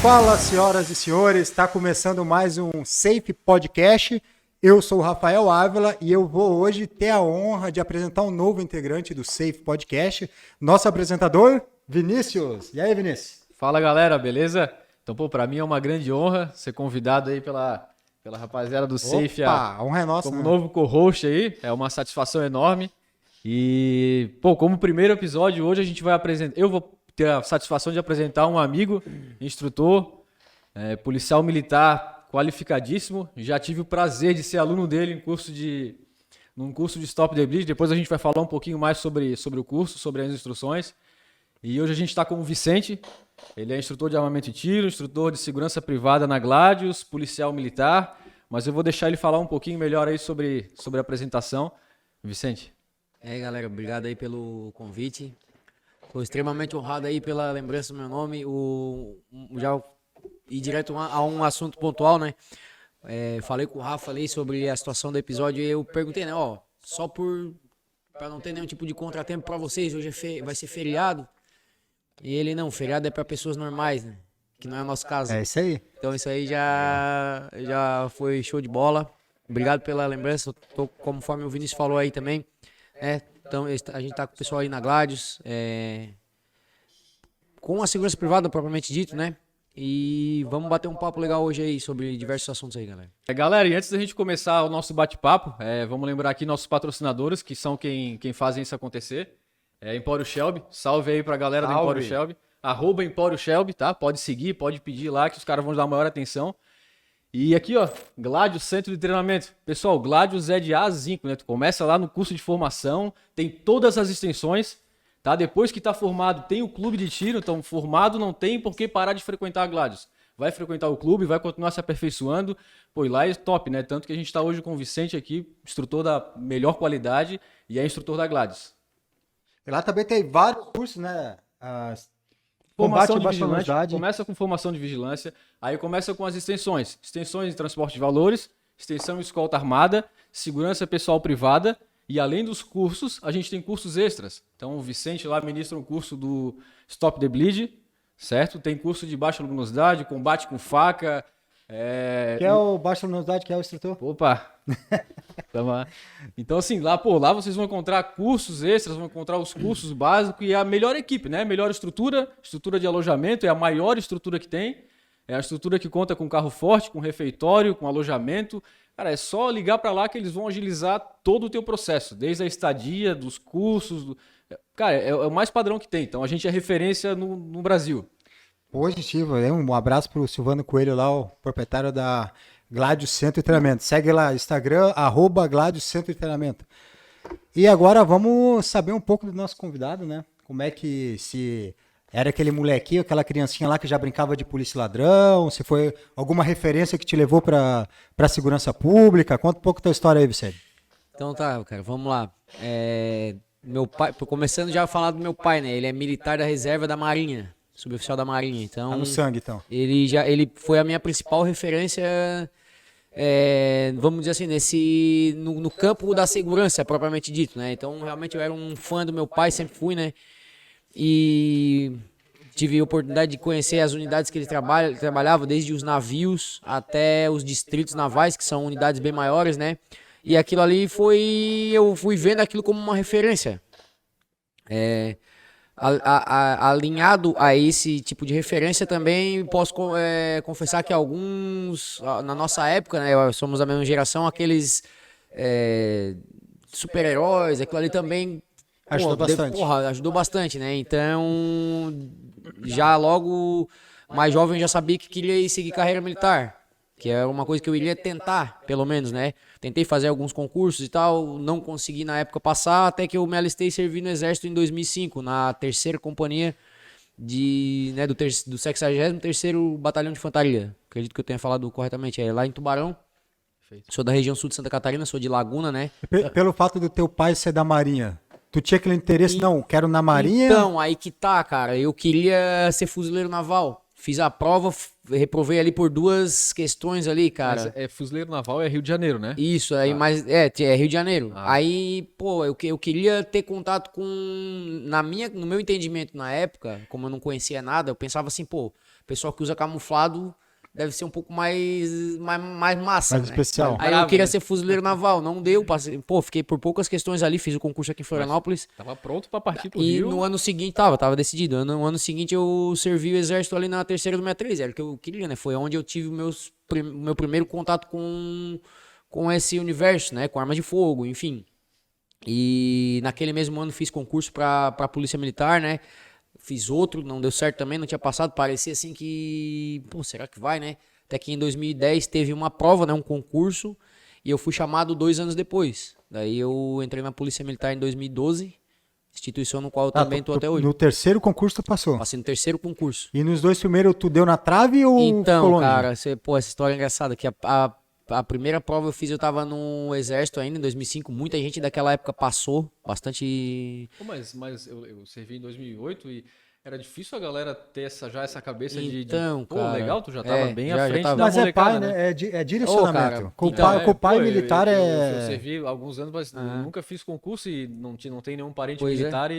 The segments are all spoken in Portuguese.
Fala, senhoras e senhores, está começando mais um Safe Podcast. Eu sou o Rafael Ávila e eu vou hoje ter a honra de apresentar um novo integrante do Safe Podcast, nosso apresentador, Vinícius. E aí, Vinícius? Fala, galera, beleza? Então, para mim é uma grande honra ser convidado aí pela rapaziada do Safe. A honra é nossa, como né? novo co-host aí, é uma satisfação enorme. E, como primeiro episódio, hoje a gente vai apresentar... Eu vou ter a satisfação de apresentar um amigo, instrutor, policial militar qualificadíssimo. Já tive o prazer de ser aluno dele num curso de Stop the Bleed. Depois a gente vai falar um pouquinho mais sobre o curso, sobre as instruções. E hoje a gente está com o Vicente. Ele é instrutor de armamento e tiro, instrutor de segurança privada na Gladius, policial militar. Mas eu vou deixar ele falar um pouquinho melhor aí sobre a apresentação. Vicente. E aí, galera, obrigado aí pelo convite. Estou extremamente honrado aí pela lembrança do meu nome. Já ir direto a um assunto pontual, né? Falei com o Rafa ali sobre a situação do episódio e eu perguntei, né? Só para não ter nenhum tipo de contratempo para vocês, hoje vai ser feriado. E ele, não, feriado é para pessoas normais, né? Que não é o nosso caso. É isso aí. Então isso aí já foi show de bola. Obrigado pela lembrança. Conforme o Vinícius falou aí também, então a gente tá com o pessoal aí na Gladius, com a segurança privada propriamente dito, né? E vamos bater um papo legal hoje aí sobre diversos assuntos aí, galera. Galera, e antes da gente começar o nosso bate-papo, vamos lembrar aqui nossos patrocinadores, que são quem fazem isso acontecer. Empório Shelby, salve aí pra galera do Empório Shelby. @Empório Shelby, tá? Pode seguir, pode pedir lá, que os caras vão dar maior atenção. E aqui, ó, Gladius Centro de Treinamento. Pessoal, Gladius é de A a Z, né? Tu começa lá no curso de formação, tem todas as extensões, tá? Depois que tá formado, tem o clube de tiro, então formado não tem por que parar de frequentar a Gladius. Vai frequentar o clube, vai continuar se aperfeiçoando. Pô, e lá é top, né? Tanto que a gente tá hoje com o Vicente aqui, instrutor da melhor qualidade e é instrutor da Gladius. E lá também tem vários cursos, né? Formação de Combate à vigilante, velocidade. começa com formação de vigilância, aí começa com as extensões. Extensões de transporte de valores, extensão escolta armada, segurança pessoal privada e além dos cursos, a gente tem cursos extras. Então o Vicente lá ministra um curso do Stop the Bleed, certo? Tem curso de baixa luminosidade, combate com faca. Que é o baixa luminosidade, que é o instrutor. Opa! Então, assim, lá vocês vão encontrar cursos extras, vão encontrar os cursos básicos e a melhor equipe, né? Melhor estrutura de alojamento, é a maior estrutura que tem. É a estrutura que conta com carro forte, com refeitório, com alojamento. Cara, é só ligar para lá que eles vão agilizar todo o teu processo, desde a estadia, dos cursos. Cara, é o mais padrão que tem. Então, a gente é referência no Brasil. Positivo, um abraço pro Silvano Coelho lá, o proprietário da Gladius Centro de Treinamento. Segue lá, Instagram, @Gladius Centro de Treinamento. E agora vamos saber um pouco do nosso convidado, né? Como é que se era aquele molequinho, aquela criancinha lá que já brincava de polícia e ladrão, se foi alguma referência que te levou para segurança pública. Conta um pouco da tua história aí, Vicente. Então tá, cara, vamos lá. Meu pai, começando já a falar do meu pai, né? Ele é militar da reserva da Marinha. Suboficial da Marinha, então... Tá no sangue, então. Ele foi a minha principal referência, vamos dizer assim, no campo da segurança, propriamente dito, né? Então, realmente, eu era um fã do meu pai, sempre fui, né? E tive a oportunidade de conhecer as unidades que ele trabalhava, desde os navios até os distritos navais, que são unidades bem maiores, né? E aquilo ali eu fui vendo aquilo como uma referência. Alinhado a esse tipo de referência também posso confessar que alguns, na nossa época, né, somos da mesma geração, aqueles super-heróis, aquilo ali também ajudou bastante, né? Então, já logo mais jovem já sabia que queria ir seguir carreira militar, que era uma coisa que eu iria tentar, pelo menos, né? Tentei fazer alguns concursos e tal, não consegui na época passar, até que eu me alistei e servi no Exército em 2005, na 3ª Companhia do 63º Batalhão de Infantaria. Acredito que eu tenha falado corretamente, lá em Tubarão. Perfeito. Sou da região sul de Santa Catarina, sou de Laguna, né? Pelo fato do teu pai ser da Marinha, tu tinha aquele interesse, não, quero na Marinha? Então, aí que tá, cara, eu queria ser fuzileiro naval. Fiz a prova, reprovei ali por 2 questões ali, cara. Mas fuzileiro naval é Rio de Janeiro, né? Isso, aí, mas é Rio de Janeiro. Aí, pô, eu queria ter contato com, no meu entendimento na época, como eu não conhecia nada, eu pensava assim, pô, o pessoal que usa camuflado deve ser um pouco mais massa, Mais especial. Aí eu queria ser fuzileiro naval, não deu, passei, pô, fiquei por poucas questões ali, fiz o concurso aqui em Florianópolis. Tava pronto pra partir pro E Rio. no ano seguinte, tava decidido. No ano seguinte eu servi o exército ali na 3ª do 63, era o que eu queria, né? Foi onde eu tive o meu primeiro contato com esse universo, né? Com armas de fogo, enfim. E naquele mesmo ano fiz concurso pra Polícia Militar, né? Fiz outro, não deu certo também, não tinha passado, parecia assim que, pô, será que vai, né? Até que em 2010 teve uma prova, né, um concurso, e eu fui chamado 2 anos depois. Daí eu entrei na Polícia Militar em 2012, instituição no qual eu também tô até hoje. No terceiro concurso tu passou? Passei no 3º concurso. E nos 2 primeiros tu deu na trave ou então, ficou longe? Cara, essa história é engraçada, que a primeira prova eu fiz, eu tava no exército ainda, em 2005, muita gente daquela época passou, bastante... Pô, mas eu servi em 2008 e era difícil a galera ter essa cabeça então, pô, cara, legal, tu já tava bem à frente tava. da Mas molecada, é pai, né? É direcionamento. cara, Com então, o pai pô, militar eu servi alguns anos, mas nunca fiz concurso e não tem nenhum parente Pois militar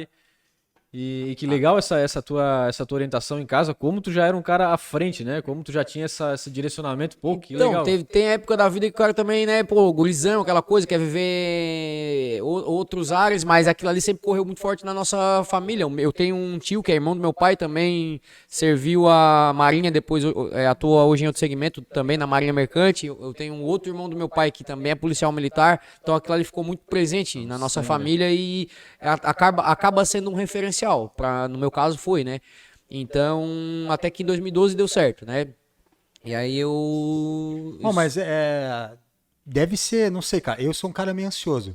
e que legal essa tua orientação em casa, como tu já era um cara à frente, né? Como tu já tinha esse direcionamento, pô, que então, legal. tem época da vida que o cara também, né, pô, gurizão, aquela coisa, quer viver outros ares, mas aquilo ali sempre correu muito forte na nossa família. Eu tenho um tio que é irmão do meu pai, também serviu a Marinha, depois atua hoje em outro segmento, também na Marinha Mercante. Eu tenho um outro irmão do meu pai que também é policial militar, então aquilo ali ficou muito presente na nossa família e acaba sendo um referencial. No meu caso foi, né? Então, até que em 2012 deu certo, né? E aí Bom, mas deve ser, não sei, cara. Eu sou um cara meio ansioso.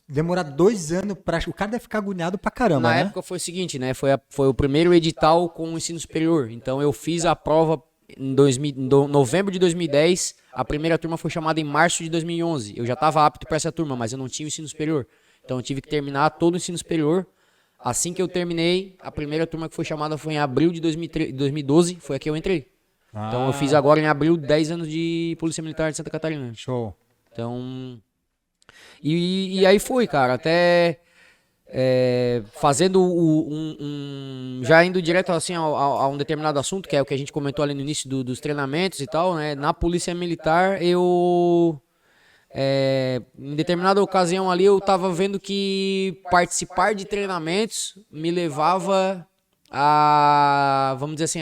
Demorar 2 anos pra. O cara deve ficar agoniado pra caramba, na né? época foi o seguinte, né? Foi o primeiro edital com o ensino superior. Então eu fiz a prova em novembro de 2010. A primeira turma foi chamada em março de 2011. Eu já estava apto para essa turma, mas eu não tinha o ensino superior. Então eu tive que terminar todo o ensino superior. Assim que eu terminei, a primeira turma que foi chamada foi em abril de 2012, foi a que eu entrei. Então eu fiz agora em abril 10 anos de Polícia Militar de Santa Catarina. Show. Então, e aí foi, cara, até fazendo já indo direto assim a um determinado assunto, que é o que a gente comentou ali no início dos treinamentos e tal, né? Na Polícia Militar em determinada ocasião ali eu tava vendo que participar de treinamentos me levava vamos dizer assim,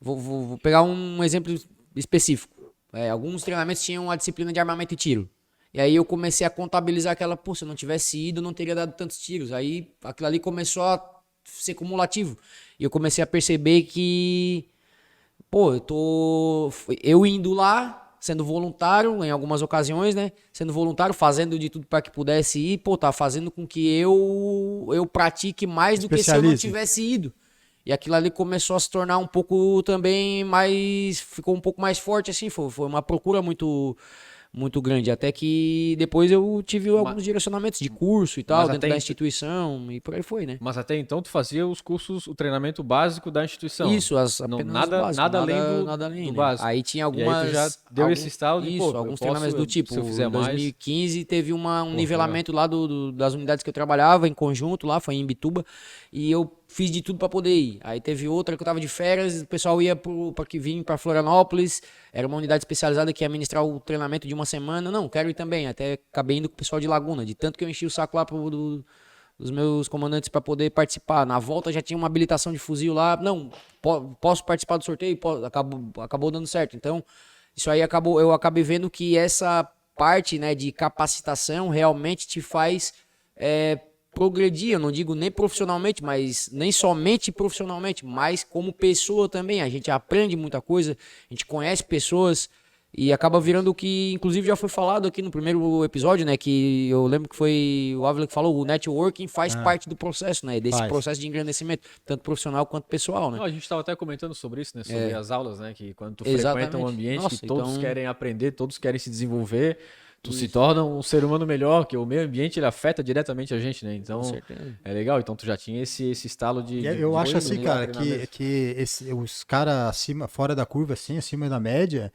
vou pegar um exemplo específico. Alguns treinamentos tinham a disciplina de armamento e tiro. E aí eu comecei a contabilizar aquela, pô, se eu não tivesse ido, eu não teria dado tantos tiros. Aí aquilo ali começou a ser cumulativo. E eu comecei a perceber que, pô, eu indo lá, sendo voluntário em algumas ocasiões, né? Sendo voluntário, fazendo de tudo para que pudesse ir, pô, tá fazendo com que eu pratique mais do que se eu não tivesse ido. E aquilo ali começou a se tornar um pouco também ficou um pouco mais forte, assim, foi uma procura muito grande, até que depois eu tive alguns direcionamentos de curso e tal, dentro da instituição, e por aí foi, né? Mas até então tu fazia os cursos, o treinamento básico da instituição. Isso, nada além do básico. Aí tinha algumas... E aí tu já deu esse estalo de, isso, alguns treinamentos do tipo, se eu fizer em 2015 teve um nivelamento lá das unidades que eu trabalhava em conjunto lá, foi em Imbituba, e eu fiz de tudo pra poder ir. Aí teve outra que eu tava de férias, o pessoal ia pra que vinha pra Florianópolis, era uma unidade especializada que ia ministrar o treinamento de uma semana. Não, quero ir também. Até acabei indo com o pessoal de Laguna, de tanto que eu enchi o saco lá dos meus comandantes pra poder participar. Na volta já tinha uma habilitação de fuzil lá. Não, posso participar do sorteio? Acabou dando certo. Então, isso aí eu acabei vendo que essa parte, né, de capacitação realmente te faz progredir, eu não digo nem profissionalmente, mas nem somente profissionalmente, mas como pessoa também. A gente aprende muita coisa, a gente conhece pessoas e acaba virando o que, inclusive, já foi falado aqui no primeiro episódio, né? Que eu lembro que foi o Ávila que falou, o networking faz parte do processo, né? Desse processo de engrandecimento, tanto profissional quanto pessoal, né? Não, a gente estava até comentando sobre isso, né? Sobre as aulas, né? Que quando tu Exatamente. frequenta um ambiente que todos querem aprender, todos querem se desenvolver, Tu se torna um ser humano melhor, que o meio ambiente ele afeta diretamente a gente, né? Então, é legal. Então, tu já tinha esse estalo de... Eu acho assim, cara, que os caras fora da curva, assim, acima da média,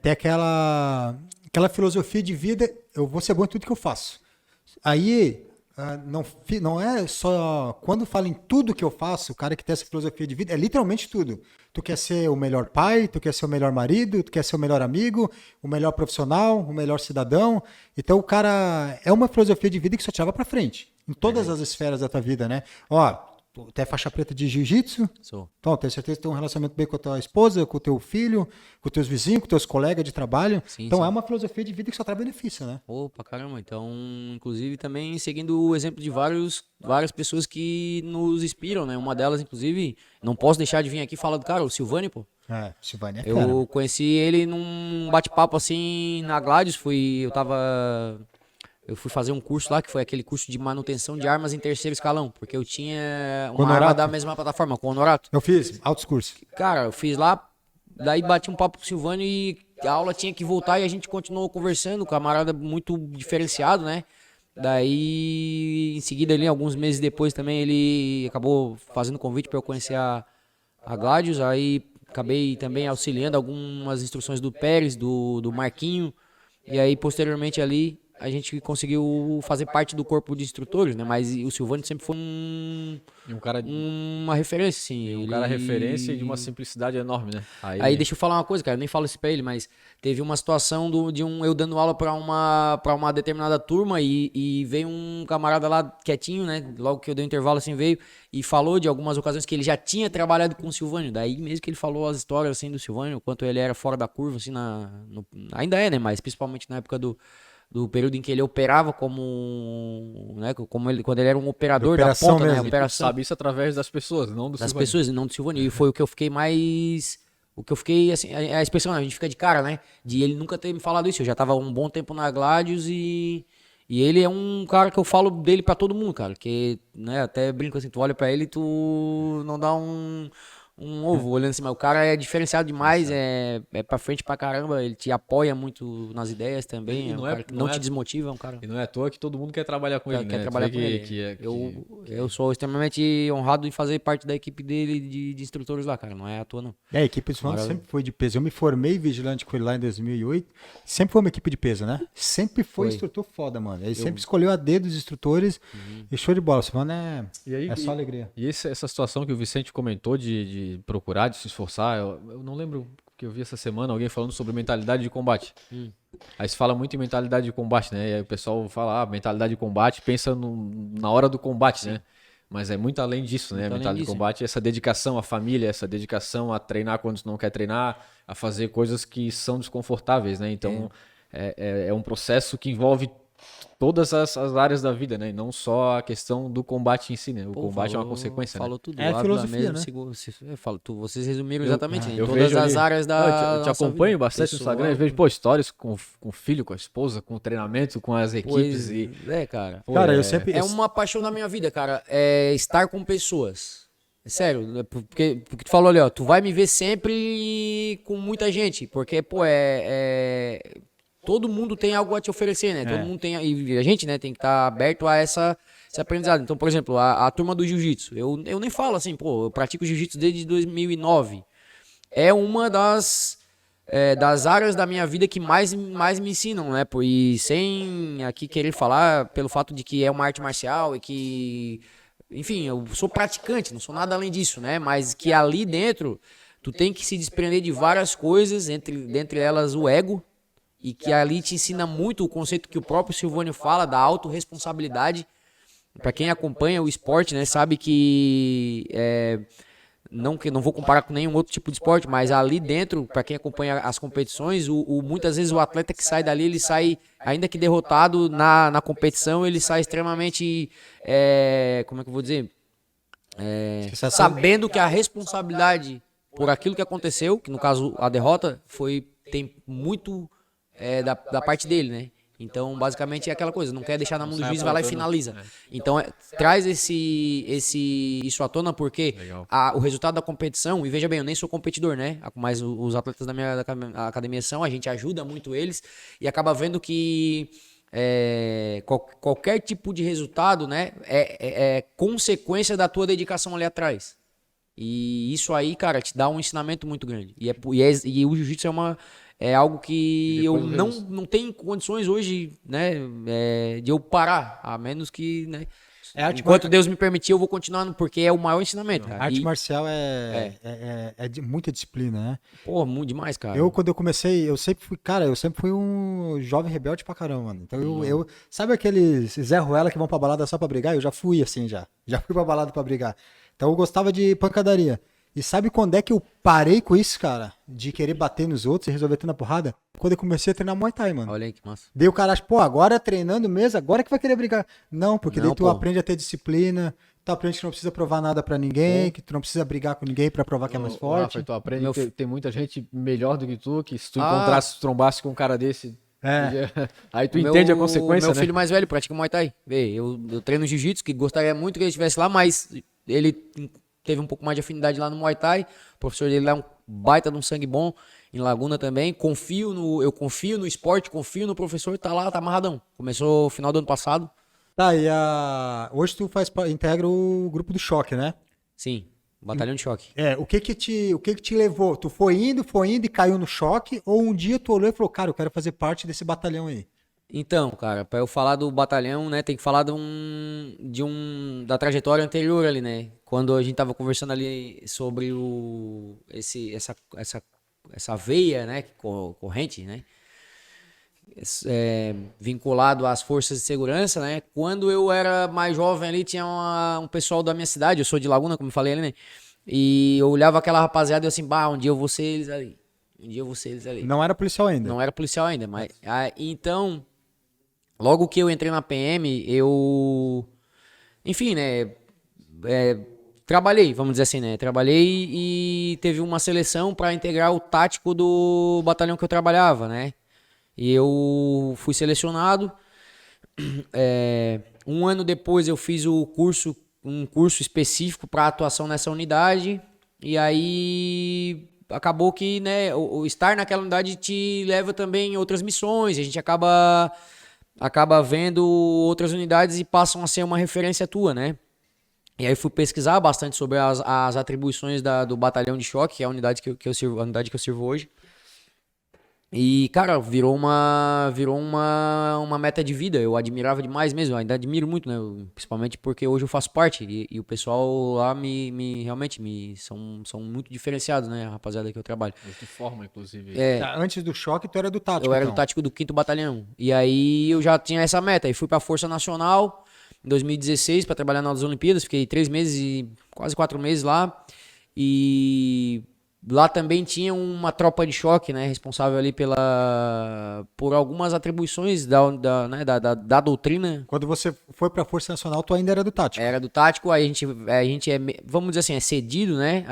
tem aquela filosofia de vida, eu vou ser bom em tudo que eu faço. Aí, não é só... Quando fala em tudo que eu faço, o cara que tem essa filosofia de vida, é literalmente tudo. Tu quer ser o melhor pai, tu quer ser o melhor marido, tu quer ser o melhor amigo, o melhor profissional, o melhor cidadão. Então, o cara... É uma filosofia de vida que só te leva pra frente. Em todas as esferas da tua vida, né? Ó... Tu é faixa preta de jiu-jitsu? Sou. Então, tenho certeza que tem um relacionamento bem com a tua esposa, com o teu filho, com os teus vizinhos, com os teus colegas de trabalho. Sim, então, sim. é uma filosofia de vida que só traz benefício, né? Opa, caramba. Então, inclusive, também seguindo o exemplo de várias pessoas que nos inspiram, né? Uma delas, inclusive, não posso deixar de vir aqui falar do cara, o Silvani, pô. Silvani é Eu fera. conheci ele num bate-papo, assim, na Gladius. Eu fui fazer um curso lá, que foi aquele curso de manutenção de armas em terceiro escalão, porque eu tinha uma arma da mesma plataforma, com o Honorato. Eu fiz altos cursos. Cara, eu fiz lá, daí bati um papo com o Silvano e a aula tinha que voltar e a gente continuou conversando, camarada muito diferenciado, né? Daí, em seguida ali, alguns meses depois também, ele acabou fazendo convite para eu conhecer a Gladius, aí acabei também auxiliando algumas instruções do Pérez, do Marquinho, e aí posteriormente ali a gente conseguiu fazer parte do corpo de instrutores, né? Mas o Silvano sempre foi uma referência, assim. Um cara referência e de uma simplicidade enorme, né? Aí deixa eu falar uma coisa, cara, eu nem falo isso pra ele, mas teve uma situação eu dando aula pra uma determinada turma e veio um camarada lá quietinho, né? Logo que eu dei um intervalo, assim, veio e falou de algumas ocasiões que ele já tinha trabalhado com o Silvânio. Daí mesmo que ele falou as histórias, assim, do Silvânio, o quanto ele era fora da curva, assim, ainda é, né? Mas principalmente na época do período em que ele operava né, quando ele era um operador da ponta, mesmo. né, operação. Sabe isso através das pessoas, não do Das Silvani. pessoas, não do Silvani. E foi o que eu fiquei assim, a expressão, a gente fica de cara, né, de ele nunca ter me falado isso. Eu já tava um bom tempo na Gladius e ele é um cara que eu falo dele pra todo mundo, cara, que, né, até brinco assim, tu olha pra ele e tu não dá um ovo olhando assim, mas o cara é diferenciado demais, é pra frente pra caramba, ele te apoia muito nas ideias também, é um cara que não te desmotiva, é um cara... E não é à toa que todo mundo quer trabalhar com ele, né? Quer trabalhar com ele. Eu sou extremamente honrado em fazer parte da equipe dele de instrutores lá, cara, não é à toa não. A equipe do Silvano sempre foi de peso. Eu me formei vigilante com ele lá em 2008, sempre foi uma equipe de peso, né? Sempre foi instrutor foda, mano. Ele sempre escolheu a dedo dos instrutores e show de bola. O Silvano é só alegria. E essa situação que o Vicente comentou de procurar, de se esforçar, eu não lembro que eu vi essa semana alguém falando sobre mentalidade de combate. Aí se fala muito em mentalidade de combate, né? E aí o pessoal fala, mentalidade de combate, pensa na hora do combate, né? Mas é muito além disso, né? A mentalidade de combate é essa dedicação à família, essa dedicação a treinar quando não quer treinar, a fazer coisas que são desconfortáveis, né? Então é um processo que envolve todas as áreas da vida, né? E não só a questão do combate em si, né? O combate é uma consequência, falou né? tudo. É a filosofia, né? Vocês resumiram exatamente, né? Em Eu todas vejo as ali, áreas da eu te nossa acompanho vida. bastante no Instagram, eu vejo, histórias com o filho, com a esposa, com o treinamento, com as equipes e... cara. Cara, eu sempre... É uma paixão da minha vida, cara. É estar com pessoas. É sério, porque tu falou ali, ó, tu vai me ver sempre com muita gente, porque, pô, todo mundo tem algo a te oferecer, né? Todo mundo tem, e a gente, né, tem que estar aberto a esse aprendizado. Então, por exemplo, a turma do jiu-jitsu, eu nem falo assim, pô, eu pratico jiu-jitsu desde 2009. É uma das áreas da minha vida que mais me ensinam, né? E sem aqui querer falar pelo fato de que é uma arte marcial e que, enfim, eu sou praticante, não sou nada além disso, né? Mas que ali dentro, tu tem que se desprender de várias coisas, dentre elas o ego, e que ali te ensina muito o conceito que o próprio Silvânio fala da autorresponsabilidade. Para quem acompanha o esporte, né, sabe que não vou comparar com nenhum outro tipo de esporte, mas ali dentro, para quem acompanha as competições, muitas vezes o atleta que sai dali, ele sai, ainda que derrotado na competição, ele sai extremamente, como é que eu vou dizer? Sabendo que a responsabilidade por aquilo que aconteceu, que no caso a derrota, tem muito da parte dele, né? Então, basicamente, é aquela coisa, não quer deixar na mão do sai juiz, vai lá e aprontando. finaliza. Então, traz isso à tona, porque Legal. o resultado da competição, e veja bem, eu nem sou competidor, né? Mas os atletas da academia são, a gente ajuda muito eles e acaba vendo que qualquer tipo de resultado, né, é consequência da tua dedicação ali atrás. E isso aí, cara, te dá um ensinamento muito grande. E o jiu-jitsu é algo que eu não tenho condições hoje, né, de eu parar, a menos que, né, enquanto Deus me permitir, eu vou continuar, porque é o maior ensinamento, cara. Arte marcial é de muita disciplina, né? Pô, muito demais, cara. Quando eu comecei, eu sempre fui um jovem rebelde pra caramba, mano. Então sabe aqueles Zé Ruela que vão pra balada só pra brigar? Eu já fui assim, já fui pra balada pra brigar. Então eu gostava de pancadaria. E sabe quando é que eu parei com isso, cara? De querer bater nos outros e resolver ter na porrada? Quando eu comecei a treinar Muay Thai, mano. Olha aí que massa. Daí o cara acha, pô, agora treinando mesmo, agora que vai querer brigar. Não, porque daí tu aprende a ter disciplina, tu aprende que não precisa provar nada pra ninguém, que tu não precisa brigar com ninguém pra provar que é mais forte. Rafa, tu aprende que tem muita gente melhor do que tu, que se tu trombasse com um cara desse... Aí tu entende a consequência, meu filho mais velho pratica Muay Thai. Eu treino Jiu-Jitsu, que gostaria muito que ele estivesse lá, mas ele teve um pouco mais de afinidade lá no Muay Thai. O professor dele lá é um baita de um sangue bom, em Laguna também. Eu confio no esporte, confio no professor, tá lá, tá amarradão. Começou no final do ano passado. Tá, e hoje tu integra o grupo do choque, né? Sim, batalhão de choque. O que que te levou? Tu foi indo e caiu no choque? Ou um dia tu olhou e falou, cara, eu quero fazer parte desse batalhão aí? Então, cara, pra eu falar do batalhão, né, tem que falar da trajetória anterior ali, né? Quando a gente tava conversando ali sobre essa veia, né, corrente, né? Vinculado às forças de segurança, né? Quando eu era mais jovem ali, tinha um pessoal da minha cidade, eu sou de Laguna, como eu falei ali, né? E eu olhava aquela rapaziada e eu assim, um dia eu vou ser eles ali. Um dia eu vou ser eles ali. Não era policial ainda? Não era policial ainda, mas... então, logo que eu entrei na PM, enfim, né? Trabalhei, vamos dizer assim, né? Trabalhei e teve uma seleção para integrar o tático do batalhão que eu trabalhava, né? E eu fui selecionado. Um ano depois eu fiz um curso específico para atuação nessa unidade. E aí acabou que, né, o estar naquela unidade te leva também em outras missões. A gente acaba vendo outras unidades e passam a ser uma referência tua, né? E aí fui pesquisar bastante sobre as atribuições do batalhão de choque, que é a unidade que eu sirvo hoje. E, cara, virou uma meta de vida. Eu admirava demais mesmo, eu ainda admiro muito, né? Principalmente porque hoje eu faço parte. E o pessoal lá realmente são muito diferenciados, né? A rapaziada que eu trabalho. Eles te formam, inclusive. Antes do choque, tu era do tático. Eu era do tático do 5º Batalhão. E aí eu já tinha essa meta. E fui pra Força Nacional em 2016 para trabalhar nas Olimpíadas. Fiquei 3 meses e quase 4 meses lá. E lá também tinha uma tropa de choque, né, responsável ali por algumas atribuições da doutrina. Quando você foi pra Força Nacional, tu ainda era do tático? Era do tático, aí a gente vamos dizer assim, é cedido, né,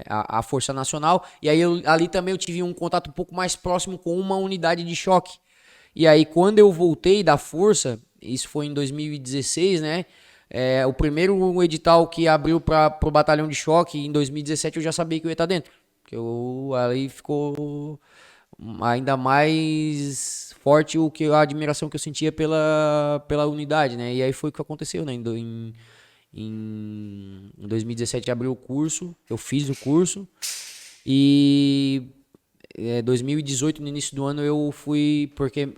à Força Nacional, e aí ali também eu tive um contato um pouco mais próximo com uma unidade de choque. E aí quando eu voltei da Força, isso foi em 2016, né, o primeiro edital que abriu para o batalhão de choque, em 2017 eu já sabia que eu ia estar dentro. Que ali ficou ainda mais forte a admiração que eu sentia pela unidade, né? E aí foi o que aconteceu, né? Em 2017 abriu o curso, eu fiz o curso e 2018, no início do ano, eu fui, porque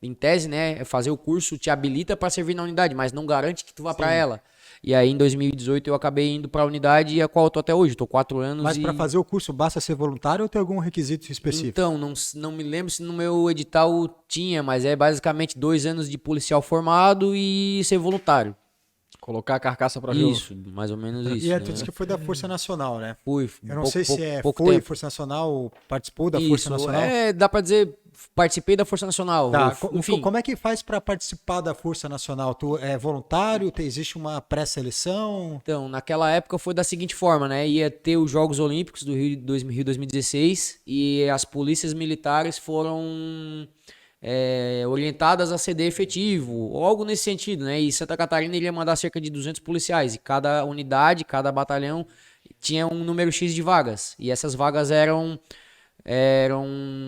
em tese, né, fazer o curso te habilita para servir na unidade, mas não garante que tu vá para ela. E aí, em 2018, eu acabei indo para a unidade, a qual eu tô até hoje. Tô 4 anos. Mas para fazer o curso, basta ser voluntário ou tem algum requisito específico? Então, não me lembro se no meu edital tinha, mas é basicamente 2 anos de policial formado e ser voluntário. Colocar a carcaça para jogo. Isso, mais ou menos isso. E tu disse que foi da Força Nacional, né? Fui. Eu não sei se foi Força Nacional, participou da Força Nacional? Dá pra dizer, participei da Força Nacional. Tá. Enfim. Como é que faz para participar da Força Nacional? Tu é voluntário? Existe uma pré-seleção? Então, naquela época foi da seguinte forma, né? Ia ter os Jogos Olímpicos do Rio 2016 e as polícias militares foram orientadas a ceder efetivo, ou algo nesse sentido, né? E Santa Catarina iria mandar cerca de 200 policiais, e cada unidade, cada batalhão tinha um número X de vagas, e essas vagas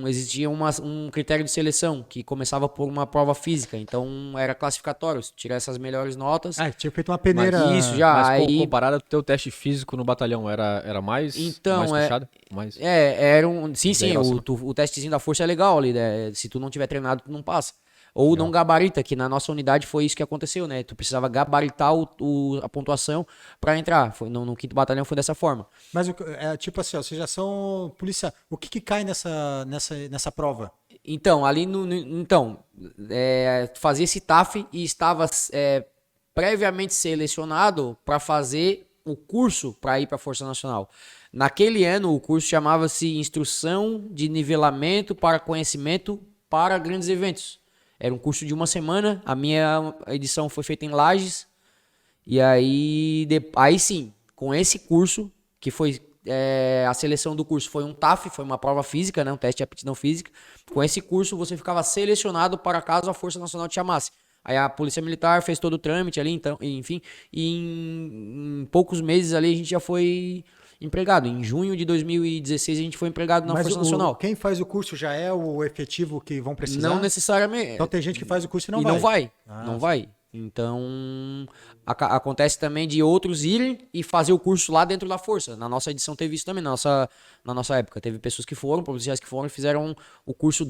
existia um critério de seleção, que começava por uma prova física, então era classificatório, se tirar essas melhores notas... tinha feito uma peneira... Mas isso, já, Mas aí... comparado ao teu teste físico no batalhão, era mais puxado? Sim, o testezinho da força é legal ali, né? Se tu não tiver treinado, tu não passa. Ou não gabarita, que na nossa unidade foi isso que aconteceu, né? Tu precisava gabaritar a pontuação pra entrar. No 5º Batalhão foi dessa forma. Mas tipo assim, vocês já são polícia. O que cai nessa prova? Então, ali fazia esse TAF e estava previamente selecionado para fazer o curso para ir para a Força Nacional. Naquele ano, o curso chamava-se Instrução de Nivelamento para Conhecimento para Grandes Eventos. Era um curso de 1 semana, a minha edição foi feita em Lages, e aí sim, com esse curso, que foi a seleção do curso foi um TAF, foi uma prova física, né, um teste de aptidão física. Com esse curso você ficava selecionado para caso a Força Nacional te chamasse. Aí a Polícia Militar fez todo o trâmite ali, então, enfim, e em poucos meses ali a gente já foi empregado. Em junho de 2016 a gente foi empregado na Força Nacional. Quem faz o curso já é o efetivo que vão precisar? Não necessariamente. Então tem gente que faz o curso e não vai. Não vai. Então, acontece também de outros irem e fazer o curso lá dentro da Força. Na nossa edição teve isso também, na nossa época. Teve pessoas que foram, policiais que foram e fizeram o curso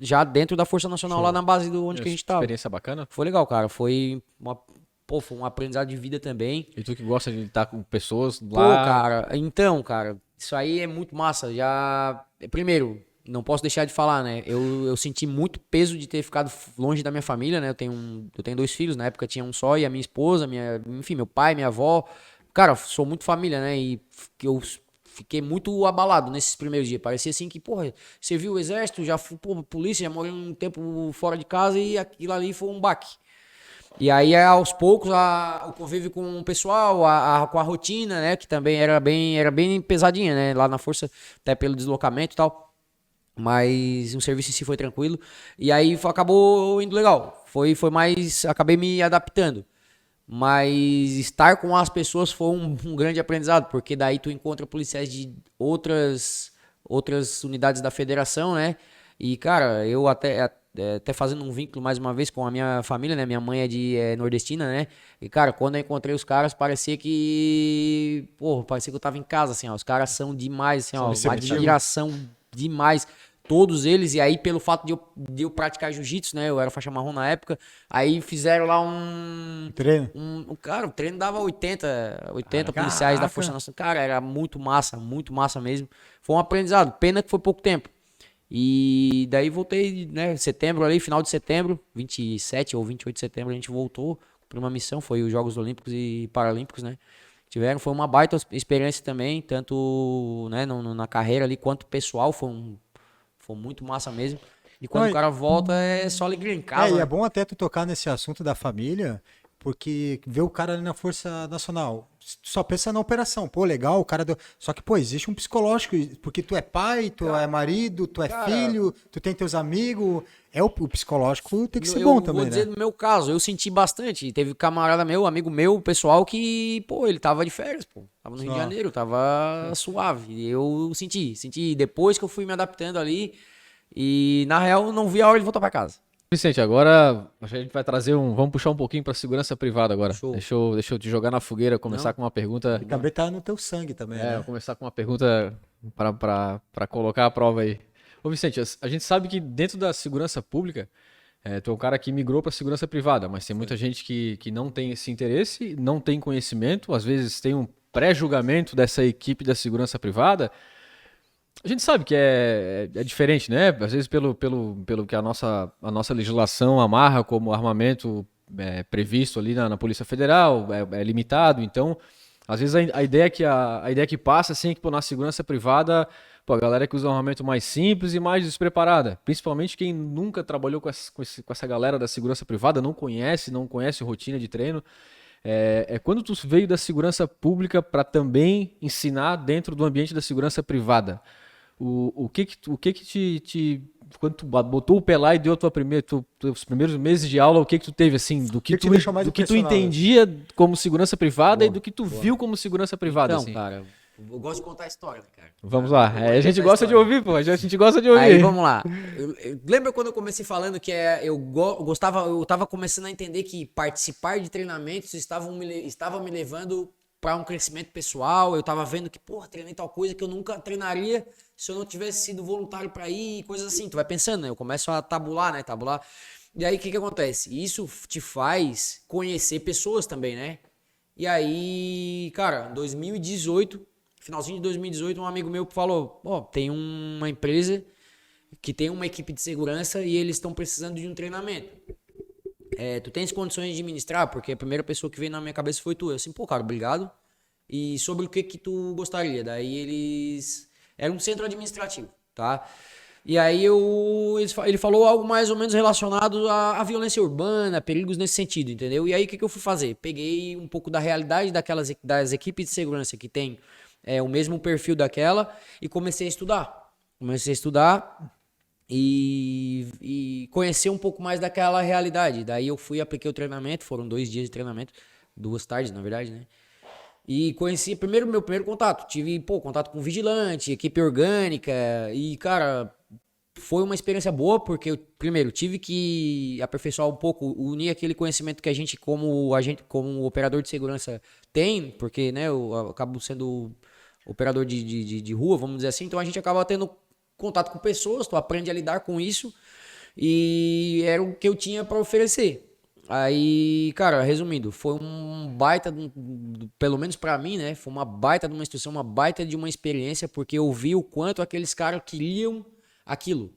já dentro da Força Nacional, lá na base de onde que a gente estava. Experiência bacana? Foi legal, cara. Foi um aprendizado de vida também. E tu que gosta de estar com pessoas lá... Pô, cara, então, cara, isso aí é muito massa. Primeiro, não posso deixar de falar, né? Eu senti muito peso de ter ficado longe da minha família, né? Eu tenho 2 filhos, na época tinha um só, e a minha esposa, enfim, meu pai, minha avó. Cara, sou muito família, né? E eu fiquei muito abalado nesses primeiros dias. Parecia assim que, porra, você viu o exército, polícia, já morei um tempo fora de casa e aquilo ali foi um baque. E aí, aos poucos, o convívio com o pessoal, com a rotina, né? Que também era bem pesadinha, né? Lá na Força, até pelo deslocamento e tal. Mas o serviço em si foi tranquilo. E aí acabou indo legal. Foi mais... Acabei me adaptando. Mas estar com as pessoas foi um grande aprendizado. Porque daí tu encontra policiais de outras unidades da federação, né? E, cara, eu até fazendo um vínculo mais uma vez com a minha família, né? Minha mãe é nordestina, né? E, cara, quando eu encontrei os caras, parecia que eu tava em casa, assim, ó. Os caras são demais, assim, ó. Uma admiração demais. Todos eles, e aí pelo fato de eu praticar jiu-jitsu, né? Eu era faixa marrom na época, aí fizeram lá um treino. Cara, o treino dava 80 policiais da Força Nacional. Cara, era muito massa mesmo. Foi um aprendizado, pena que foi pouco tempo. E daí voltei, né, setembro ali, final de setembro, 27 ou 28 de setembro, a gente voltou para uma missão, foi os Jogos Olímpicos e Paralímpicos, né? Foi uma baita experiência também, tanto, né, na carreira ali, quanto pessoal, foi muito massa mesmo. E quando o cara volta, é só alegria em casa. E é bom até tu tocar nesse assunto da família, porque ver o cara ali na Força Nacional, tu só pensa na operação. Pô, legal, o cara deu... Só que, pô, existe um psicológico, porque tu é pai, tu é marido, tu é filho, tu tem teus amigos. O psicológico tem que ser bom também, né? Eu vou dizer no meu caso, eu senti bastante. Teve camarada meu, amigo meu, pessoal que, pô, ele tava de férias, pô. Tava no Rio de Janeiro, tava suave. Eu senti depois que eu fui me adaptando ali. E, na real, não vi a hora de voltar pra casa. Vicente, agora a gente vai trazer vamos puxar um pouquinho para segurança privada agora. Show. Deixa eu te jogar na fogueira, começar com uma pergunta. E também tá no teu sangue também, né? Vou começar com uma pergunta para colocar a prova aí. Ô Vicente, a gente sabe que dentro da segurança pública, tu é um cara que migrou para segurança privada, mas tem muita gente que não tem esse interesse, não tem conhecimento, às vezes tem um pré-julgamento dessa equipe da segurança privada. A gente sabe que é diferente, né? Às vezes pelo que a nossa legislação amarra como armamento previsto ali na Polícia Federal, é limitado. Então, às vezes a ideia que passa assim, é que na segurança privada, a galera que usa um armamento mais simples e mais despreparada. Principalmente quem nunca trabalhou com essa galera da segurança privada, não conhece rotina de treino. Quando tu veio da segurança pública para também ensinar dentro do ambiente da segurança privada, o que te quando tu botou o pé lá e deu os primeiros meses de aula, o que tu teve, assim, do que tu entendia como segurança privada e do que tu viu como segurança privada, então, assim? Cara, eu gosto de contar a história, né, cara? Vamos lá. A gente gosta de ouvir, pô. A gente gosta de ouvir. Aí, vamos lá. Lembra quando eu comecei falando que eu tava começando a entender que participar de treinamentos estava me levando para um crescimento pessoal. Eu tava vendo que, porra, treinei tal coisa que eu nunca treinaria se eu não tivesse sido voluntário para ir, coisas assim. Tu vai pensando, né? Eu começo a tabular, né? E aí, o que acontece? Isso te faz conhecer pessoas também, né? E aí, cara, 2018... Finalzinho de 2018, um amigo meu falou, tem uma empresa que tem uma equipe de segurança e eles estão precisando de um treinamento. Tu tens condições de ministrar? Porque a primeira pessoa que veio na minha cabeça foi tu. Eu assim, pô, cara, obrigado. E sobre o que tu gostaria? Daí eles... Era um centro administrativo, tá? E aí ele falou algo mais ou menos relacionado à violência urbana, perigos nesse sentido, entendeu? E aí o que eu fui fazer? Peguei um pouco da realidade das equipes de segurança que tem o mesmo perfil daquela e comecei a estudar. E conhecer um pouco mais daquela realidade. Daí eu apliquei o treinamento, foram 2 dias de treinamento, 2 tardes, na verdade, né? E conheci meu primeiro contato. Tive, contato com vigilante, equipe orgânica e, cara, foi uma experiência boa porque eu, primeiro, tive que aperfeiçoar um pouco, unir aquele conhecimento que a gente, como operador de segurança, tem, porque, né, eu acabo sendo operador de rua, vamos dizer assim, então a gente acaba tendo contato com pessoas, tu aprende a lidar com isso e era o que eu tinha para oferecer. Aí, cara, resumindo, foi um baita, pelo menos pra mim, né, foi uma baita de uma instrução, uma baita de uma experiência, porque eu vi o quanto aqueles caras queriam aquilo.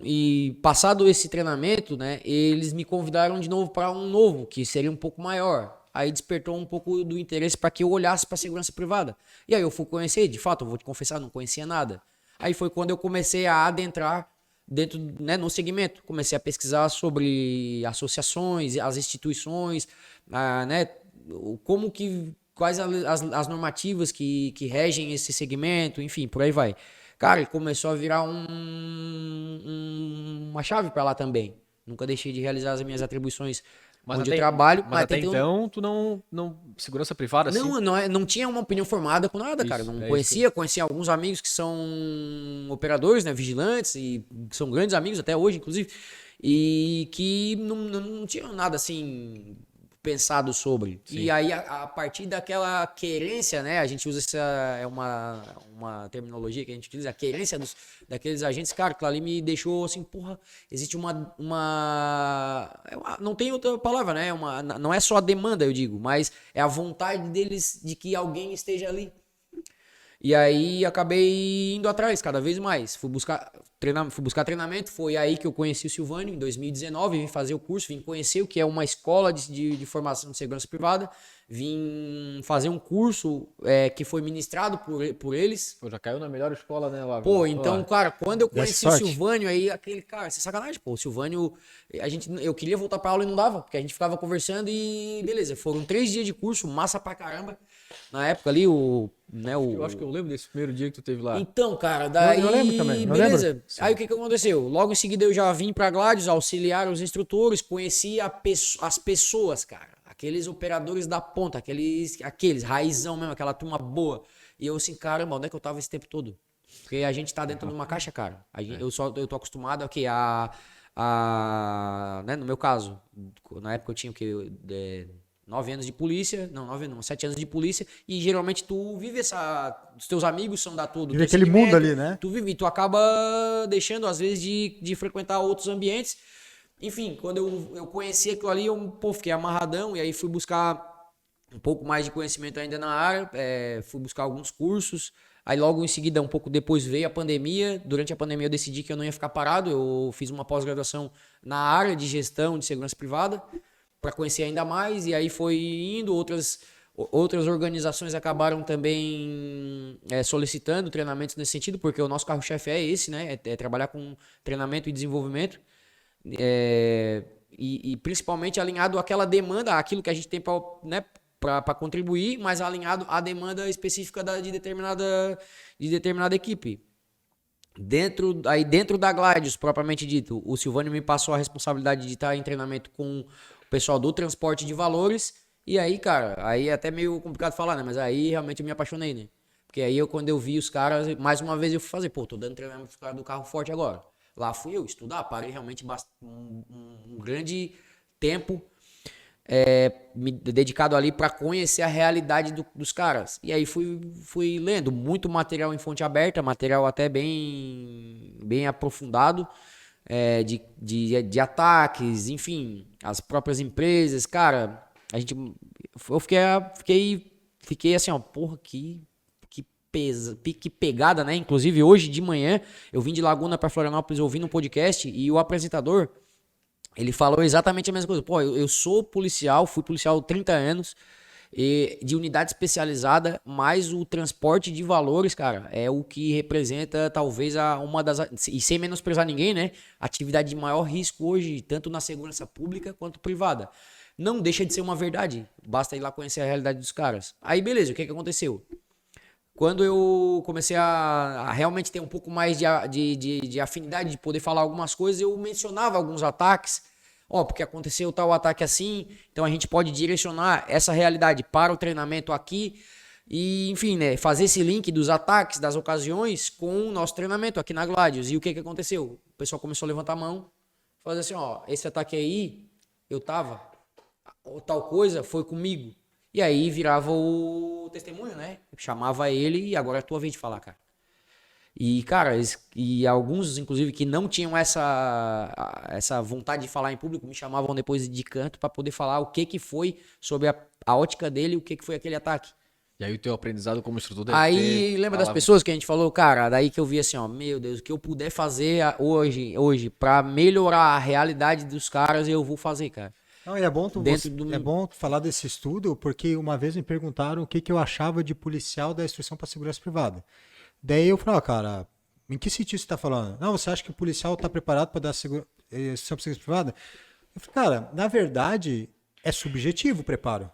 E passado esse treinamento, né, eles me convidaram de novo para um novo, que seria um pouco maior. Aí despertou um pouco do interesse para que eu olhasse para a segurança privada. E aí eu fui conhecer, de fato, eu vou te confessar, não conhecia nada. Aí foi quando eu comecei a adentrar dentro, né, no segmento. Comecei a pesquisar sobre associações, as instituições, né, quais as normativas que regem esse segmento, enfim, por aí vai. Cara, começou a virar uma chave para lá também. Nunca deixei de realizar as minhas atribuições onde eu trabalho. Mas até então, tu não... Segurança privada, assim? Não tinha uma opinião formada com nada, cara. Não conhecia alguns amigos que são operadores, né, vigilantes, e são grandes amigos até hoje, inclusive, e que não tinham nada, assim, pensado sobre. Sim. E aí, a partir daquela querência, né, a gente usa uma terminologia que a gente utiliza, a querência daqueles agentes, cara, aquilo ali me deixou assim, porra, existe não tem outra palavra, né, não é só a demanda, eu digo, mas é a vontade deles de que alguém esteja ali. E aí acabei indo atrás cada vez mais. Fui buscar treinamento. Foi aí que eu conheci o Silvânio, em 2019. Vim fazer o curso, vim conhecer o que é uma escola de formação de segurança privada. Vim fazer um curso que foi ministrado por eles. Pô, já caiu na melhor escola, né, Lávio? Pô, então, cara, quando eu conheci o Silvânio, aí aquele cara, sem sacanagem, pô, o Silvânio, eu queria voltar pra aula e não dava, porque a gente ficava conversando e beleza, foram 3 dias de curso, massa pra caramba. Na época ali, eu acho que eu lembro desse primeiro dia que tu teve lá. Então, cara, daí... Eu lembro também, beleza. Aí o que aconteceu? Logo em seguida eu já vim pra Gladius, auxiliar os instrutores, conheci as pessoas, cara. Aqueles operadores da ponta, aqueles raizão mesmo, aquela turma boa. E eu assim, caramba, onde é que eu tava esse tempo todo? Porque a gente tá dentro de uma caixa, cara. Eu tô acostumado aqui né, no meu caso, na época eu tinha o quê? 9 anos de polícia, não, 9 não, 7 anos de polícia, e geralmente tu vive os teus amigos são da tudo. Vive aquele mundo ali, né? Tu vive, tu acaba deixando às vezes de frequentar outros ambientes. Enfim, quando eu conheci aquilo ali, eu fiquei amarradão, e aí fui buscar um pouco mais de conhecimento ainda na área, fui buscar alguns cursos, aí logo em seguida, um pouco depois veio a pandemia. Durante a pandemia eu decidi que eu não ia ficar parado, eu fiz uma pós-graduação na área de gestão de segurança privada, para conhecer ainda mais, e aí foi indo, outras organizações acabaram também solicitando treinamentos nesse sentido, porque o nosso carro-chefe é esse, né, é trabalhar com treinamento e desenvolvimento, e principalmente alinhado àquela demanda, aquilo que a gente tem para, né, para contribuir, mas alinhado à demanda específica de determinada equipe. Dentro da Gladius, propriamente dito, o Silvânio me passou a responsabilidade de estar em treinamento com o pessoal do transporte de valores. E aí, cara, aí é até meio complicado falar, né? Mas aí realmente eu me apaixonei, né? Porque aí quando eu vi os caras, mais uma vez eu fui fazer, pô, tô dando treinamento pros caras do carro forte agora. Lá fui eu estudar, parei realmente um grande tempo me dedicado ali para conhecer a realidade dos caras. E aí fui lendo muito material em fonte aberta, material até bem aprofundado, de ataques, enfim, as próprias empresas. Cara, eu fiquei assim, ó, porra, que pegada, né? Inclusive hoje de manhã eu vim de Laguna para Florianópolis ouvindo um podcast e o apresentador, ele falou exatamente a mesma coisa. Pô, eu sou policial, fui policial há 30 anos, de unidade especializada, mas o transporte de valores, cara, é o que representa talvez uma das... E sem menosprezar ninguém, né? Atividade de maior risco hoje, tanto na segurança pública quanto privada. Não deixa de ser uma verdade. Basta ir lá conhecer a realidade dos caras. Aí, beleza, o que aconteceu? Quando eu comecei a realmente ter um pouco mais de afinidade de poder falar algumas coisas, eu mencionava alguns ataques. Porque aconteceu tal ataque assim, então a gente pode direcionar essa realidade para o treinamento aqui. E, enfim, né, fazer esse link dos ataques, das ocasiões com o nosso treinamento aqui na Gladius. E o que aconteceu? O pessoal começou a levantar a mão, fazer assim, esse ataque aí, eu tava, ou tal coisa foi comigo. E aí virava o testemunho, né? Chamava ele e agora é a tua vez de falar, cara. E, cara, e alguns, inclusive, que não tinham essa vontade de falar em público, me chamavam depois de canto para poder falar o que foi sobre a ótica dele, o que foi aquele ataque. E aí o teu aprendizado como instrutor deve Aí, lembra das pessoas que a gente falou? Cara, daí que eu vi assim, meu Deus, o que eu puder fazer hoje para melhorar a realidade dos caras, eu vou fazer, cara. Não, é bom falar desse estudo, porque uma vez me perguntaram o que eu achava de policial da instrução para segurança privada. Daí eu falei, cara, em que sentido você está falando? Não, você acha que o policial está preparado para dar instrução para segurança privada? Eu falei, cara, na verdade, é subjetivo o preparo.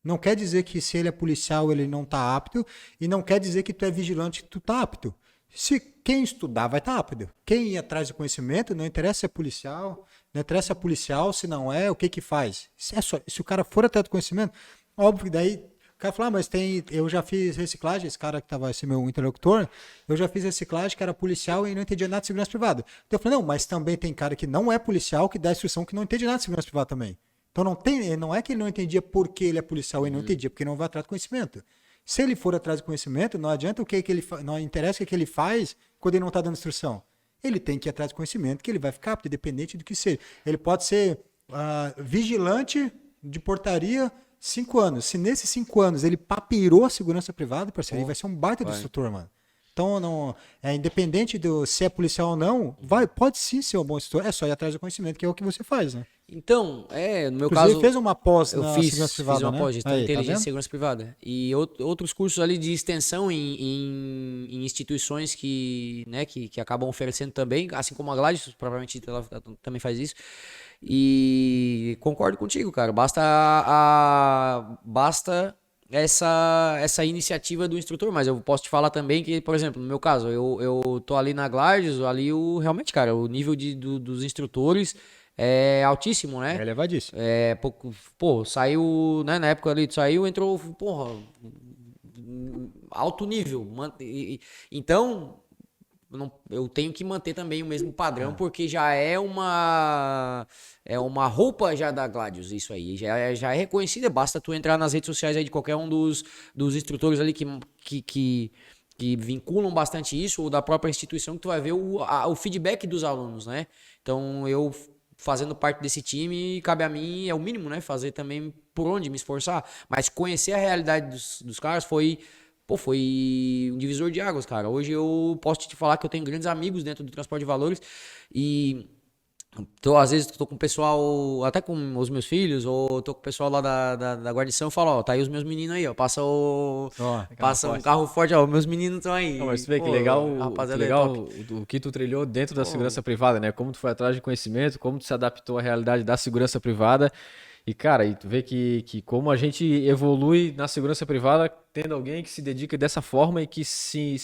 Não quer dizer que se ele é policial ele não está apto, e não quer dizer que tu é vigilante que tu está apto. Se quem estudar vai estar apto. Quem ir atrás do conhecimento, não interessa se é policial, não interessa se é policial, se não é, o que faz. Se o cara for atrás do conhecimento, óbvio que daí o cara fala, mas eu já fiz reciclagem, esse cara que estava esse meu interlocutor, eu já fiz reciclagem que era policial e não entendia nada de segurança privada. Então eu falei, não, mas também tem cara que não é policial que dá instrução que não entende nada de segurança privada também. Então não é que ele não entendia porque ele é policial, ele não entendia, porque ele não vai atrás do conhecimento. Se ele for atrás do conhecimento, não adianta não interessa o que ele faz quando ele não está dando instrução. Ele tem que ir atrás do conhecimento, que ele vai ficar apto, independente do que seja. Ele pode ser vigilante de portaria 5 anos. Se nesses 5 anos ele papirou a segurança privada, parceiro, ele vai ser um baita do instrutor, mano. Então, não, independente se é policial ou não, pode sim ser um bom instrutor. É só ir atrás do conhecimento, que é o que você faz, né? Então, no meu Inclusive, caso... fez uma pós na segurança privada, fiz uma pós, gestão de inteligência tá e segurança privada. E outros cursos ali de extensão em instituições que acabam oferecendo também, assim como a Gladius, provavelmente ela também faz isso. E concordo contigo, cara. Basta essa iniciativa do instrutor, mas eu posso te falar também que, por exemplo, no meu caso, eu tô ali na Gladius, ali realmente, cara, o nível dos instrutores é altíssimo, né? É elevadíssimo. Saiu, né, na época ali, entrou, alto nível. Então, eu tenho que manter também o mesmo padrão, porque já é uma roupa já da Gladius, isso aí, já é reconhecida, basta tu entrar nas redes sociais aí de qualquer um dos instrutores ali que vinculam bastante isso, ou da própria instituição, que tu vai ver o feedback dos alunos, né? Então, eu fazendo parte desse time, cabe a mim, é o mínimo, né? Fazer também por onde me esforçar, mas conhecer a realidade dos caras foi um divisor de águas, cara. Hoje eu posso te falar que eu tenho grandes amigos dentro do transporte de valores e às vezes tô com o pessoal, até com os meus filhos, ou tô com o pessoal lá da guarnição e falo, tá aí os meus meninos aí, passa um carro forte, meus meninos estão aí. Mas você vê que legal, o que tu trilhou dentro da segurança privada, né? Como tu foi atrás de conhecimento, como tu se adaptou à realidade da segurança privada. E, cara, e tu vê que como a gente evolui na segurança privada tendo alguém que se dedica dessa forma e que se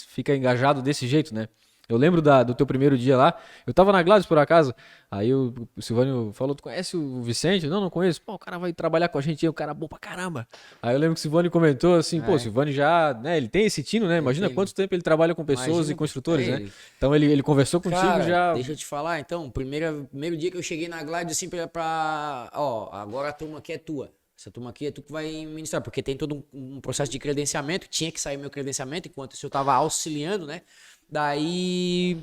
fica engajado desse jeito, né? Eu lembro do teu primeiro dia lá. Eu tava na Gladys, por acaso. Aí o Silvânio falou, tu conhece o Vicente? Não conheço. Pô, o cara vai trabalhar com a gente aí, o cara é bom pra caramba. Aí eu lembro que o Silvânio comentou assim, pô, o Silvânio já, né, ele tem esse tino, né? Imagina quanto tempo ele trabalha com pessoas e construtores, né? Então ele conversou contigo já... Deixa eu te falar, então, primeiro dia que eu cheguei na Gladys, assim, ó, agora a turma aqui é tua. Essa turma aqui é tu que vai ministrar, porque tem todo um processo de credenciamento, tinha que sair meu credenciamento, enquanto eu tava auxiliando, né? Daí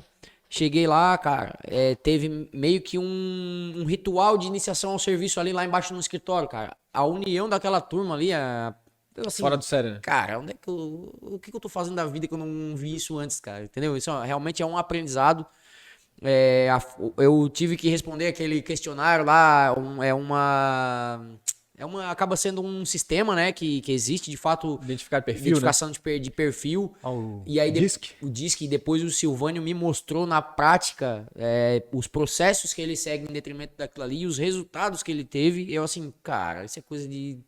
cheguei lá, cara, teve meio que um ritual de iniciação ao serviço ali lá embaixo no escritório, cara. A união daquela turma ali, assim, fora do sério, né? Cara, o que eu tô fazendo da vida que eu não vi isso antes, cara? Entendeu? Isso realmente é um aprendizado. Eu tive que responder aquele questionário lá, acaba sendo um sistema, né, que existe, de fato, identificação, né? de perfil. E aí o DISC, e depois o Silvânio me mostrou na prática os processos que ele segue em detrimento daquilo ali e os resultados que ele teve. Eu assim, cara, isso é coisa de...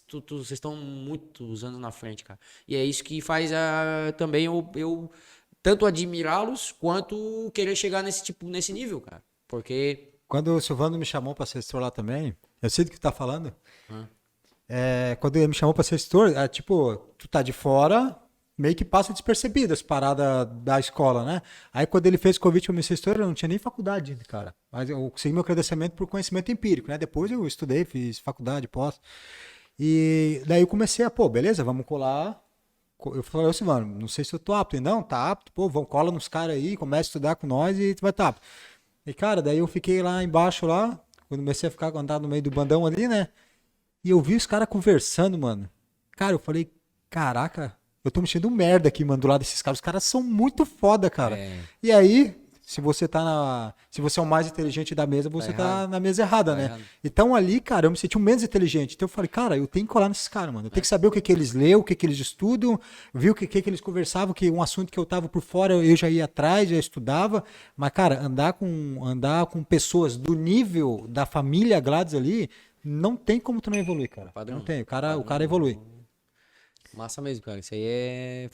Vocês estão muitos anos na frente, cara. E é isso que faz também eu tanto admirá-los quanto querer chegar nesse nível, cara. Porque... Quando o Silvano me chamou para ser gestor lá também, eu sei do que tu tá falando. Quando ele me chamou para ser gestor, tipo, tu tá de fora, meio que passa despercebido as paradas da escola, né? Aí quando ele fez o convite para me ser gestor, eu não tinha nem faculdade, cara. Mas eu consegui meu credenciamento por conhecimento empírico, né? Depois eu estudei, fiz faculdade, pós. E daí eu comecei beleza, vamos colar. Eu falei, ô Silvano, não sei se eu tô apto. Ele, não, tá apto, vamos cola nos caras aí, começa a estudar com nós e tu vai estar apto. E, cara, daí eu fiquei lá embaixo, quando comecei a andar no meio do bandão ali, né? E eu vi os caras conversando, mano. Cara, eu falei, caraca, eu tô mexendo merda aqui, mano, do lado desses caras. Os caras são muito foda, cara. E aí, se você é o mais inteligente da mesa, você tá na mesa errada, né? Errado. Então ali, cara, eu me senti o menos inteligente. Então eu falei, cara, eu tenho que colar nesses caras, mano. Eu tenho que saber o que eles lêem, o que eles estudam, ver o que eles conversavam, que um assunto que eu tava por fora, eu já ia atrás, já estudava. Mas, cara, andar com pessoas do nível da família Gladys ali, não tem como tu não evoluir, cara. Padrão. Não tem. O cara evolui. Massa mesmo, cara. Isso aí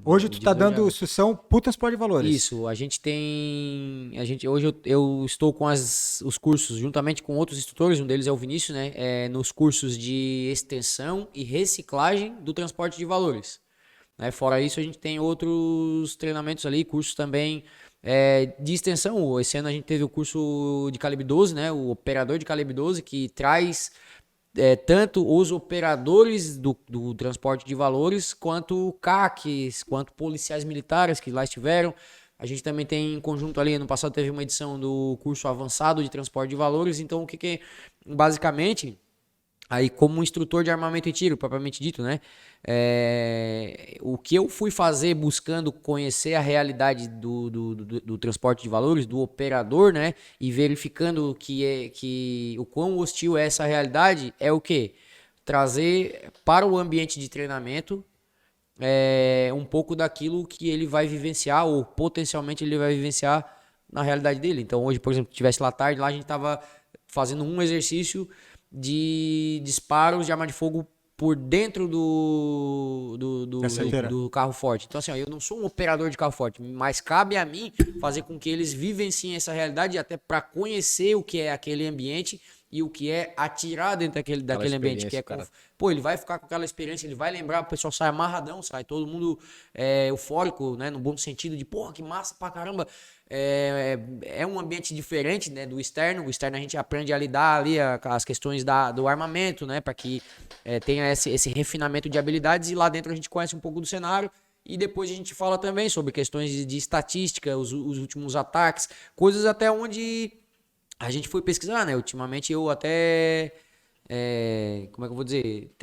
hoje tu tá dando instrução pro transporte de valores. Isso. A gente tem... Hoje eu estou com os cursos, juntamente com outros instrutores, um deles é o Vinícius, né? Nos cursos de extensão e reciclagem do transporte de valores. Fora isso, a gente tem outros treinamentos ali, cursos também de extensão. Esse ano a gente teve o curso de calibre 12, né? O operador de calibre 12, que traz... tanto os operadores do transporte de valores, quanto CACs, quanto policiais militares que lá estiveram. A gente também tem em conjunto ali, ano passado teve uma edição do curso avançado de transporte de valores. Então, o que basicamente, aí como instrutor de armamento e tiro, propriamente dito, né? O que eu fui fazer buscando conhecer a realidade do transporte de valores, do operador, né? E verificando o quão hostil é essa realidade, é o quê? Trazer para o ambiente de treinamento um pouco daquilo que ele vai vivenciar ou potencialmente ele vai vivenciar na realidade dele. Então hoje, por exemplo, se tivesse lá tarde, lá a gente estava fazendo um exercício de disparos de arma de fogo por dentro do carro forte. Então, assim, eu não sou um operador de carro forte, mas cabe a mim fazer com que eles vivenciem essa realidade, até para conhecer o que é aquele ambiente e o que é atirar dentro daquele ambiente. Que ele vai ficar com aquela experiência, ele vai lembrar, o pessoal sai amarradão, sai todo mundo eufórico, né, no bom sentido de, porra, que massa pra caramba. É um ambiente diferente, né, do externo. O externo a gente aprende a lidar ali as questões do armamento, né, para que tenha esse refinamento de habilidades, e lá dentro a gente conhece um pouco do cenário. E depois a gente fala também sobre questões de estatística, os últimos ataques, coisas até onde a gente foi pesquisar, né? Ultimamente eu até... como é que eu vou dizer?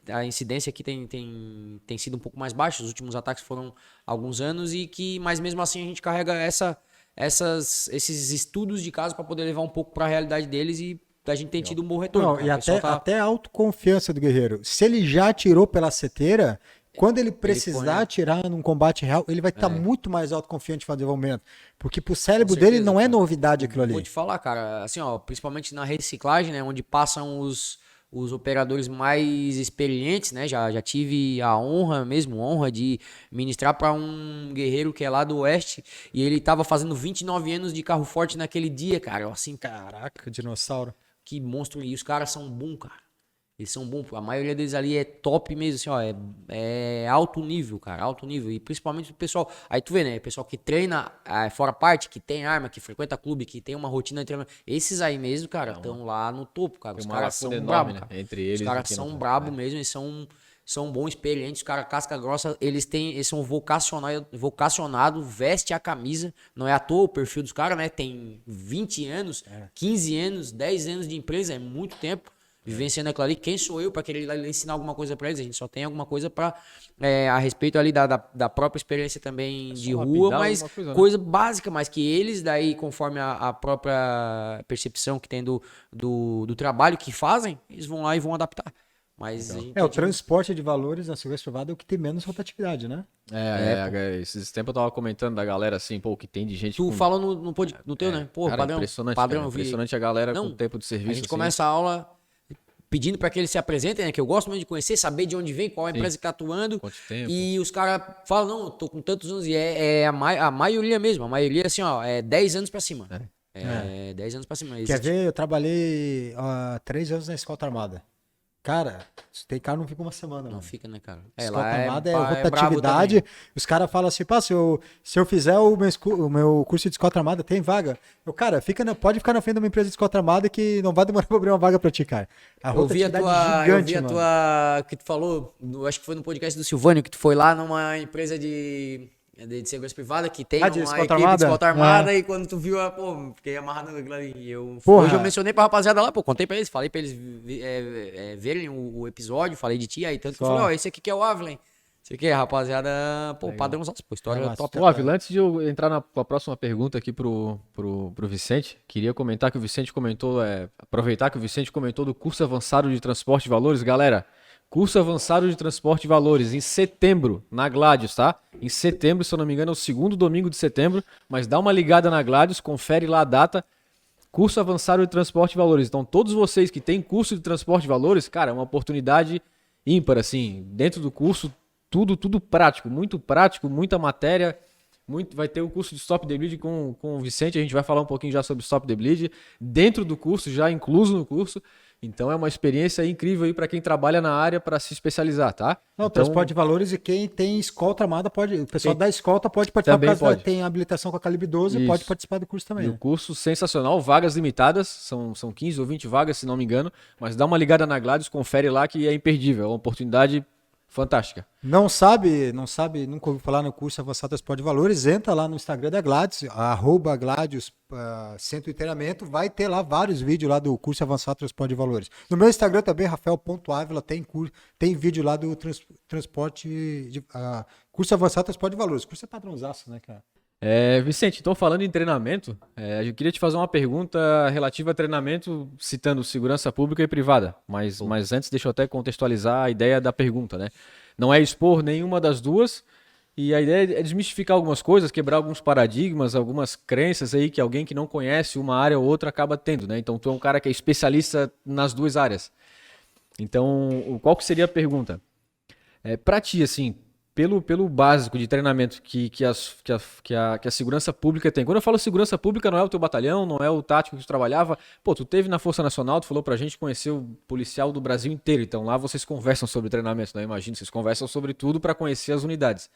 A incidência aqui tem sido um pouco mais baixa. Os últimos ataques foram há alguns anos, mas mesmo assim a gente carrega esses estudos de caso para poder levar um pouco para a realidade deles, e a gente tem tido um bom retorno. Não, e até a autoconfiança do guerreiro. Se ele já atirou pela seteira, quando ele precisar atirar num combate real, ele vai estar muito mais autoconfiante de fazer o momento. Porque pro cérebro dele não é novidade aquilo ali. Vou te falar, cara, assim, ó, principalmente na reciclagem, né, onde passam os os operadores mais experientes, né? Já tive a honra de ministrar para um guerreiro que é lá do Oeste e ele tava fazendo 29 anos de carro forte naquele dia, cara. Eu, assim, Caraca, dinossauro. que monstro. E os caras são bons, cara. Eles são bons. A maioria deles ali é top mesmo, assim, ó. É alto nível, cara. Alto nível. E principalmente o pessoal. Aí tu vê, né? O pessoal que treina fora parte, que tem arma, que frequenta clube, que tem uma rotina de treinamento. Esses aí mesmo, cara, estão lá no topo, cara. Os caras são brabos, cara. Entre eles. Os caras são brabos mesmo. Eles são bons, experientes. Os caras, casca grossa, eles são vocacionados, veste a camisa. Não é à toa o perfil dos caras, né? Tem 20 anos, 15 anos, 10 anos de empresa. É muito tempo. Vivenciando aquilo ali, quem sou eu para querer ensinar alguma coisa para eles? A gente só tem alguma coisa para a respeito ali da própria experiência também de rua, mas coisa básica, mas que eles daí, conforme a própria percepção que tem do trabalho que fazem, eles vão lá e vão adaptar. Mas o transporte de valores na segurança privada é o que tem menos rotatividade, né? Esses tempos eu tava comentando da galera assim, pô, que tem de gente. Tu fala no teu, né? Pô, cara, impressionante, padrão, impressionante a galera com o tempo de serviço. A gente começa a aula pedindo para que eles se apresentem, né? Que eu gosto muito de conhecer, saber de onde vem, qual é a empresa que tá atuando. Quanto tempo? E os caras falam, não, eu tô com tantos anos. E a maioria mesmo. A maioria, assim, ó, é 10 anos para cima. 10 anos para cima. Quer ver? Eu trabalhei 3 anos na Escolta Armada. Cara, se tem cara não fica uma semana. Não fica, né, cara? Escolta Armada é rotatividade. Os caras falam assim, pá, se eu fizer o meu curso de Escolta Armada, tem vaga. Cara, pode ficar na frente de uma empresa de Escolta Armada que não vai demorar pra abrir uma vaga pra ti, cara. Eu vi a tua que tu falou, acho que foi no podcast do Silvânio, que tu foi lá numa empresa de segurança privada que tem uma equipe de escolta armada e quando tu viu, fiquei amarrado naquilo ali. Hoje eu mencionei pra rapaziada lá, contei pra eles, falei pra eles verem o episódio, falei de ti, aí tanto que eu falei, esse aqui que é o Avilen. Esse aqui é, rapaziada, padrãozão, história top. Ávila, antes de eu entrar na próxima pergunta aqui pro Vicente, queria comentar que o Vicente comentou, aproveitar que o Vicente comentou do curso avançado de transporte de valores, galera. Curso avançado de transporte de valores em setembro, na Gladius, tá? Em setembro, se eu não me engano, é o segundo domingo de setembro, mas dá uma ligada na Gladius, confere lá a data. Curso avançado de transporte de valores. Então, todos vocês que têm curso de transporte de valores, cara, é uma oportunidade ímpar, assim. Dentro do curso, tudo prático, muita matéria. Vai ter o curso de Stop the Bleed com o Vicente, a gente vai falar um pouquinho já sobre Stop the Bleed, dentro do curso, já incluso no curso. Então é uma experiência incrível aí para quem trabalha na área para se especializar, tá? Não, transporte de valores, e quem tem escolta armada pode, o pessoal da escolta pode participar, também pode. Tem habilitação com a calibre 12 e pode participar do curso também. E o curso sensacional, vagas limitadas, são 15 ou 20 vagas, se não me engano, mas dá uma ligada na Gladius, confere lá que é imperdível, é uma oportunidade fantástica. Não sabe, nunca ouviu falar no curso avançado transporte de valores, entra lá no Instagram da Gladius, @Gladius Centro de Treinamento, vai ter lá vários vídeos lá do curso avançado transporte de valores. No meu Instagram também, Rafael.Ávila, tem vídeo lá do curso avançado transporte de valores. O curso é padrãozaço, né, cara? Vicente, então falando em treinamento, eu queria te fazer uma pergunta relativa a treinamento, citando segurança pública e privada, mas antes deixa eu até contextualizar a ideia da pergunta, né? Não é expor nenhuma das duas, e a ideia é desmistificar algumas coisas, quebrar alguns paradigmas, algumas crenças aí que alguém que não conhece uma área ou outra acaba tendo, né? Então tu é um cara que é especialista nas duas áreas. Então, qual que seria a pergunta? Pra ti, assim, pelo básico de treinamento que a segurança pública tem. Quando eu falo segurança pública, não é o teu batalhão, não é o tático que tu trabalhava. Pô, tu teve na Força Nacional, tu falou pra gente conhecer o policial do Brasil inteiro. Então lá vocês conversam sobre treinamento, né? Imagino, vocês conversam sobre tudo para conhecer as unidades.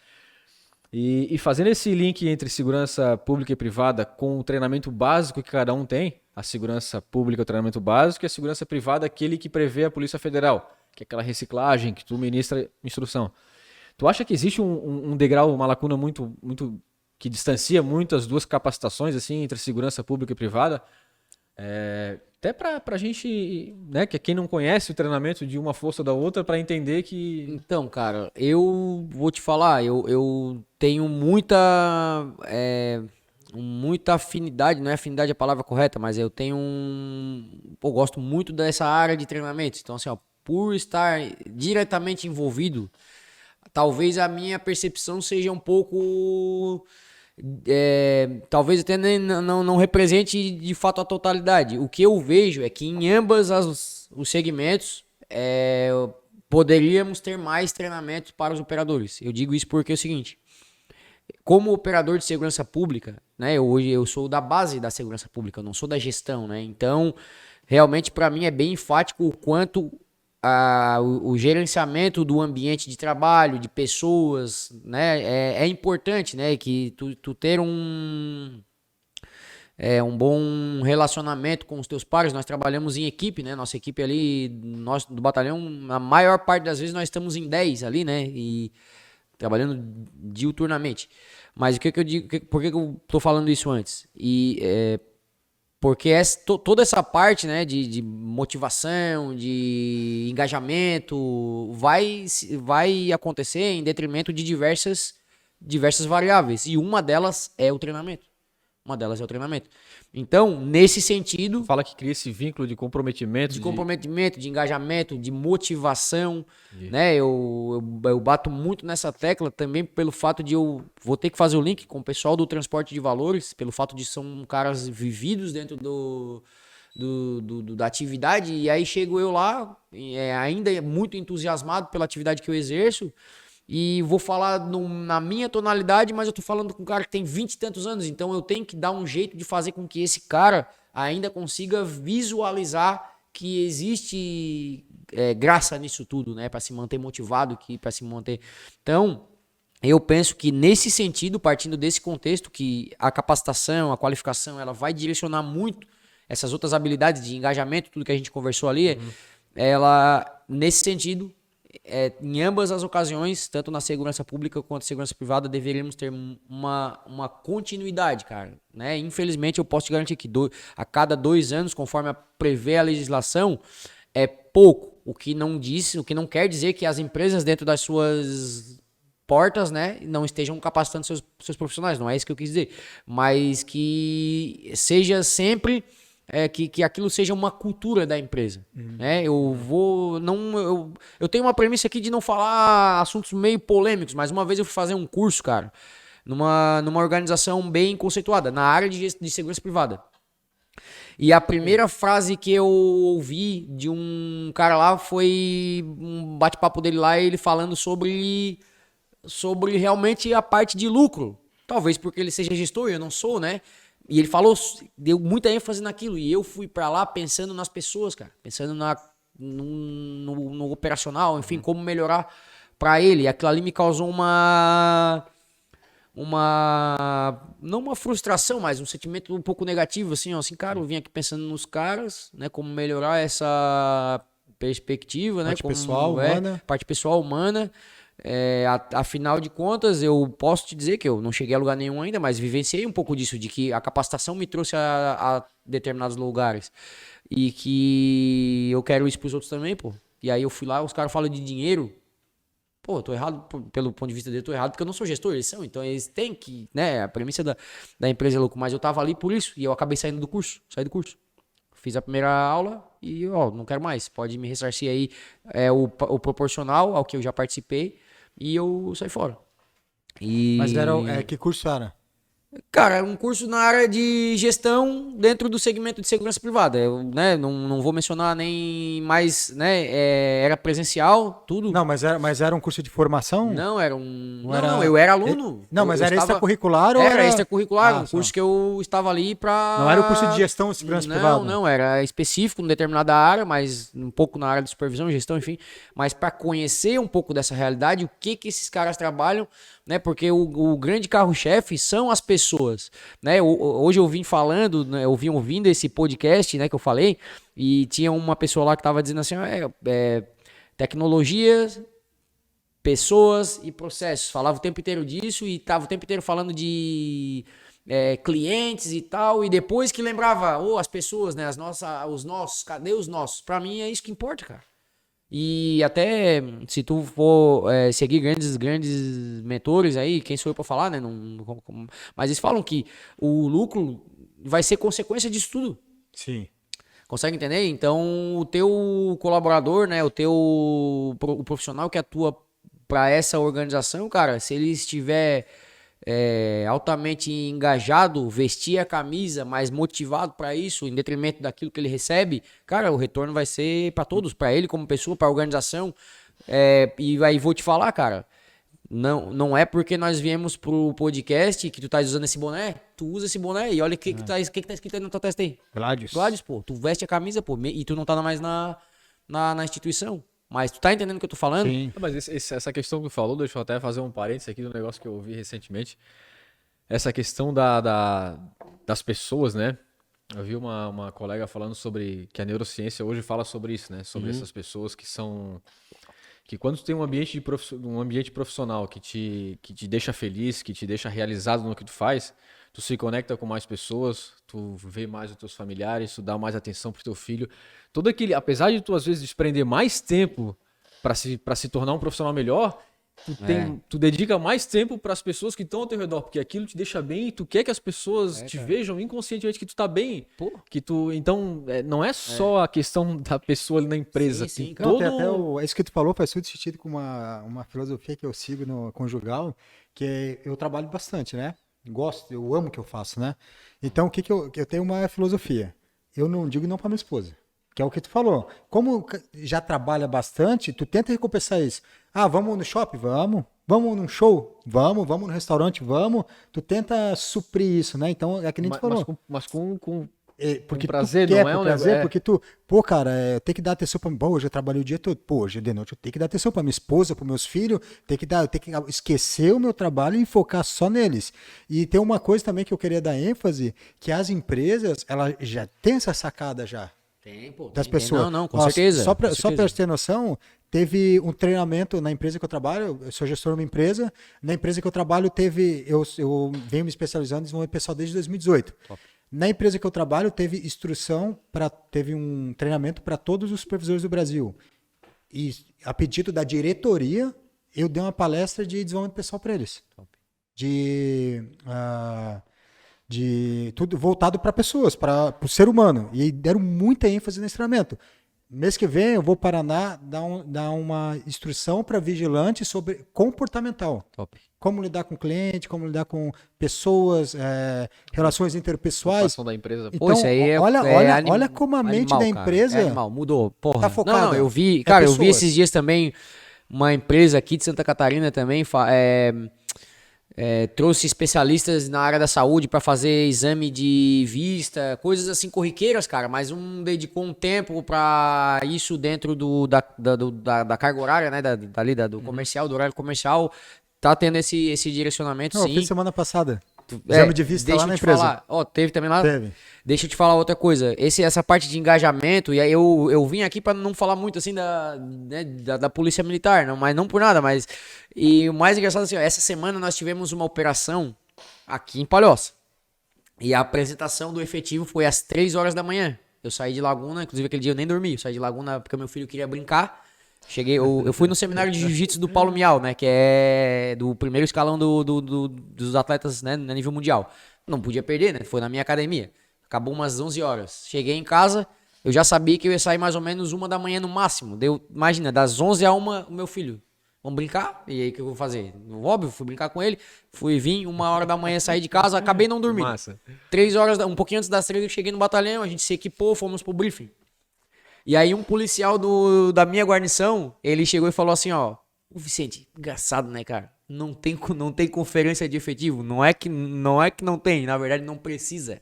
E fazendo esse link entre segurança pública e privada com o treinamento básico que cada um tem, a segurança pública é o treinamento básico e a segurança privada é aquele que prevê a Polícia Federal, que é aquela reciclagem que tu ministra instrução. Tu acha que existe um degrau, uma lacuna muito que distancia muito as duas capacitações assim entre segurança pública e privada? Até pra gente, né, que quem não conhece o treinamento de uma força ou da outra, para entender que... Então, cara, eu vou te falar, eu tenho muita afinidade, não é afinidade a palavra correta, mas eu tenho eu gosto muito dessa área de treinamento. Então, assim, ó, por estar diretamente envolvido, talvez a minha percepção seja um pouco talvez até nem, não represente de fato a totalidade. O que eu vejo é que em ambas os segmentos poderíamos ter mais treinamentos para os operadores. Eu digo isso porque é o seguinte, como operador de segurança pública, né, hoje eu sou da base da segurança pública, eu não sou da gestão, né, então realmente para mim é bem enfático o quanto o gerenciamento do ambiente de trabalho, de pessoas, né, é importante, né, que tu ter um bom relacionamento com os teus pares. Nós trabalhamos em equipe, né, nossa equipe ali, nós do batalhão, a maior parte das vezes nós estamos em 10 ali, né, e trabalhando diuturnamente. Mas o que eu digo, por que eu tô falando isso antes? Porque toda essa parte, né, de motivação, de engajamento, vai acontecer em detrimento de diversas variáveis. E uma delas é o treinamento. Então, nesse sentido... Fala que cria esse vínculo de comprometimento. De engajamento, de motivação, né? Eu bato muito nessa tecla também pelo fato de eu vou ter que fazer o link com o pessoal do transporte de valores, pelo fato de são caras vividos dentro da atividade, e aí chego eu lá, ainda muito entusiasmado pela atividade que eu exerço, e vou falar na minha tonalidade, mas eu tô falando com um cara que tem 20 e tantos anos, então eu tenho que dar um jeito de fazer com que esse cara ainda consiga visualizar que existe graça nisso tudo, né, para se manter motivado, para se manter... Então, eu penso que nesse sentido, partindo desse contexto, que a capacitação, a qualificação, ela vai direcionar muito essas outras habilidades de engajamento, tudo que a gente conversou ali, ela, nesse sentido... em ambas as ocasiões, tanto na segurança pública quanto na segurança privada, deveríamos ter uma continuidade, cara, né? Infelizmente, eu posso te garantir que a cada 2 anos, conforme prevê a legislação, é pouco. O que não quer dizer que as empresas dentro das suas portas, né, não estejam capacitando seus profissionais. Não é isso que eu quis dizer. Mas que seja sempre... que aquilo seja uma cultura da empresa, né? Eu tenho uma premissa aqui de não falar assuntos meio polêmicos, mas uma vez eu fui fazer um curso, cara, numa organização bem conceituada, na área de segurança privada. E a primeira frase que eu ouvi de um cara lá foi um bate-papo dele lá, ele falando sobre realmente a parte de lucro. Talvez porque ele seja gestor, eu não sou, né? E ele falou, deu muita ênfase naquilo. E eu fui pra lá pensando nas pessoas, cara. Pensando no operacional, enfim, como melhorar pra ele. E aquilo ali me causou não uma frustração, mas um sentimento um pouco negativo, assim, ó. Assim, cara, eu vim aqui pensando nos caras, né? Como melhorar essa perspectiva, né? Parte pessoal humana. Afinal de contas, eu posso te dizer que eu não cheguei a lugar nenhum ainda, mas vivenciei um pouco disso, de que a capacitação me trouxe a determinados lugares e que eu quero isso pros outros também, pô. E aí eu fui lá, os caras falam de dinheiro, pô, eu tô errado, pelo ponto de vista dele, eu tô errado porque eu não sou gestor, eles são, então eles têm que, né, a premissa da empresa é louco, mas eu tava ali por isso e eu acabei saí do curso. Fiz a primeira aula e, não quero mais, pode me ressarcir aí o proporcional ao que eu já participei. E eu saí fora. Mas que curso era? Cara, um curso na área de gestão dentro do segmento de segurança privada. Eu, né, não vou mencionar nem mais, né, era presencial, tudo. Não, mas era um curso de formação? Não, era um... Não, eu era aluno. Mas era extracurricular ou era... Era extracurricular, um curso que eu estava ali pra... Não era o curso de gestão de segurança privada? Não, era específico em determinada área, mas um pouco na área de supervisão, gestão, enfim. Mas para conhecer um pouco dessa realidade, o que esses caras trabalham, né? Porque o grande carro-chefe são as pessoas, né? Hoje eu vim falando, né, eu vim ouvindo esse podcast, né, que eu falei, e tinha uma pessoa lá que estava dizendo assim, tecnologia, pessoas e processos. Falava o tempo inteiro disso e estava o tempo inteiro falando de clientes e tal, e depois que lembrava, as pessoas, né, os nossos, cadê os nossos? Para mim é isso que importa, cara. E até se tu for seguir grandes mentores aí, quem sou eu pra falar, né? Mas eles falam que o lucro vai ser consequência disso tudo. Sim. Consegue entender? Então, o teu colaborador, né? O profissional que atua para essa organização, cara, se ele estiver altamente engajado, vestir a camisa, mas motivado para isso, em detrimento daquilo que ele recebe, cara, o retorno vai ser para todos, para ele como pessoa, para a organização. E aí vou te falar, cara, não é porque nós viemos pro podcast que tu tá usando esse boné, tu usa esse boné e olha o que tá escrito aí na tua testa aí. Gladius, pô, tu veste a camisa, pô, e tu não tá mais na instituição. Mas tu tá entendendo o que eu tô falando? Sim. Mas essa questão que tu falou, deixa eu até fazer um parênteses aqui do negócio que eu ouvi recentemente. Essa questão das pessoas, né? Eu vi uma colega falando sobre que a neurociência hoje fala sobre isso, né? Sobre essas pessoas que são... Que quando tu tem um ambiente profissional que te deixa feliz, que te deixa realizado no que tu faz, tu se conecta com mais pessoas, tu vê mais os teus familiares, tu dá mais atenção pro teu filho. Todo aquele, apesar de tu às vezes desprender mais tempo para se tornar um profissional melhor, tu dedica mais tempo para as pessoas que estão ao teu redor, porque aquilo te deixa bem e tu quer que as pessoas te vejam inconscientemente que tu tá bem. Pô. Que tu, então, não é só a questão da pessoa ali na empresa. Sim, tem até isso que tu falou faz muito sentido com uma filosofia que eu sigo no Conjugal, que eu trabalho bastante, né? Eu amo o que eu faço, né? Então, eu tenho uma filosofia. Eu não digo não para minha esposa, que é o que tu falou. Como já trabalha bastante, tu tenta recompensar isso. Ah, vamos no shopping? Vamos. Vamos num show? Vamos. Vamos no restaurante? Vamos. Tu tenta suprir isso, né? Então, é que nem tu falou. Mas com porque prazer, tu quer, não é um prazer, porque tu, cara, eu tenho que dar atenção pra mim. Pô, hoje eu trabalhei o dia todo. Pô, hoje de noite eu tenho que dar atenção pra minha esposa, pros meus filhos. Eu tenho que esquecer o meu trabalho e focar só neles. E tem uma coisa também que eu queria dar ênfase, que as empresas, elas já têm essa sacada já. Tem, pô. Das pessoas. Não, com certeza. Só pra você ter noção, teve um treinamento na empresa que eu trabalho, eu sou gestor de uma empresa, na empresa que eu trabalho eu venho me especializando em desenvolvimento pessoal desde 2018. Top. Na empresa que eu trabalho, teve um treinamento para todos os supervisores do Brasil. E a pedido da diretoria, eu dei uma palestra de desenvolvimento pessoal para eles. Top. De tudo voltado para pessoas, para o ser humano. E deram muita ênfase nesse treinamento. Mês que vem eu vou para Paraná dar uma instrução para vigilante sobre comportamental. Top. Como lidar com cliente, como lidar com pessoas, relações interpessoais. Da empresa. Então, isso aí olha como a mente da empresa mudou. Porra. Tá focada. Não, eu vi, cara, eu vi esses dias também uma empresa aqui de Santa Catarina também trouxe especialistas na área da saúde para fazer exame de vista, coisas assim corriqueiras, cara, mas dedicou um tempo para isso dentro da carga horária, né, do comercial, do horário comercial, tá tendo esse direcionamento, sim. Eu fiz semana passada. Exame de vista lá na empresa. Teve também lá? Teve. Deixa eu te falar outra coisa. Essa parte de engajamento, e aí eu vim aqui para não falar muito assim da polícia militar, não, mas não por nada, mas... E o mais engraçado assim, essa semana nós tivemos uma operação aqui em Palhoça. E a apresentação do efetivo foi às 3 horas da manhã. Eu saí de Laguna, inclusive aquele dia eu nem dormi. Eu saí de Laguna porque meu filho queria brincar. Eu fui no seminário de jiu-jitsu do Paulo Miau, né? Que é do primeiro escalão dos atletas, né, no nível mundial. Não podia perder, né? Foi na minha academia. Acabou umas 11 horas. Cheguei em casa, eu já sabia que eu ia sair mais ou menos 1 da manhã no máximo. Imagina, das 11 a 1, o meu filho. Vamos brincar? E aí o que eu vou fazer? Óbvio, fui brincar com ele. Vim 1 hora da manhã, saí de casa, acabei não dormindo. Massa. 3 horas, um pouquinho antes das 3 eu cheguei no batalhão, a gente se equipou, fomos pro briefing. E aí um policial da minha guarnição, ele chegou e falou assim, ó, Vicente, engraçado, né, cara? Não tem conferência de efetivo. Não é que não tem, na verdade não precisa.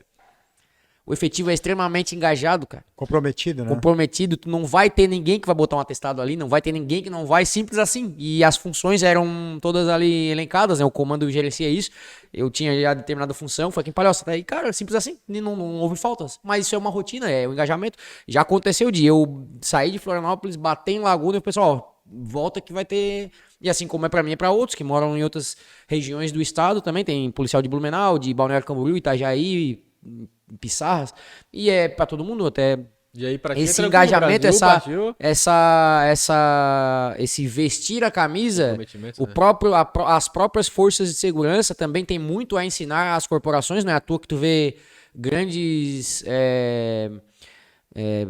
O efetivo é extremamente engajado, cara. Comprometido, né? Comprometido. Tu não vai ter ninguém que vai botar um atestado ali, não vai ter ninguém que não vai, simples assim. E as funções eram todas ali elencadas, né? O comando gerencia isso. Eu tinha já determinada função, foi aqui em Palhoça. Daí, cara, simples assim, não houve faltas. Mas isso é uma rotina, é o engajamento. Já aconteceu de eu sair de Florianópolis, bater em Laguna e o pessoal, ó, volta que vai ter... E assim como é pra mim, é pra outros que moram em outras regiões do estado também. Tem policial de Blumenau, de Balneário Camboriú, Itajaí, Pissarras, e é pra todo mundo até. E aí, pra esse engajamento, Brasil, esse vestir a camisa, as próprias forças de segurança também tem muito a ensinar às corporações, não é à toa que tu vê grandes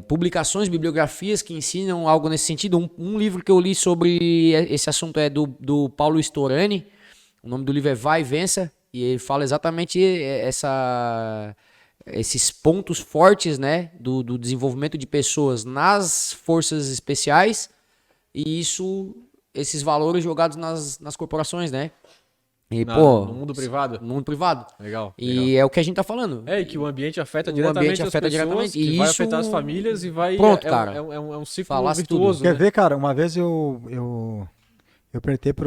publicações, bibliografias que ensinam algo nesse sentido. Um livro que eu li sobre esse assunto é do Paulo Storani. O nome do livro é Vai e Vença. e ele fala exatamente esses pontos fortes, né, do desenvolvimento de pessoas nas forças especiais e esses valores jogados nas corporações, né? E, No mundo privado? No mundo privado. Legal. E é o que a gente tá falando. E que o ambiente afeta diretamente as pessoas, que vai afetar as famílias e vai... Pronto, cara. É um ciclo Falasse virtuoso. tudo. Quer ver, cara? Uma vez eu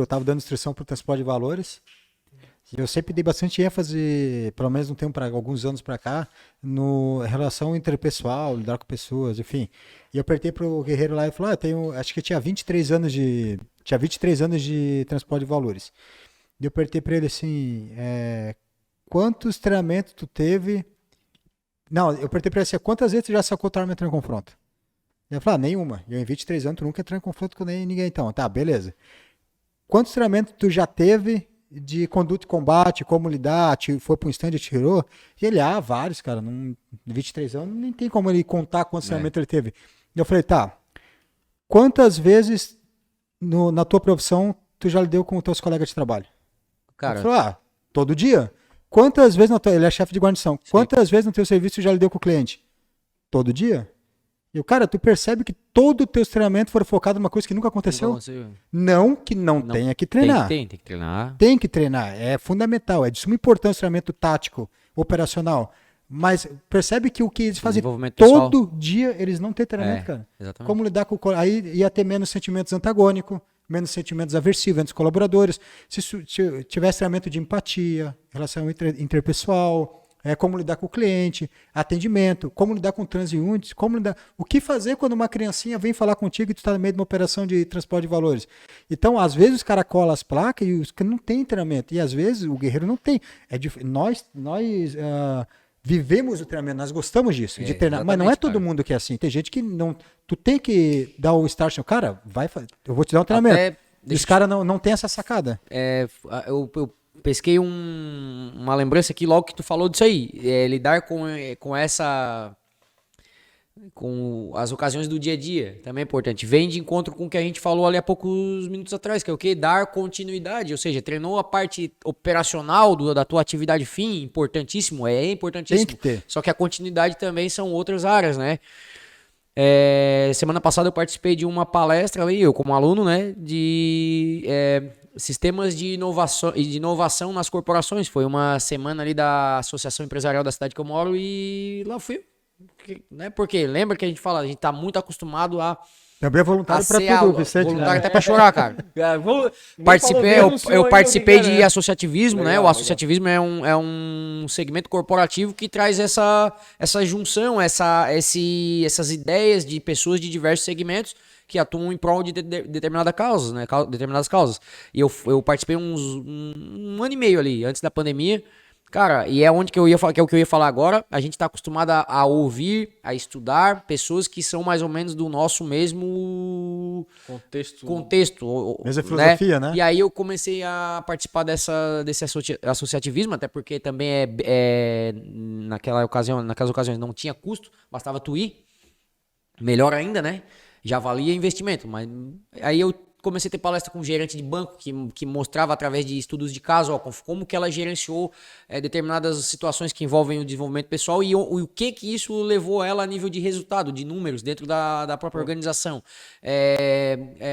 tava dando instrução pro transporte de valores. E eu sempre dei bastante ênfase, pelo menos alguns anos para cá, no relação interpessoal, lidar com pessoas, enfim. E eu apertei pro guerreiro lá e falou: acho que eu tinha 23 anos de transporte de valores. E eu apertei para ele assim: quantos treinamentos tu teve? Não, eu apertei para ele assim: quantas vezes tu já sacou tua arma entrando em confronto? Ele falou: nenhuma. Eu em 23 anos tu nunca entrou em confronto com ninguém, então. Tá, beleza. Quantos treinamentos tu já teve de conduta de combate, como lidar, foi para um stand e atirou? E ele, vários, cara, em 23 anos, nem tem como ele contar quantos treinamentos ele teve. E eu falei: tá, quantas vezes na tua profissão tu já lidou com os teus colegas de trabalho? Cara, ele falou: todo dia. Quantas vezes, ele é chefe de guarnição, quantas vezes no teu serviço tu já lidou com o cliente? Todo dia. E o cara, tu percebe que todo o teu treinamento foi focado numa coisa que nunca aconteceu? Não que não tenha que treinar. Tem que treinar. Tem que treinar, é fundamental, é de suma importância o treinamento tático, operacional. Mas percebe que o que eles fazem todo dia, eles não têm treinamento, cara. Exatamente. Como lidar com... Aí ia ter menos sentimentos antagônicos, menos sentimentos aversivos entre os colaboradores. Se tivesse treinamento de empatia, relação interpessoal... como lidar com o cliente, atendimento, como lidar com transeuntes, o que fazer quando uma criancinha vem falar contigo e tu está no meio de uma operação de transporte de valores. Então, às vezes, os caras colam as placas e os caras não tem treinamento. E às vezes o guerreiro não tem. Nós vivemos o treinamento, nós gostamos disso, de treinar. Mas não é todo mundo que é assim. Tem gente que não. Tu tem que dar o start no cara, eu vou te dar um treinamento. E os caras não tem essa sacada. Eu pesquei uma lembrança aqui logo que tu falou disso aí. Lidar com as ocasiões do dia a dia também é importante. Vem de encontro com o que a gente falou ali há poucos minutos atrás, que é o quê? Dar continuidade, ou seja, treinou a parte operacional da tua atividade fim, importantíssimo, é importantíssimo. Tem que ter. Só que a continuidade também são outras áreas, né? Semana passada eu participei de uma palestra ali, eu como aluno, né, de sistemas de inovação nas corporações. Foi uma semana ali da Associação Empresarial da cidade que eu moro e lá fui. Né? Porque lembra que a gente fala, a gente tá muito acostumado a... Também é voluntário para tudo, Vicente. Voluntário até para chorar, cara. Eu participei de associativismo, né? O associativismo é um segmento corporativo que traz essa junção, essas ideias de pessoas de diversos segmentos que atuam em prol de determinadas causas, né? Determinadas causas. E eu participei um ano e meio ali, antes da pandemia. Cara, e é onde que eu ia falar, que é o que eu ia falar agora. A gente tá acostumado a ouvir, a estudar pessoas que são mais ou menos do nosso mesmo contexto. Mesma filosofia, né? E aí eu comecei a participar desse associativismo, até porque também naquelas ocasiões não tinha custo, bastava tu ir. Melhor ainda, né? Já valia investimento, mas aí eu comecei a ter palestra com um gerente de banco que mostrava através de estudos de caso, como que ela gerenciou determinadas situações que envolvem o desenvolvimento pessoal e o que isso levou ela a nível de resultado, de números dentro da própria organização.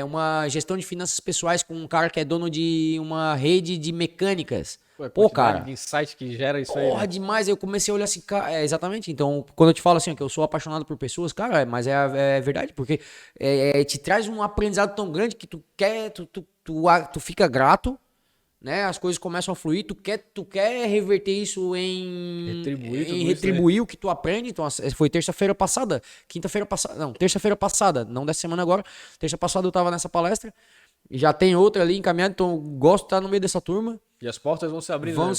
Uma gestão de finanças pessoais com um cara que é dono de uma rede de mecânicas. Pô, cara, de insight que gera isso aí. Porra, demais. Eu comecei a olhar assim, cara, exatamente. Então, quando eu te falo assim, que eu sou apaixonado por pessoas, cara, mas é verdade, porque te traz um aprendizado tão grande que tu fica grato, né? As coisas começam a fluir, tu quer reverter isso em retribuir o que tu aprende. Então, foi terça-feira passada, terça-feira passada, não dessa semana agora. Terça passada eu tava nessa palestra. Já tem outra ali encaminhada, então eu gosto de estar no meio dessa turma. E as portas vão se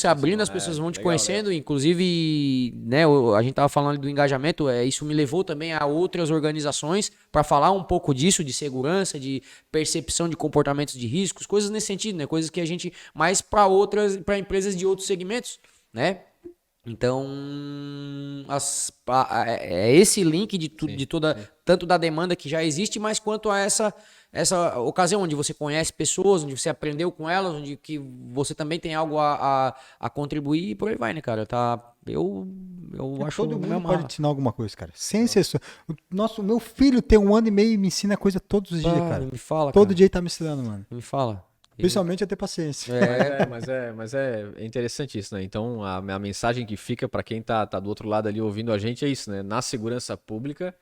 abrindo. As pessoas vão te conhecendo. Inclusive, né, a gente tava falando do engajamento, isso me levou também a outras organizações para falar um pouco disso, de segurança, de percepção de comportamentos de riscos, coisas nesse sentido, né? Coisas que a gente, mais para empresas de outros segmentos, né? Então, é esse link de toda, tanto da demanda que já existe, mas quanto a essa ocasião onde você conhece pessoas, onde você aprendeu com elas, onde que você também tem algo a contribuir e por aí vai, né, cara? Eu acho Todo mundo pode ensinar alguma coisa, cara. Sem exceção. Meu filho tem 1 ano e meio e me ensina coisa todos os dias, cara. Me fala, Todo cara. dia ele tá me ensinando, mano. Me fala. Principalmente a ter paciência. Mas é interessante isso, né? Então, a mensagem que fica para quem tá do outro lado ali ouvindo a gente é isso, né? Na segurança pública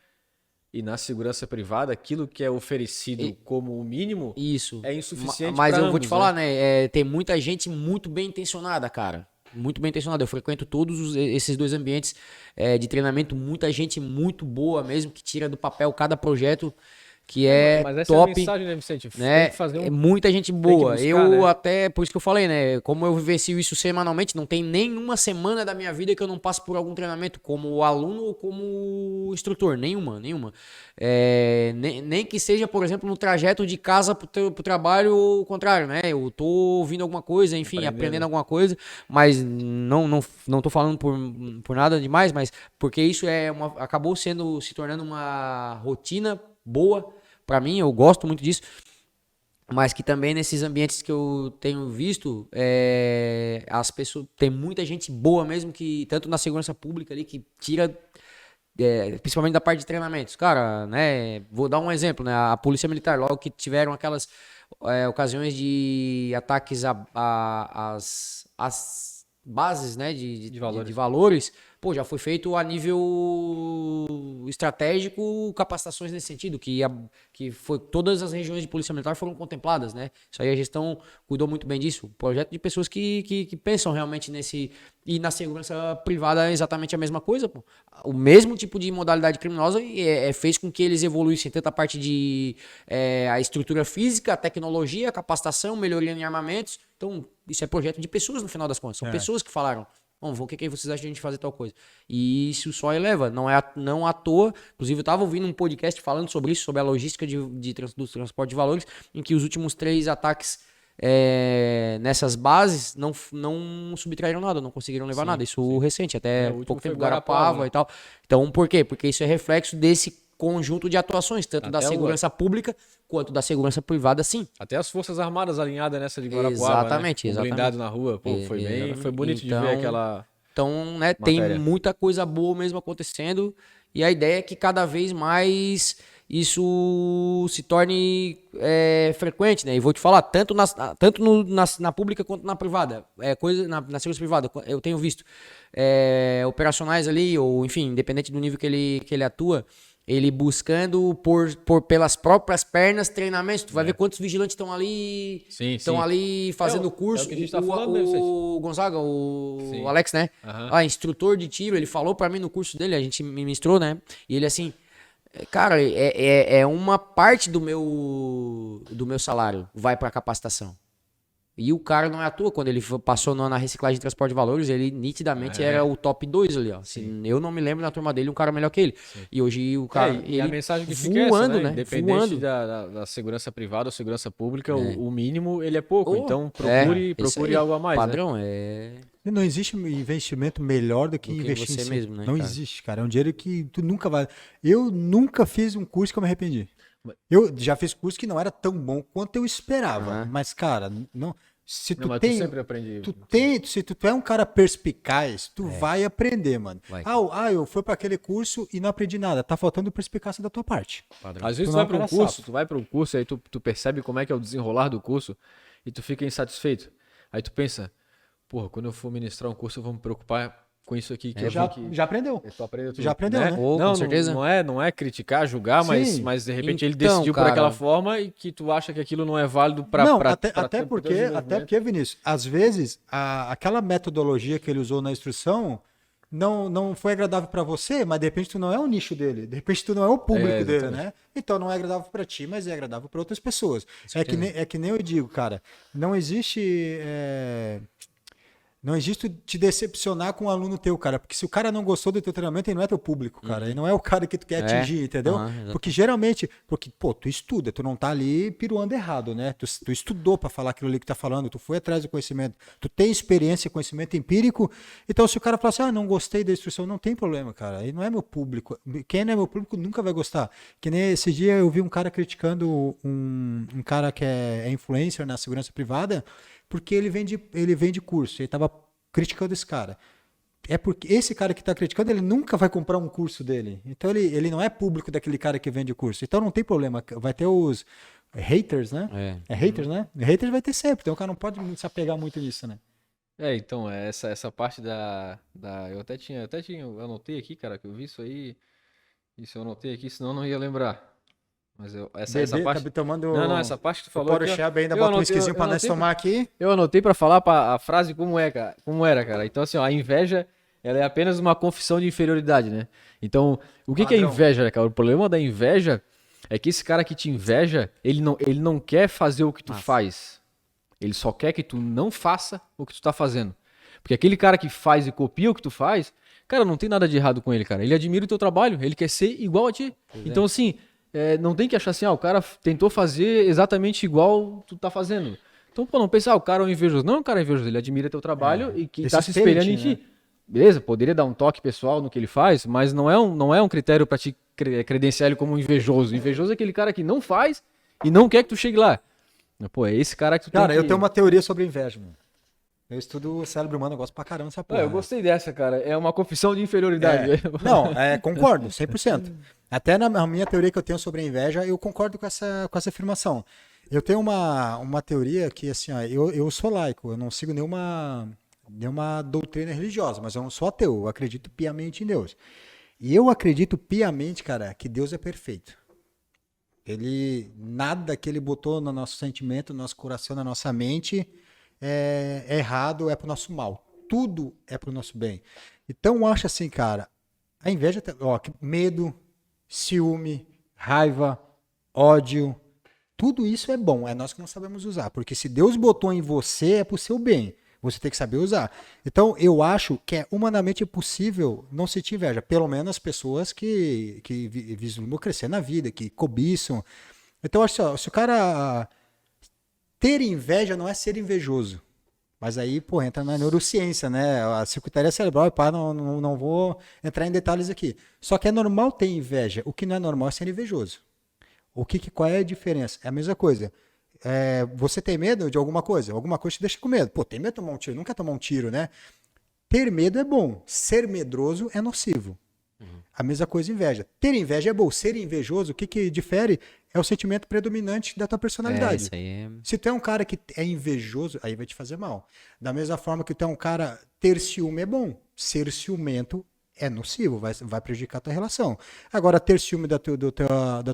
e na segurança privada, aquilo que é oferecido como o mínimo é insuficiente. Mas eu vou te falar, né? Tem muita gente muito bem intencionada, cara. Muito bem intencionada. Eu frequento todos esses 2 ambientes de treinamento. Muita gente muito boa mesmo, que tira do papel cada projeto que Mas essa top, é a mensagem, né, Vicente? né? Tem que fazer muita gente boa. buscar, né? Até, por isso que eu falei, né? Como eu vivencio isso semanalmente, não tem nenhuma semana da minha vida que eu não passe por algum treinamento, como aluno ou como instrutor. Nenhuma. Nem que seja, por exemplo, no trajeto de casa pro trabalho ou o contrário, né? Eu tô ouvindo alguma coisa, enfim, aprendendo alguma coisa, mas não tô falando por nada demais, mas porque isso acabou se tornando uma rotina boa pra mim, eu gosto muito disso, mas que também nesses ambientes que eu tenho visto, as pessoas, tem muita gente boa mesmo, que tanto na segurança pública ali, que tira, principalmente da parte de treinamentos, cara, né, vou dar um exemplo, né, a Polícia Militar, logo que tiveram aquelas ocasiões de ataques às bases, né, de valores, pô, já foi feito a nível estratégico capacitações nesse sentido, que foi todas as regiões de polícia militar foram contempladas, né? Isso aí a gestão cuidou muito bem disso. Projeto de pessoas que pensam realmente nesse... E na segurança privada é exatamente a mesma coisa, pô. O mesmo tipo de modalidade criminosa fez com que eles evoluíssem tanto a parte de a estrutura física, a tecnologia, a capacitação, melhoria em armamentos. Então, isso é projeto de pessoas no final das contas. São pessoas que falaram, vamos, o que vocês acham de a gente fazer tal coisa? E isso só eleva, não à toa. Inclusive, eu estava ouvindo um podcast falando sobre isso, sobre a logística do transporte de valores, em que os últimos 3 ataques nessas bases não subtraíram nada, não conseguiram levar nada. Isso recente, até pouco tempo, Guarapava, né? E tal. Então, por quê? Porque isso é reflexo desse conjunto de atuações, tanto da segurança pública quanto da segurança privada, sim. Até as Forças Armadas alinhadas nessa de Guarapuava, exatamente, né? Blindado na rua, pô, foi bonito de ver aquela... Então, né, tem muita coisa boa mesmo acontecendo, e a ideia é que cada vez mais isso se torne frequente, né? E vou te falar, tanto na pública quanto na privada. Na segurança privada, eu tenho visto operacionais ali, ou enfim, independente do nível que ele atua, ele buscando pelas próprias pernas treinamentos. Tu vai ver quantos vigilantes estão ali. Estão ali fazendo curso. Que a gente tá falando, o Gonzaga, o Alex, né? Instrutor de tiro, ele falou pra mim no curso dele, a gente ministrou, né? E ele assim, cara, é uma parte do meu salário vai pra capacitação. E o cara não é à toa, quando ele passou na reciclagem de transporte de valores, ele nitidamente era o top 2 ali, ó. Eu não me lembro na turma dele um cara melhor que ele. Sim. E hoje o cara... e a mensagem que fica voando, é essa, né? Independente voando. Da segurança privada ou segurança pública, o mínimo, ele é pouco. Então, procure algo a mais. Padrão, né? Não existe investimento melhor do que investir em você si. mesmo, né, não cara? existe, cara. É um dinheiro que tu nunca vai... Eu nunca fiz um curso que eu me arrependi. Eu já fiz curso que não era tão bom quanto eu esperava. Mas, cara, não... Se tu tu sempre aprendi. Se tu é um cara perspicaz, tu vai aprender, mano. Eu fui para aquele curso e não aprendi nada. Tá faltando perspicácia da tua parte. Padrão. Às vezes tu vai para um curso, aí tu percebe como é que é o desenrolar do curso e tu fica insatisfeito. Aí tu pensa, porra, quando eu for ministrar um curso eu vou me preocupar com isso aqui que já aprendeu. Tu aprendeu tudo, já aprendeu, né? Com certeza. Não é criticar, julgar, mas de repente ele decidiu por aquela forma e que tu acha que aquilo não é válido para até porque, Vinícius, às vezes aquela metodologia que ele usou na instrução não foi agradável para você, mas de repente tu não é o nicho dele, de repente tu não é o público dele, né? Então não é agradável para ti, mas é agradável para outras pessoas. É que nem eu digo, cara, não existe Não existe te decepcionar com um aluno teu, cara. Porque se o cara não gostou do teu treinamento, ele não é teu público, cara. Ele não é o cara que tu quer atingir, entendeu? Porque geralmente, pô, tu estuda, tu não tá ali piruando errado, né? Tu estudou pra falar aquilo ali que tá falando, tu foi atrás do conhecimento, tu tem experiência, conhecimento empírico. Então, se o cara falar assim, não gostei da instrução, não tem problema, cara. Aí não é meu público. Quem não é meu público nunca vai gostar. Que nem esse dia eu vi um cara criticando um cara que é influencer na segurança privada, porque ele vende curso. Ele estava criticando esse cara. É porque esse cara que está criticando, ele nunca vai comprar um curso dele. Então ele não é público daquele cara que vende o curso. Então não tem problema. Vai ter os haters, né? É haters, né? Haters vai ter sempre. Então o cara não pode se apegar muito nisso, né? Então, essa parte eu eu anotei aqui, cara, que eu vi isso aí. Isso eu anotei aqui, senão eu não ia lembrar. Mas essa parte. Tá tomando não, essa parte que tu falou. O Cheb ainda bota um esquisinho pra nós tomar aqui. Eu anotei pra falar a frase como era, cara. Então, assim, ó, a inveja, ela é apenas uma confissão de inferioridade, né? Então, o que é inveja, cara? O problema da inveja é que esse cara que te inveja, ele não quer fazer o que tu faz. Ele só quer que tu não faça o que tu tá fazendo. Porque aquele cara que faz e copia o que tu faz, cara, não tem nada de errado com ele, cara. Ele admira o teu trabalho, ele quer ser igual a ti. Então, assim, não tem que achar assim, o cara tentou fazer exatamente igual tu tá fazendo. Então, pô, não pensa, o cara é um invejoso. Não, o cara é invejoso, ele admira teu trabalho e que tá se espelhando em ti. Beleza, poderia dar um toque pessoal no que ele faz, mas não é um critério pra te credenciar ele como um invejoso. Invejoso é aquele cara que não faz e não quer que tu chegue lá. Pô, é esse cara que tu tem eu tenho uma teoria sobre inveja, mano. Eu estudo o cérebro humano, eu gosto pra caramba dessa porra. Eu gostei dessa, cara. É uma confissão de inferioridade. Concordo, 100%. Até na minha teoria que eu tenho sobre a inveja, eu concordo com essa afirmação. Eu tenho uma teoria que, assim, eu sou laico, eu não sigo nenhuma doutrina religiosa, mas eu não sou ateu, eu acredito piamente em Deus. E eu acredito piamente, cara, que Deus é perfeito. Nada que ele botou no nosso sentimento, no nosso coração, na nossa mente é errado, é pro nosso mal. Tudo é pro nosso bem. Então eu acho assim, cara, a inveja, medo, ciúme, raiva, ódio, tudo isso é bom, é nós que não sabemos usar. Porque se Deus botou em você, é pro seu bem. Você tem que saber usar. Então, eu acho que é humanamente possível não sentir inveja. Pelo menos as pessoas que vislumbram crescer na vida, que cobiçam. Então, acho que se o cara ter inveja não é ser invejoso. Mas aí, pô, entra na neurociência, né? A circuitaria cerebral, não vou entrar em detalhes aqui. Só que é normal ter inveja. O que não é normal é ser invejoso. Qual é a diferença? É a mesma coisa. Você tem medo de alguma coisa te deixa com medo. Pô, tem medo de tomar um tiro? Não quer tomar um tiro, né? Ter medo é bom. Ser medroso é nocivo. A mesma coisa inveja. Ter inveja é bom. Ser invejoso, o que difere é o sentimento predominante da tua personalidade. Se tu é um cara que é invejoso, aí vai te fazer mal. Da mesma forma que tu é um cara, ter ciúme é bom. Ser ciumento é nocivo, vai prejudicar a tua relação. Agora, ter ciúme da tua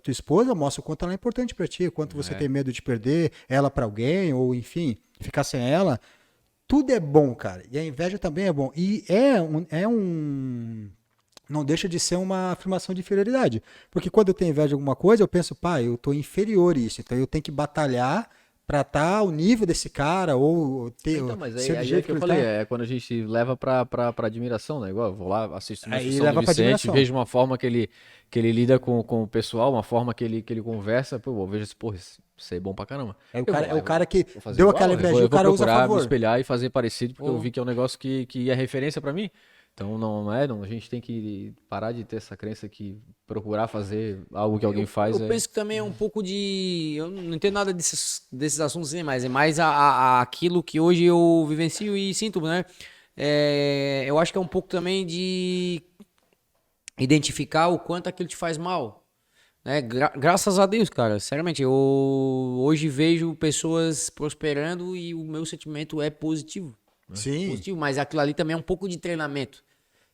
esposa mostra o quanto ela é importante pra ti, o quanto você tem medo de perder ela pra alguém, ou enfim, ficar sem ela. Tudo é bom, cara. E a inveja também é bom. E não deixa de ser uma afirmação de inferioridade. Porque quando eu tenho inveja de alguma coisa, eu penso, eu tô inferior a isso. Então eu tenho que batalhar pra estar ao nível desse cara, ou ter... mas aí é que eu falei, é quando a gente leva pra admiração, né? Igual eu vou lá, assisto uma instrução do Vicente, vejo uma forma que ele lida com o pessoal, uma forma que ele conversa, eu vejo assim, porra, isso é bom pra caramba. O cara que deu aquela inveja, o cara usa a favor. Me espelhar e fazer parecido, porque eu vi que é um negócio que é referência pra mim. Então a gente tem que parar de ter essa crença que procurar fazer algo que alguém faz. Eu penso que também é um pouco de... Eu não entendo nada desses assuntos, mas é mais aquilo que hoje eu vivencio e sinto, né? Eu acho que é um pouco também de identificar o quanto aquilo te faz mal. Né? Graças a Deus, cara. Seriamente, eu hoje vejo pessoas prosperando e o meu sentimento é positivo. Sim. Positivo, mas aquilo ali também é um pouco de treinamento.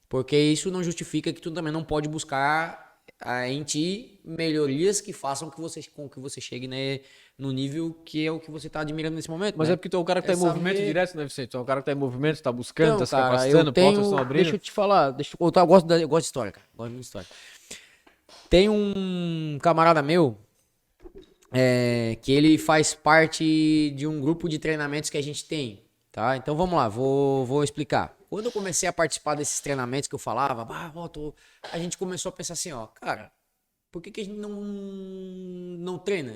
Porque isso não justifica que tu também não pode buscar em ti melhorias que façam com que você chegue, né, no nível que é o que você tá admirando nesse momento. Mas né? é porque tu é o cara que tá em movimento direto, né, Vicente? Tu é o cara que tá em movimento, tá buscando, tá se capacitando, portas estão abrindo. Deixa eu te falar, eu gosto de história, cara. Gosto de história. Tem um camarada meu que ele faz parte de um grupo de treinamentos que a gente tem. Tá? Então vamos lá, vou explicar. Quando eu comecei a participar desses treinamentos que eu falava, a gente começou a pensar assim, ó, cara, por que a gente não treina?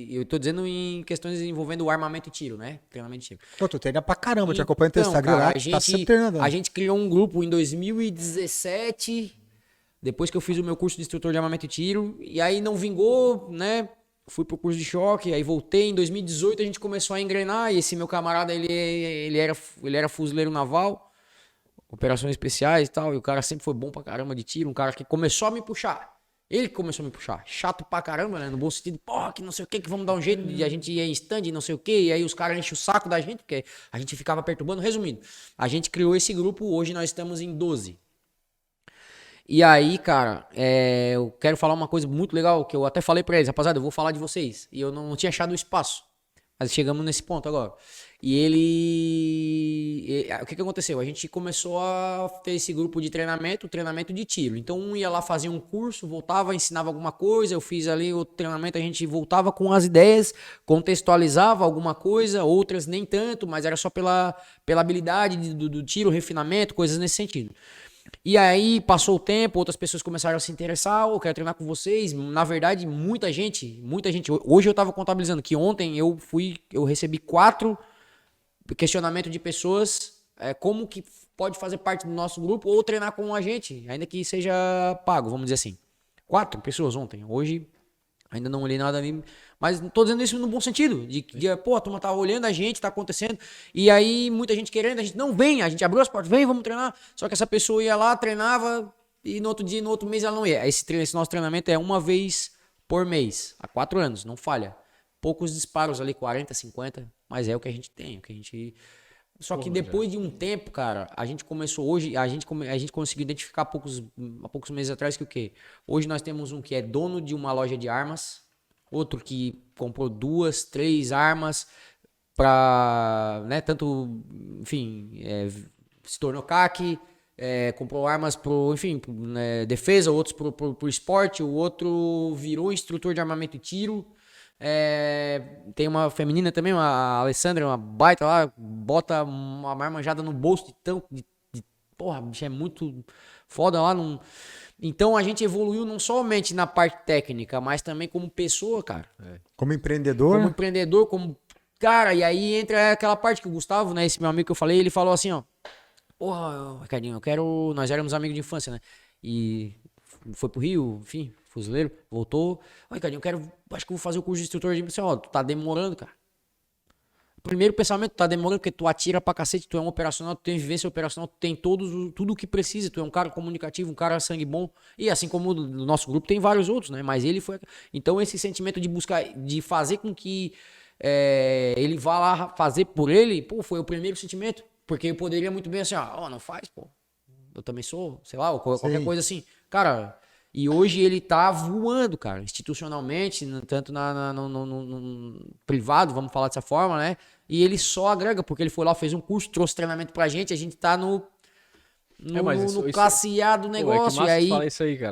Eu tô dizendo em questões envolvendo o armamento e tiro, né? Treinamento de tiro. Pô, tu treina pra caramba, te acompanho no teu Instagram cara, lá, tá sempre treinando. A gente criou um grupo em 2017, depois que eu fiz o meu curso de instrutor de armamento e tiro, e aí não vingou, né? Fui pro curso de choque, aí voltei. Em 2018 a gente começou a engrenar, e esse meu camarada, ele era fuzileiro naval, operações especiais e tal, e o cara sempre foi bom pra caramba de tiro, um cara que começou a me puxar. Ele que começou a me puxar. Chato pra caramba, né? No bom sentido, porra, que não sei o que vamos dar um jeito de a gente ir em stand, não sei o que, e aí os caras enchem o saco da gente, porque a gente ficava perturbando. Resumindo, a gente criou esse grupo, hoje nós estamos em 12. E aí, cara, eu quero falar uma coisa muito legal, que eu até falei pra eles, rapaziada, eu vou falar de vocês. E eu não tinha achado o espaço. Mas chegamos nesse ponto agora. E o que aconteceu? A gente começou a ter esse grupo de treinamento de tiro. Então um ia lá fazer um curso, voltava, ensinava alguma coisa, eu fiz ali o treinamento, a gente voltava com as ideias, contextualizava alguma coisa, outras nem tanto, mas era só pela habilidade do tiro, refinamento, coisas nesse sentido. E aí passou o tempo, outras pessoas começaram a se interessar, eu quero treinar com vocês. Na verdade, muita gente. Hoje eu tava contabilizando que ontem eu recebi 4 questionamentos de pessoas, como que pode fazer parte do nosso grupo ou treinar com a gente, ainda que seja pago, vamos dizer assim. 4 pessoas ontem. Hoje ainda não olhei nada ali, mas tô dizendo isso no bom sentido, pô, a turma tá olhando a gente, tá acontecendo, e aí muita gente querendo, a gente não vem, a gente abriu as portas, vem, vamos treinar, só que essa pessoa ia lá, treinava, e no outro dia, no outro mês ela não ia. Esse nosso treinamento é uma vez por mês, há 4 anos, não falha. Poucos disparos ali, 40, 50, mas é o que a gente tem, o que a gente... Só que depois de um tempo, cara, a gente começou hoje, a gente conseguiu identificar há poucos meses atrás que o quê? Hoje nós temos um que é dono de uma loja de armas, outro que comprou 2, 3 armas para, né, tanto, enfim, se tornou CAC, comprou armas pro, enfim, defesa, outros pro esporte, o outro virou instrutor de armamento e tiro. Tem uma feminina também, a Alessandra, uma baita lá, bota uma marmanjada no bolso porra, bicho, é muito foda lá. Então a gente evoluiu não somente na parte técnica, mas também como pessoa, cara. Como empreendedor? Como empreendedor, como... Cara, e aí entra aquela parte que o Gustavo, né, esse meu amigo que eu falei, ele falou assim, ó, porra, Ricardinho, nós éramos amigos de infância, né, e foi pro Rio, enfim, fuzileiro, voltou. Oi, Ricardinho, acho que eu vou fazer o curso de instrutor de missão. Ó, tu tá demorando, cara. Primeiro pensamento, tu tá demorando porque tu atira pra cacete, tu é um operacional, tu tem vivência operacional, tu tem tudo o que precisa, tu é um cara comunicativo, um cara sangue bom. E assim como no nosso grupo tem vários outros, né? Mas ele foi... Então esse sentimento de buscar, de fazer com que ele vá lá fazer por ele, pô, foi o primeiro sentimento. Porque eu poderia muito bem assim, ó, não faz, pô. Eu também sou, sei lá, ou qualquer coisa assim. Cara... E hoje ele tá voando, cara, institucionalmente, tanto no privado, vamos falar dessa forma, né? E ele só agrega, porque ele foi lá, fez um curso, trouxe treinamento pra gente, a gente tá no classe A do negócio.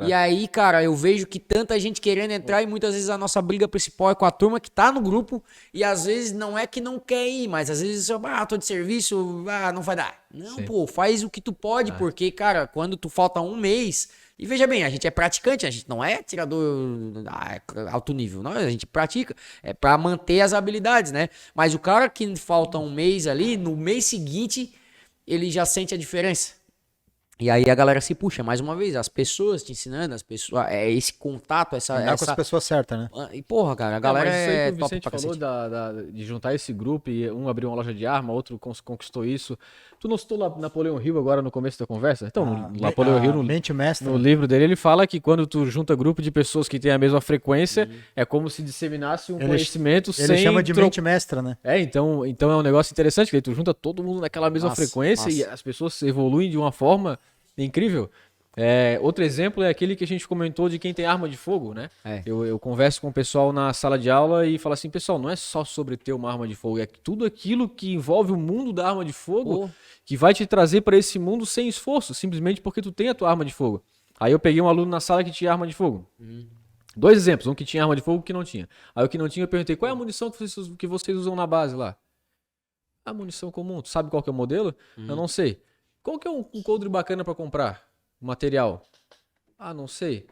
E aí, cara, eu vejo que tanta gente querendo entrar e muitas vezes a nossa briga principal é com a turma que tá no grupo e às vezes não é que não quer ir, mas às vezes, tô de serviço, não vai dar. Não, sim. Pô, faz o que tu pode, porque, cara, quando tu falta um mês... E veja bem, a gente é praticante, a gente não é tirador alto nível, não, a gente pratica, é pra manter as habilidades, né? Mas o cara que falta um mês ali, no mês seguinte, ele já sente a diferença. E aí a galera se puxa, mais uma vez, as pessoas te ensinando, esse contato, com as pessoas certas, né? E porra, cara, a galera mas isso aí que o Vicente falou de juntar esse grupo e um abriu uma loja de arma, outro conquistou isso. Tu não citou Napoleão Hill agora no começo da conversa? Então, Napoleão Hill, no livro dele, ele fala que quando tu junta grupo de pessoas que têm a mesma frequência, é como se disseminasse conhecimento sem... Ele chama de mente mestra, né? Então é um negócio interessante, que tu junta todo mundo naquela mesma frequência e as pessoas evoluem de uma forma incrível. Outro exemplo é aquele que a gente comentou de quem tem arma de fogo, né? Eu converso com o pessoal na sala de aula e falo assim, pessoal, não é só sobre ter uma arma de fogo, é tudo aquilo que envolve o mundo da arma de fogo que vai te trazer para esse mundo sem esforço, simplesmente porque tu tem a tua arma de fogo. Aí eu peguei um aluno na sala que tinha arma de fogo. 2 exemplos, um que tinha arma de fogo e um que não tinha. Aí o que não tinha eu perguntei, qual é a munição que vocês usam na base lá? A munição comum. Tu sabe qual que é o modelo? Eu não sei. Qual que é um coldre bacana pra comprar? O material? Ah, não sei.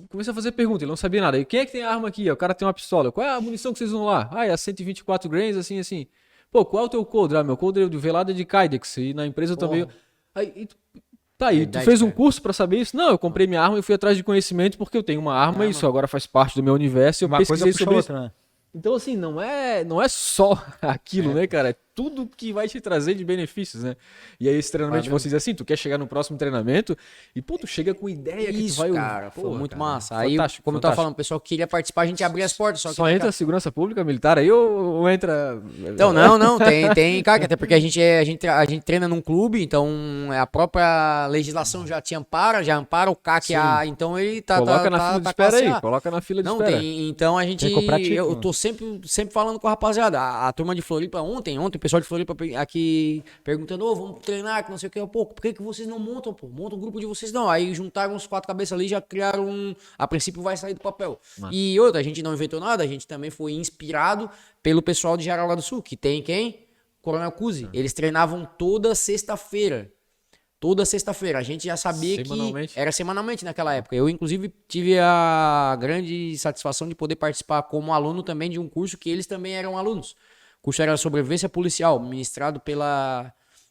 Comecei a fazer pergunta, ele não sabia nada. E quem é que tem a arma aqui? O cara tem uma pistola. Qual é a munição que vocês usam lá? Ah, é a 124 grains, assim, assim. Pô, qual é o teu coldre? Ah, meu coldre é do velado de Kydex. E na empresa também... Aí, tá aí, tu fez um curso pra saber isso? Não, eu comprei minha arma e fui atrás de conhecimento porque eu tenho uma arma e isso agora faz parte do meu universo. Eu pesquisei sobre isso. Né? Então, assim, não é só aquilo, né, cara? É tudo que vai te trazer de benefícios, né? E aí, esse treinamento de vocês, assim, tu quer chegar no próximo treinamento e, pô, tu chega com ideia que tu vai... cara, foi muito massa. Aí, fantástico, como eu tava falando, o pessoal queria participar, a gente abria as portas. Só entra segurança pública, militar aí ou entra... Então, não, tem, cara, até porque a gente treina num clube, então a própria legislação já ampara o CAC, então ele tá... Coloca na fila de espera aí, coloca na fila de espera. Não, tem, então a gente... Eu tô sempre falando com a rapaziada, a turma de Floripa, ontem o pessoal de Floripa aqui perguntando, vamos treinar, que não sei o que, pô, por que vocês não montam, pô? Monta um grupo de vocês, não. Aí juntaram uns 4 cabeças ali e já criaram a princípio vai sair do papel. Mano. E outra, a gente não inventou nada, a gente também foi inspirado pelo pessoal de Jaraguá do Sul, que tem quem? Coronel Cusi. Eles treinavam toda sexta-feira. Toda sexta-feira. A gente já sabia que era semanalmente naquela época. Eu, inclusive, tive a grande satisfação de poder participar como aluno também de um curso que eles também eram alunos. O curso era Sobrevivência Policial, ministrado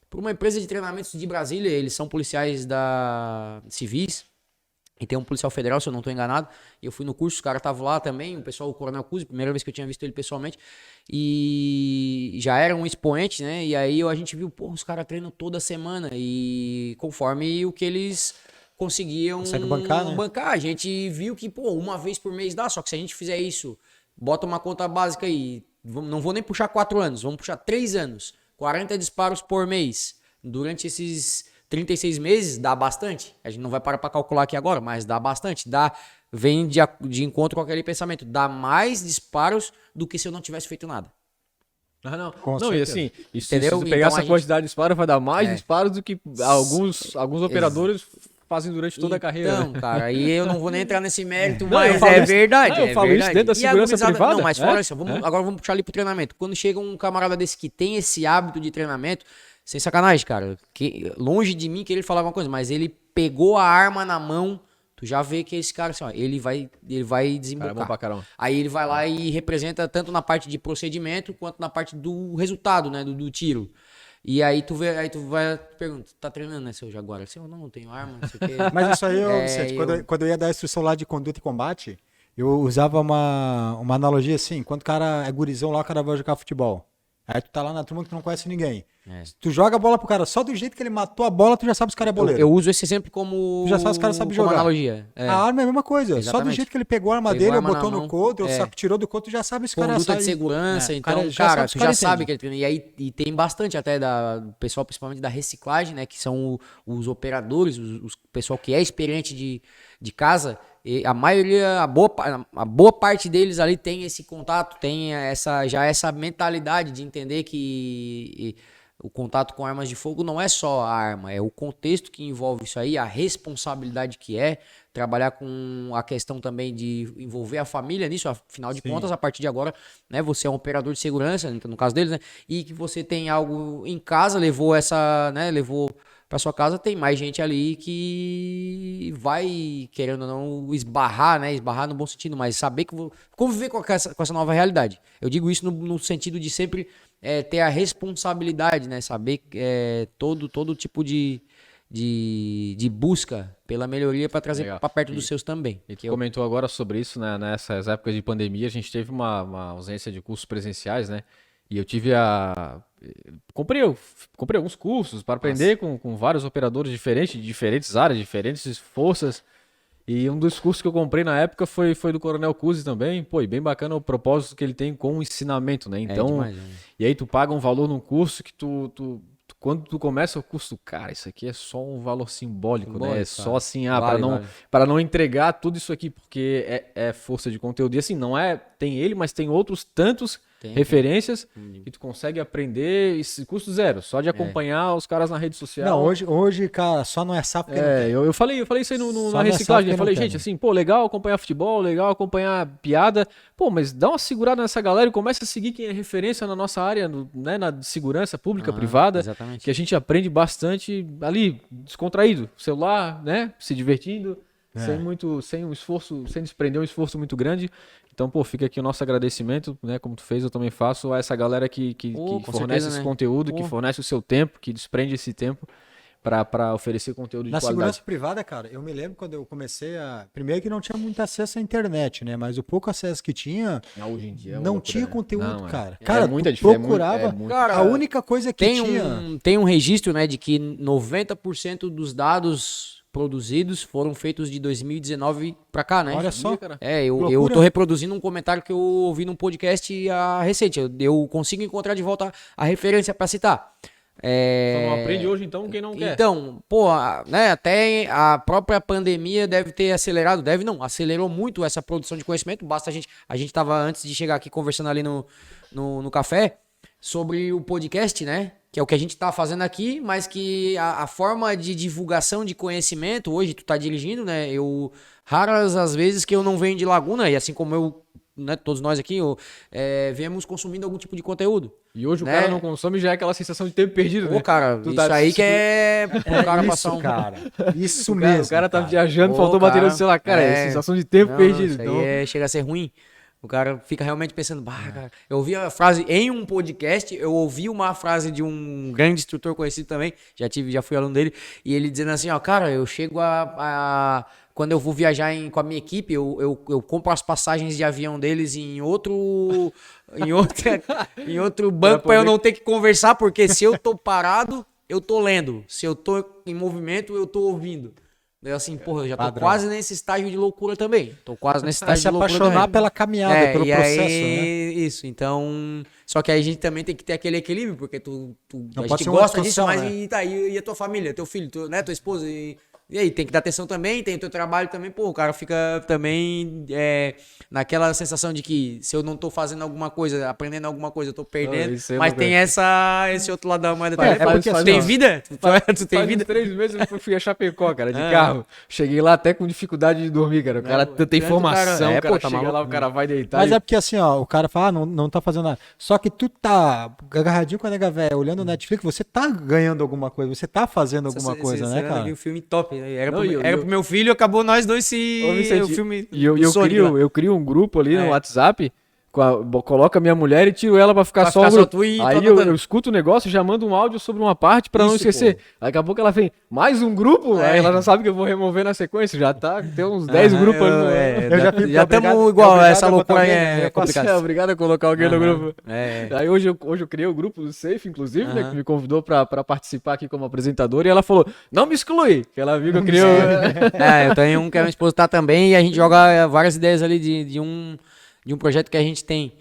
por uma empresa de treinamentos de Brasília. Eles são policiais civis. E tem um policial federal, se eu não estou enganado. E eu fui no curso, os caras estavam lá também, o pessoal, o Coronel Cusi, primeira vez que eu tinha visto ele pessoalmente. E já era um expoente, né? E aí a gente viu, pô, os caras treinam toda semana. E conforme o que eles conseguiam bancar. A gente viu que, pô, uma vez por mês dá. Só que se a gente fizer isso, bota uma conta básica aí. Não vou nem puxar 4 anos, vamos puxar 3 anos. 40 disparos por mês. Durante esses 36 meses, dá bastante. A gente não vai parar para calcular aqui agora, mas dá bastante. Vem de encontro com aquele pensamento. Dá mais disparos do que se eu não tivesse feito nada. Não, e assim, se pegar então, essa quantidade de disparos, vai dar mais disparos do que alguns operadores fazem durante toda a carreira. Então, cara, aí eu não vou nem entrar nesse mérito, mas é verdade. Eu falo isso dentro da segurança privada. Não, mas fora isso, agora vamos puxar ali pro treinamento. Quando chega um camarada desse que tem esse hábito de treinamento, sem sacanagem, cara, longe de mim querer falar alguma coisa, mas ele pegou a arma na mão, tu já vê que esse cara, assim, ó, ele vai desembocar. Cara, pra caramba. Aí ele vai lá e representa tanto na parte de procedimento quanto na parte do resultado, né, do tiro. E aí tu pergunta, tá treinando, né, seu Jaguar? Eu não tenho arma, não sei o quê. Mas isso aí, quando eu ia dar a instrução lá de conduta e combate, eu usava uma analogia assim, quando o cara é gurizão lá, o cara vai jogar futebol. Aí tu tá lá na turma que tu não conhece ninguém. Se tu joga a bola pro cara, só do jeito que ele matou a bola, tu já sabe se o cara é boleiro. Eu uso esse exemplo como... Tu já sabe se o cara sabe jogar. Analogia. A arma é a mesma coisa. Exatamente. Só do jeito que ele pegou a arma dele, ou botou no coldre, ou tirou do coldre, tu já sabe se o cara conduta de segurança, então, cara, tu já sabe que ele treina. E aí tem bastante até do pessoal, principalmente da reciclagem, né, que são os operadores, o pessoal que é experiente de casa. E a maioria, a boa parte deles ali tem esse contato, tem essa mentalidade de entender que o contato com armas de fogo não é só a arma, é o contexto que envolve isso aí, a responsabilidade que é, trabalhar com a questão também de envolver a família nisso, afinal de contas, a partir de agora, né, você é um operador de segurança, no caso deles, né, e que você tem algo em casa, levou para sua casa, tem mais gente ali que vai, querendo ou não, esbarrar no bom sentido, mas saber que conviver com essa nova realidade. Eu digo isso no sentido de sempre ter a responsabilidade, né? Saber todo tipo de busca pela melhoria para trazer para perto dos seus também. E tu comentou agora sobre isso, né? Nessas épocas de pandemia, a gente teve uma ausência de cursos presenciais, né? E eu tive comprei alguns cursos para aprender com vários operadores diferentes, de diferentes áreas, diferentes forças. E um dos cursos que eu comprei na época foi do Coronel Cusi também. Pô, e bem bacana o propósito que ele tem com o ensinamento, né? Então, demais, né? E aí tu paga um valor num curso que quando tu começa o curso, cara, isso aqui é só um valor simbólico, né? É só assim, para não entregar tudo isso aqui, porque é força de conteúdo. E assim, não tem ele, mas tem outros tantos referências que tu consegue aprender e custo zero, só de acompanhar os caras na rede social. Não, hoje, cara, só não é sapo que não quer. Eu falei isso aí na reciclagem. Eu falei, gente, assim, pô, legal acompanhar futebol, legal acompanhar piada, pô, mas dá uma segurada nessa galera e começa a seguir quem é referência na nossa área, né, na segurança pública, privada, exatamente. que a gente aprende bastante ali, descontraído, celular, né, se divertindo, sem um esforço, sem desprender um esforço muito grande. Então, pô, fica aqui o nosso agradecimento, né? Como tu fez, eu também faço a essa galera que fornece certeza, esse conteúdo, que fornece o seu tempo, que desprende esse tempo para oferecer conteúdo de qualidade. Na segurança privada, cara, eu me lembro quando eu comecei Primeiro que não tinha muito acesso à internet, né? Mas o pouco acesso que tinha, hoje em dia não tinha conteúdo, cara. É Cara, muita procurava... Cara, a única coisa que tem um registro, né, de que 90% dos dados produzidos foram feitos de 2019 pra cá, né? Olha só. Eu tô reproduzindo um comentário que eu ouvi num podcast recente. Eu consigo encontrar de volta a referência pra citar. Só não aprende hoje, então, quem não quer. Então, pô, né, até a própria pandemia deve ter acelerado, acelerou muito essa produção de conhecimento. Basta a gente tava antes de chegar aqui conversando ali no café sobre o podcast, né? Que é o que a gente tá fazendo aqui, mas que a forma de divulgação de conhecimento, hoje tu tá dirigindo, né? Raras as vezes que eu não venho de Laguna, e assim como eu, né, todos nós aqui, viemos consumindo algum tipo de conteúdo. E hoje né? O cara não consome, já é aquela sensação de tempo perdido, né? Cara, isso aí que é o cara passar cara. Isso mesmo. O cara tá viajando, faltou bateria no celular. Cara, é sensação de tempo perdido. Isso aí chega a ser ruim. O cara fica realmente pensando, cara, eu ouvi a frase em um podcast, eu ouvi uma frase de um grande instrutor conhecido também, já fui aluno dele, e ele dizendo assim, cara, eu chego quando eu vou viajar com a minha equipe, eu compro as passagens de avião deles em outro banco para eu não ter que conversar, porque se eu tô parado, eu tô lendo, se eu tô em movimento, eu tô ouvindo. Eu assim, porra, eu já tô quase nesse estágio de loucura também. Tô quase nesse estágio de loucura também. Se apaixonar pela caminhada, pelo processo, né? Isso, então... Só que aí a gente também tem que ter aquele equilíbrio, porque a gente gosta disso, mas né? e a tua família, teu filho, né, tua esposa... E aí, tem que dar atenção também, tem o teu trabalho também, pô, o cara fica também naquela sensação de que se eu não tô fazendo alguma coisa, aprendendo alguma coisa, eu tô perdendo, mas tem esse outro lado da moeda também. Porque tu tem vida? Tu tem vida? 3 meses eu fui a Chapecó, cara, de carro. Cheguei lá até com dificuldade de dormir, cara. O cara tem informação, o cara chega lá, o cara vai deitar. Mas é porque assim, ó, o cara fala, não tá fazendo nada. Só que tu tá agarradinho com a nega véia, olhando o Netflix, você tá ganhando alguma coisa, você tá fazendo alguma coisa, né, cara? Um filme top. Era pro meu filho, acabou nós dois o filme. E eu crio um grupo ali no WhatsApp, coloco a minha mulher e tiro ela pra ficar só o grupo. Aí eu escuto o negócio, já mando um áudio sobre uma parte pra não esquecer. Pô. Daqui a pouco ela vem, mais um grupo? Aí ela já sabe que eu vou remover na sequência. Já tem uns 10 grupos ali. Já estamos igual, essa loucura aí é complicado. Obrigado a colocar alguém no grupo. Aí hoje eu criei o grupo do Safe, inclusive, né, que me convidou pra participar aqui como apresentador. E ela falou, não me exclui, que ela viu que eu criei eu tenho um que a minha esposa tá também, e a gente joga várias ideias ali de um projeto que a gente tem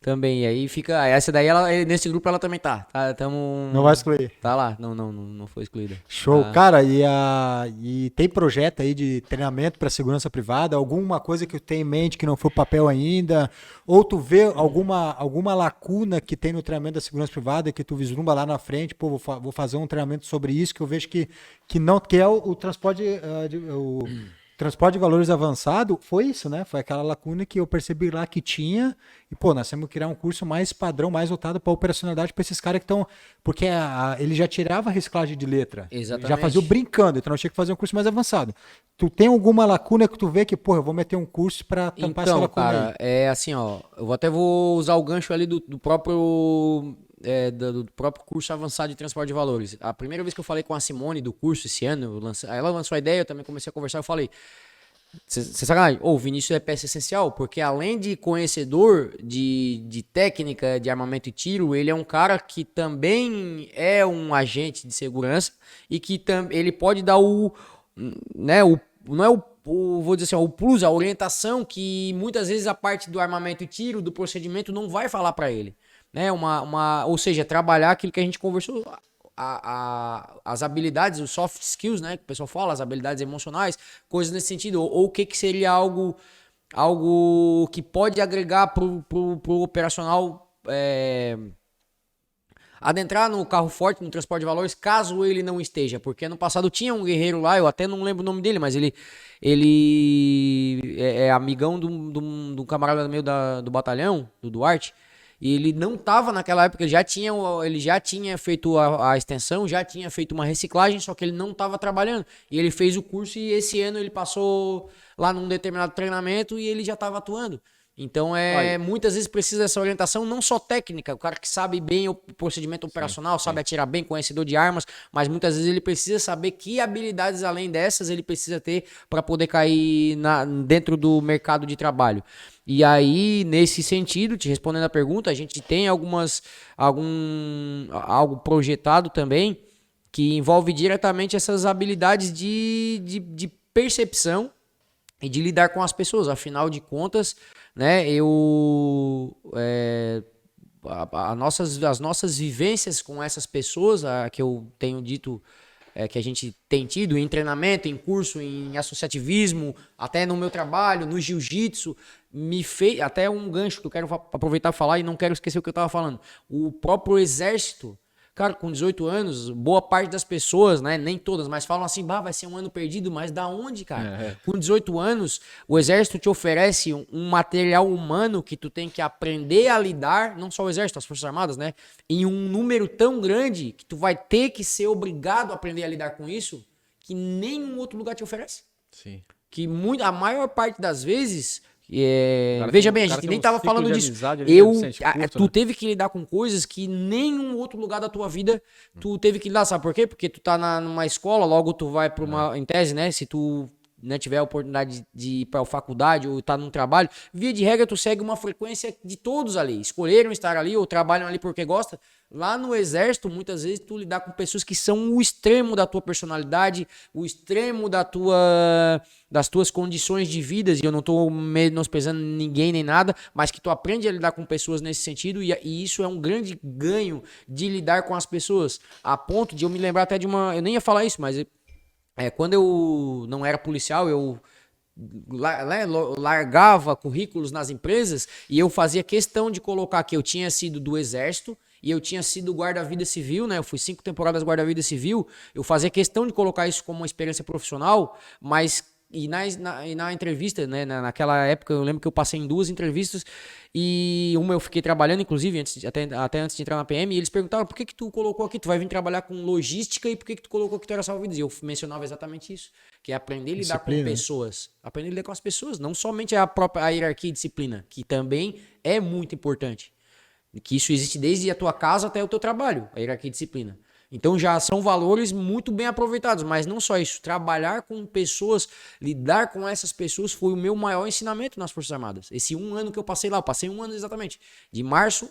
também. E aí fica. Essa daí, nesse grupo, ela também tá. Não vai excluir. Tá lá. Não foi excluída. Show. Cara, e tem projeto aí de treinamento para segurança privada? Alguma coisa que tu tem em mente que não foi papel ainda? Ou tu vê alguma lacuna que tem no treinamento da segurança privada que tu vislumbra lá na frente? Pô, vou fazer um treinamento sobre isso que eu vejo que é o transporte. Transporte de valores avançado foi isso, né? Foi aquela lacuna que eu percebi lá que tinha. E, pô, nós temos que criar um curso mais padrão, mais voltado para operacionalidade para esses caras que estão. Porque ele já tirava a reciclagem de letra. Exatamente. Já fazia o brincando, então eu tinha que fazer um curso mais avançado. Tu tem alguma lacuna que tu vê que, pô, eu vou meter um curso para tampar essa lacuna? Cara, é assim, ó. Eu vou usar o gancho ali do próprio. Do próprio curso avançado de transporte de valores. A primeira vez que eu falei com a Simone do curso esse ano, ela lançou a ideia, eu também comecei a conversar, eu falei, você sabe, o Vinícius é peça essencial, porque além de conhecedor de técnica de armamento e tiro, ele é um cara que também é um agente de segurança e que ele pode dar vou dizer assim, o plus, a orientação que muitas vezes a parte do armamento e tiro, do procedimento, não vai falar para ele. Né, ou seja, trabalhar aquilo que a gente conversou, as habilidades, os soft skills, né, que o pessoal fala, as habilidades emocionais, coisas nesse sentido, ou o que seria algo que pode agregar pro operacional adentrar no carro forte, no transporte de valores, caso ele não esteja. Porque no passado tinha um guerreiro lá, eu até não lembro o nome dele, mas ele é amigão do camarada meu do batalhão, do Duarte. E ele não estava naquela época, ele já tinha feito a extensão, já tinha feito uma reciclagem, só que ele não estava trabalhando. E ele fez o curso e esse ano ele passou lá num determinado treinamento e ele já estava atuando. Então, muitas vezes precisa dessa orientação, não só técnica, o cara que sabe bem o procedimento operacional, sabe atirar bem, conhecedor de armas, mas muitas vezes ele precisa saber que habilidades além dessas ele precisa ter para poder cair dentro do mercado de trabalho. E aí, nesse sentido, te respondendo a pergunta, a gente tem algo projetado também que envolve diretamente essas habilidades de percepção e de lidar com as pessoas. Afinal de contas, né, as nossas vivências com essas pessoas, que eu tenho dito, que a gente tem tido em treinamento, em curso, em associativismo, até no meu trabalho, no jiu-jitsu, me fez até um gancho que eu quero aproveitar e falar e não quero esquecer o que eu estava falando. O próprio exército, cara, com 18 anos, boa parte das pessoas, né, nem todas, mas falam assim, vai ser um ano perdido, mas da onde, cara? Com 18 anos, o exército te oferece um material humano que tu tem que aprender a lidar, não só o exército, as forças armadas, né, em um número tão grande que tu vai ter que ser obrigado a aprender a lidar com isso, que nenhum outro lugar te oferece. Sim. Que a maior parte das vezes... veja bem, a gente nem tava falando disso. Tu teve que lidar com coisas que nenhum outro lugar da tua vida tu teve que lidar, sabe por quê? Porque tu tá numa escola, logo tu vai pra uma, em tese, né, se tu tiver a oportunidade de ir pra faculdade ou tá num trabalho, via de regra tu segue uma frequência de todos ali, escolheram estar ali ou trabalham ali porque gostam. Lá no exército, muitas vezes, tu lidar com pessoas que são o extremo da tua personalidade, o extremo das tuas condições de vida, e eu não tô menosprezando ninguém nem nada, mas que tu aprende a lidar com pessoas nesse sentido, e isso é um grande ganho de lidar com as pessoas, a ponto de eu me lembrar até eu nem ia falar isso, mas quando eu não era policial, eu largava currículos nas empresas e eu fazia questão de colocar que eu tinha sido do exército e eu tinha sido guarda-vida civil, né? Eu fui 5 temporadas guarda-vida civil. Eu fazia questão de colocar isso como uma experiência profissional, mas na entrevista, né? Naquela época eu lembro que eu passei em 2 entrevistas e uma eu fiquei trabalhando, inclusive, até antes de entrar na PM, e eles perguntaram por que tu colocou aqui, tu vai vir trabalhar com logística e por que tu colocou que tu era salva-vidas? E eu mencionava exatamente isso, que é aprender a lidar com pessoas. Aprender a lidar com as pessoas, não somente a própria hierarquia e disciplina, que também é muito importante. Que isso existe desde a tua casa até o teu trabalho, a hierarquia e disciplina. Então já são valores muito bem aproveitados, mas não só isso, trabalhar com pessoas, lidar com essas pessoas foi o meu maior ensinamento nas Forças Armadas. Esse 1 ano que eu passei lá, eu passei 1 ano exatamente, de março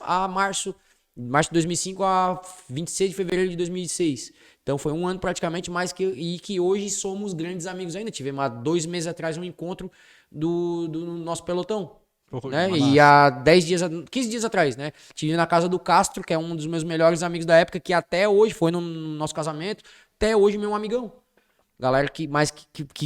de 2005 a 26 de fevereiro de 2006. Então foi 1 ano praticamente, que hoje somos grandes amigos ainda. Tivemos há 2 meses atrás um encontro do nosso pelotão. Né? E há 15 dias atrás, né? Tive na casa do Castro, que é um dos meus melhores amigos da época, que até hoje foi no nosso casamento, até hoje meu amigão. Galera que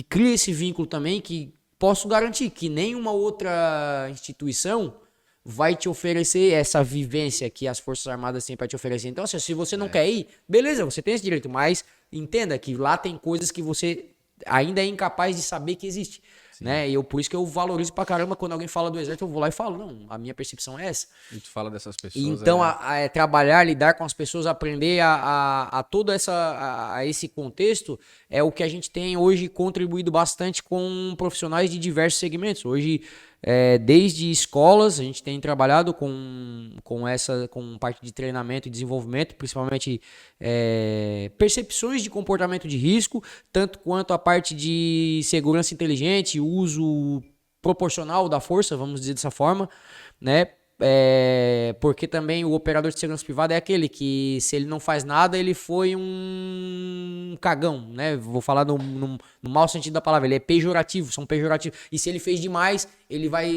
cria esse vínculo também, que posso garantir que nenhuma outra instituição vai te oferecer essa vivência que as Forças Armadas têm para te oferecer. Então, assim, se você não quer ir, beleza, você tem esse direito, mas entenda que lá tem coisas que você ainda é incapaz de saber que existe. Né? E por isso que eu valorizo pra caramba quando alguém fala do exército, eu vou lá e falo, não, a minha percepção é essa. E tu fala dessas pessoas. Então, trabalhar, lidar com as pessoas, aprender a todo esse contexto é o que a gente tem hoje contribuído bastante com profissionais de diversos segmentos. Hoje, desde escolas, a gente tem trabalhado com parte de treinamento e desenvolvimento, principalmente percepções de comportamento de risco, tanto quanto a parte de segurança inteligente, uso proporcional da força, vamos dizer dessa forma, né? Porque também o operador de segurança privada é aquele que, se ele não faz nada, ele foi um cagão, né? Vou falar no mau sentido da palavra, ele é pejorativo, são pejorativos. E se ele fez demais, ele vai...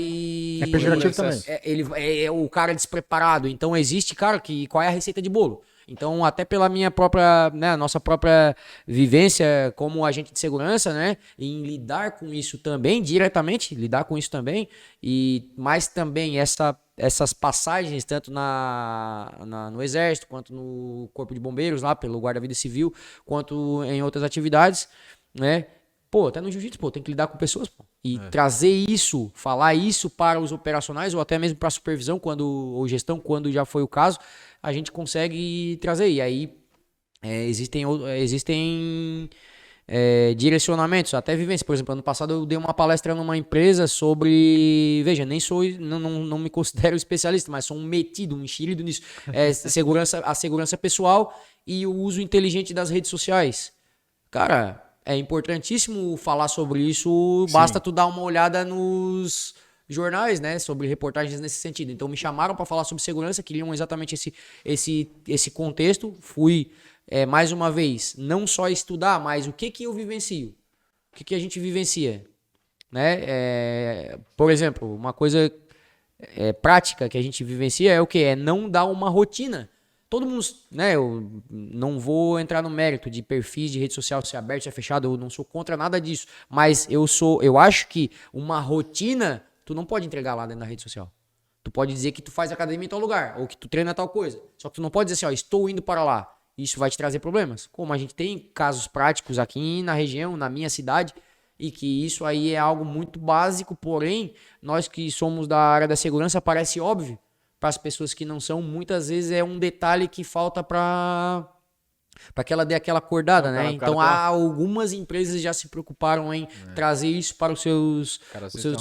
É pejorativo também. Ele é o cara despreparado. Então existe, cara, qual é a receita de bolo? Então, até pela minha própria, né, nossa própria vivência como agente de segurança, né, em lidar com isso também, diretamente, lidar com isso também, mas também essas passagens, tanto no Exército, quanto no Corpo de Bombeiros, lá pelo Guarda-Vida Civil, quanto em outras atividades, né, pô, até no jiu-jitsu, pô, tem que lidar com pessoas, pô. E trazer isso, falar isso para os operacionais ou até mesmo para a supervisão ou gestão, quando já foi o caso, a gente consegue trazer. E aí existem direcionamentos, até vivência. Por exemplo, ano passado eu dei uma palestra numa empresa sobre... Veja, nem sou, não me considero especialista, mas sou um metido, um enxerido nisso. A segurança pessoal e o uso inteligente das redes sociais. Cara... É importantíssimo falar sobre isso, basta tu dar uma olhada nos jornais, né, sobre reportagens nesse sentido. Então me chamaram para falar sobre segurança, queriam exatamente esse contexto. Fui, mais uma vez, não só estudar, mas o que eu vivencio, o que a gente vivencia, né? Por exemplo, uma coisa prática que a gente vivencia é o quê? É não dar uma rotina. Todo mundo, né, eu não vou entrar no mérito de perfis de rede social, se é aberto, se é fechado, eu não sou contra nada disso, mas eu acho que uma rotina, tu não pode entregar lá dentro da rede social. Tu pode dizer que tu faz academia em tal lugar, ou que tu treina tal coisa, só que tu não pode dizer assim, ó, estou indo para lá, isso vai te trazer problemas. Como a gente tem casos práticos aqui na região, na minha cidade, e que isso aí é algo muito básico, porém, nós que somos da área da segurança, parece óbvio, para as pessoas que não são, muitas vezes é um detalhe que falta para que ela dê aquela acordada, né? Então, algumas empresas já se preocuparam em trazer isso para os seus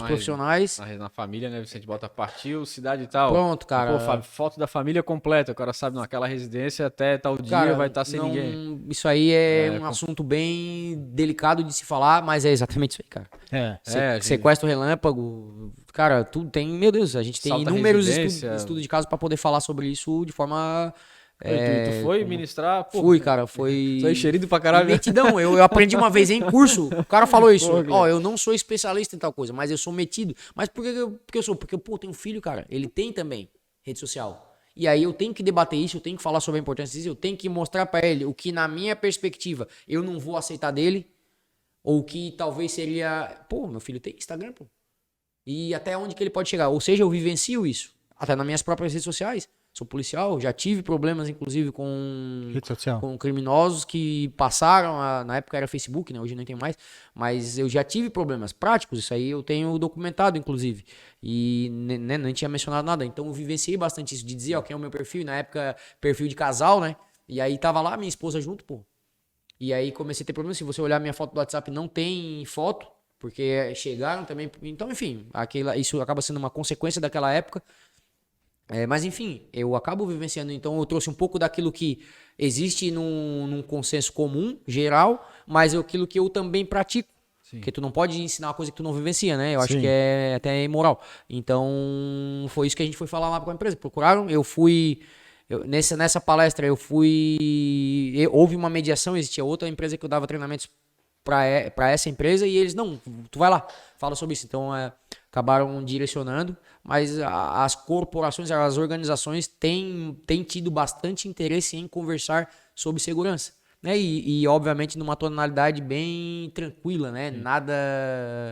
profissionais. Na família, né? Vicente bota partiu, cidade e tal. Pronto, cara. Pô, foto da família completa. O cara sabe, naquela residência até tal dia vai estar sem ninguém. Isso aí é um assunto bem delicado de se falar, mas é exatamente isso aí, cara. Sequestro relâmpago, cara, tudo tem, meu Deus, a gente tem inúmeros estudos de caso para poder falar sobre isso de forma... Tu foi ministrar? Pô, fui, cara, foi... Sou enxerido pra caralho. Metidão, eu aprendi uma vez em curso, o cara falou isso, eu não sou especialista em tal coisa, mas eu sou metido. Mas por que eu sou? Porque, pô, tenho um filho, cara, ele tem também rede social. E aí eu tenho que debater isso, eu tenho que falar sobre a importância disso, eu tenho que mostrar pra ele o que na minha perspectiva eu não vou aceitar dele, ou que talvez seria... Pô, meu filho tem Instagram, pô. E até onde que ele pode chegar? Ou seja, eu vivencio isso, até nas minhas próprias redes sociais. Sou policial, já tive problemas, inclusive, com criminosos que passaram, na época era Facebook, né? Hoje não tem mais, mas eu já tive problemas práticos, isso aí eu tenho documentado, inclusive, e nem tinha mencionado nada, então eu vivenciei bastante isso, de dizer, ó, quem é o meu perfil, na época, perfil de casal, né? E aí tava lá minha esposa junto, pô, e aí comecei a ter problemas, se você olhar minha foto do WhatsApp, não tem foto, porque chegaram também, então, enfim, isso acaba sendo uma consequência daquela época. Mas enfim, eu acabo vivenciando, então eu trouxe um pouco daquilo que existe num consenso comum, geral, mas é aquilo que eu também pratico. Sim. Porque tu não pode ensinar uma coisa que tu não vivencia, né? Eu acho que é até imoral. Então, foi isso que a gente foi falar lá com a empresa. Procuraram, nessa palestra houve uma mediação, existia outra empresa que eu dava treinamentos para essa empresa e eles, não, tu vai lá, fala sobre isso. Então, acabaram direcionando, mas as corporações, as organizações têm tido bastante interesse em conversar sobre segurança, né? E obviamente numa tonalidade bem tranquila, né? Sim. Nada...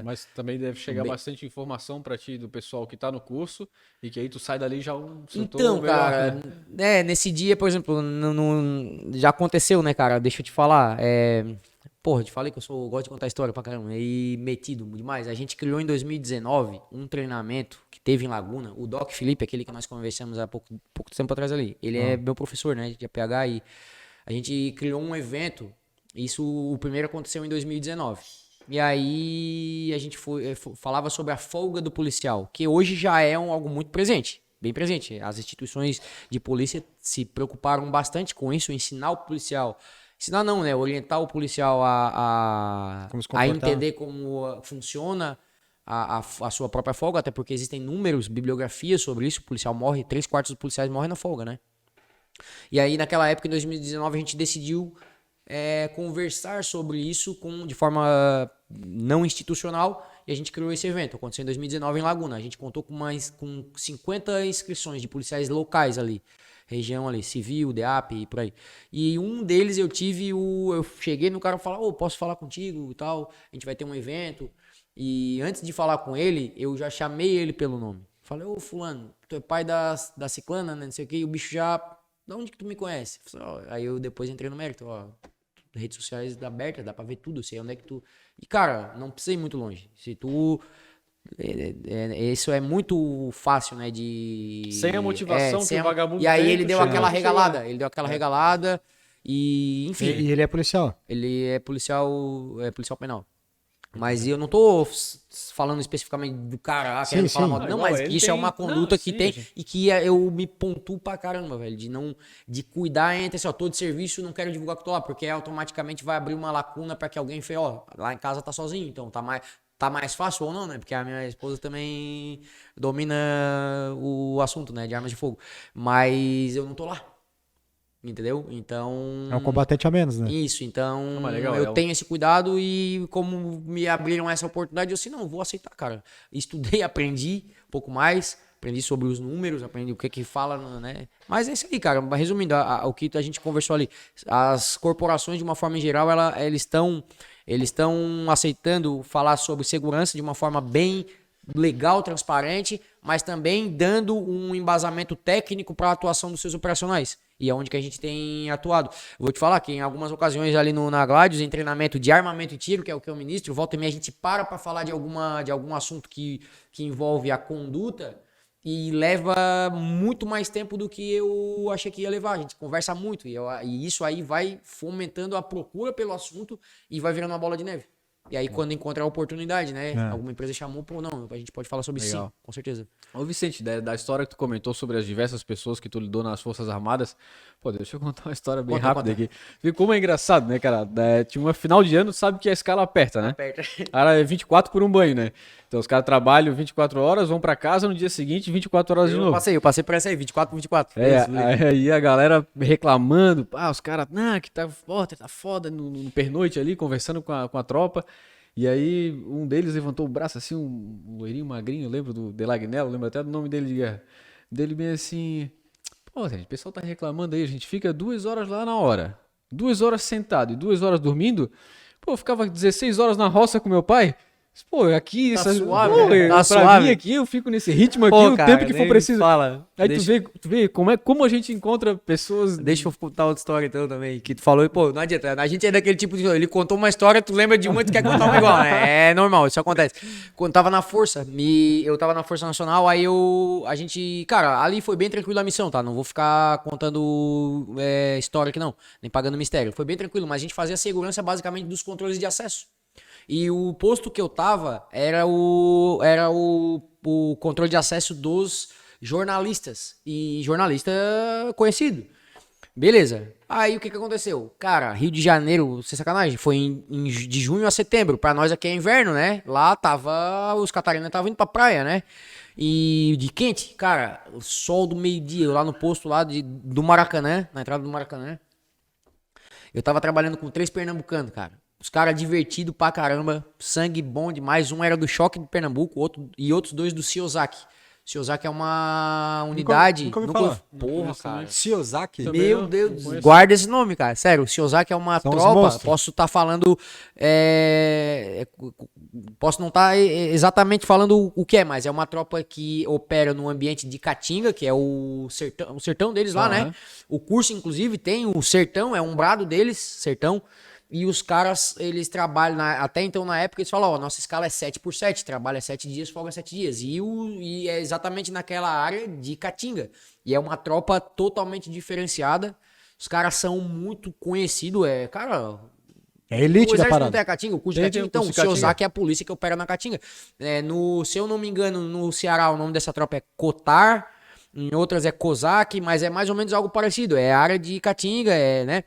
Mas também deve chegar bastante informação para ti do pessoal que tá no curso e que aí tu sai dali já Então, cara, nesse dia, por exemplo, já aconteceu, né, cara? Deixa eu te falar, Porra, eu te falei que eu gosto de contar história pra caramba, e metido demais. A gente criou em 2019 um treinamento que teve em Laguna. O Doc Felipe, aquele que nós conversamos há pouco tempo atrás ali, ele é meu professor, né, de APH, e a gente criou um evento. O primeiro aconteceu em 2019. E aí a gente falava sobre a folga do policial, que hoje já é algo muito presente, bem presente. As instituições de polícia se preocuparam bastante com isso, ensinar o policial... Ensinar não, né? Orientar o policial a entender como funciona a sua própria folga, até porque existem números, bibliografias sobre isso. O policial morre, 3/4 dos policiais morrem na folga, né? E aí, naquela época, em 2019, a gente decidiu conversar sobre isso de forma não institucional, e a gente criou esse evento. Aconteceu em 2019 em Laguna. A gente contou com 50 inscrições de policiais locais ali. região ali, civil, DEAP e por aí. E um deles eu cheguei no cara e falei, posso falar contigo e tal, a gente vai ter um evento. E antes de falar com ele, eu já chamei ele pelo nome. Falei, fulano, tu é pai da ciclana, né, não sei o que, e o bicho já, da onde que tu me conhece? Aí eu depois entrei no mérito, redes sociais abertas, dá pra ver tudo, sei onde é que tu... E cara, não precisa ir muito longe. Se tu... Isso é muito fácil, né, de... Sem a motivação que o vagabundo E aí tem, ele deu aquela regalada, e enfim... E ele é policial? Ele é policial penal. Mas eu não tô falando especificamente do cara, querendo falar mal. Não, mas isso é uma conduta que tem e que eu me pontuo pra caramba, velho. De cuidar entre assim, tô de serviço, não quero divulgar que tô lá, porque automaticamente vai abrir uma lacuna pra que alguém fale, lá em casa tá sozinho, então tá mais fácil ou não, né? Porque a minha esposa também domina o assunto, né, de armas de fogo. Mas eu não tô lá. Entendeu? Então... É um combatente a menos, né? Isso, então eu tenho esse cuidado e como me abriram essa oportunidade, eu não, vou aceitar, cara. Estudei, aprendi um pouco mais, aprendi sobre os números, aprendi o que fala, né? Mas é isso aí, cara. Resumindo, o que a gente conversou ali, as corporações, de uma forma em geral, eles estão aceitando falar sobre segurança de uma forma bem legal, transparente, mas também dando um embasamento técnico para a atuação dos seus operacionais. E é onde que a gente tem atuado. Vou te falar que em algumas ocasiões ali na Gladius, em treinamento de armamento e tiro, que é o que eu ministro, volta e meia a gente para falar de algum assunto que envolve a conduta e leva muito mais tempo do que eu achei que ia levar. A gente conversa muito e isso aí vai fomentando a procura pelo assunto e vai virando uma bola de neve. E aí, quando encontra a oportunidade, né? Alguma empresa chamou, não, a gente pode falar sobre sim, com certeza. Ô, Vicente, da história que tu comentou sobre as diversas pessoas que tu lidou nas Forças Armadas, deixa eu contar uma história bem rápida aqui. Viu como é engraçado, né, cara? Tinha uma final de ano, sabe que a escala aperta, né? Aperta. Cara, é 24 por um banho, né? Então os caras trabalham 24 horas, vão pra casa, no dia seguinte 24 horas de novo. Eu passei por essa aí, 24 por 24. Aí a galera reclamando, os caras, que tá foda no pernoite ali, conversando com a tropa. E aí um deles levantou o braço assim, um loirinho magrinho, eu lembro do Delagnello, lembro até do nome dele de guerra. Dele bem assim, gente, o pessoal tá reclamando aí, a gente fica 2 horas lá na hora, 2 horas sentado e 2 horas dormindo. Eu ficava 16 horas na roça com meu pai. Aqui, tá suave, tá suave. Mim aqui, eu fico nesse ritmo aqui, o tempo que for preciso. Aí tu vê como a gente encontra pessoas... Deixa eu contar outra história então também, que tu falou, não adianta, a gente é daquele tipo de... Ele contou uma história, tu lembra de uma e tu quer contar uma igual, né? É normal, isso acontece. Quando tava na Força, eu tava na Força Nacional, aí a gente... Cara, ali foi bem tranquilo a missão, tá? Não vou ficar contando história aqui não, nem pagando mistério. Foi bem tranquilo, mas a gente fazia segurança basicamente dos controles de acesso. E o posto que eu tava era o controle de acesso dos jornalistas. E jornalista conhecido. Beleza. Aí o que aconteceu? Cara, Rio de Janeiro, sem sacanagem, foi de junho a setembro. Pra nós aqui é inverno, né? Lá os catarinenses estavam indo pra praia, né? E de quente, cara, o sol do meio-dia, lá no posto lá do Maracanã, na entrada do Maracanã. Eu tava trabalhando com 3 pernambucanos, cara. Os caras divertidos pra caramba, sangue bom demais. Um era do Choque de Pernambuco, outros 2 do Ciosaki. Ciosaki é uma unidade... Nunca ouvi falar. Porra, cara. Ciosaki? Meu Deus, guarda esse nome, cara. Sério, o Ciosaki é uma tropa. Posso estar falando... posso não estar exatamente falando o que é, mas é uma tropa que opera no ambiente de Caatinga, que é o sertão deles lá, né? O curso, inclusive, tem o sertão, é um brado deles, sertão. E os caras, eles trabalham, até então na época, eles falam, nossa escala é 7x7, trabalha 7 dias, folga 7 dias. E é exatamente naquela área de Caatinga. E é uma tropa totalmente diferenciada. Os caras são muito conhecidos, cara... É elite da parada. Não tem a Caatinga, o curso de Caatinga. Então, o Ciosaki é a polícia que opera na Caatinga. Se eu não me engano, no Ceará, o nome dessa tropa é Cotar. Em outras é Cosac, mas é mais ou menos algo parecido. É a área de Caatinga, né?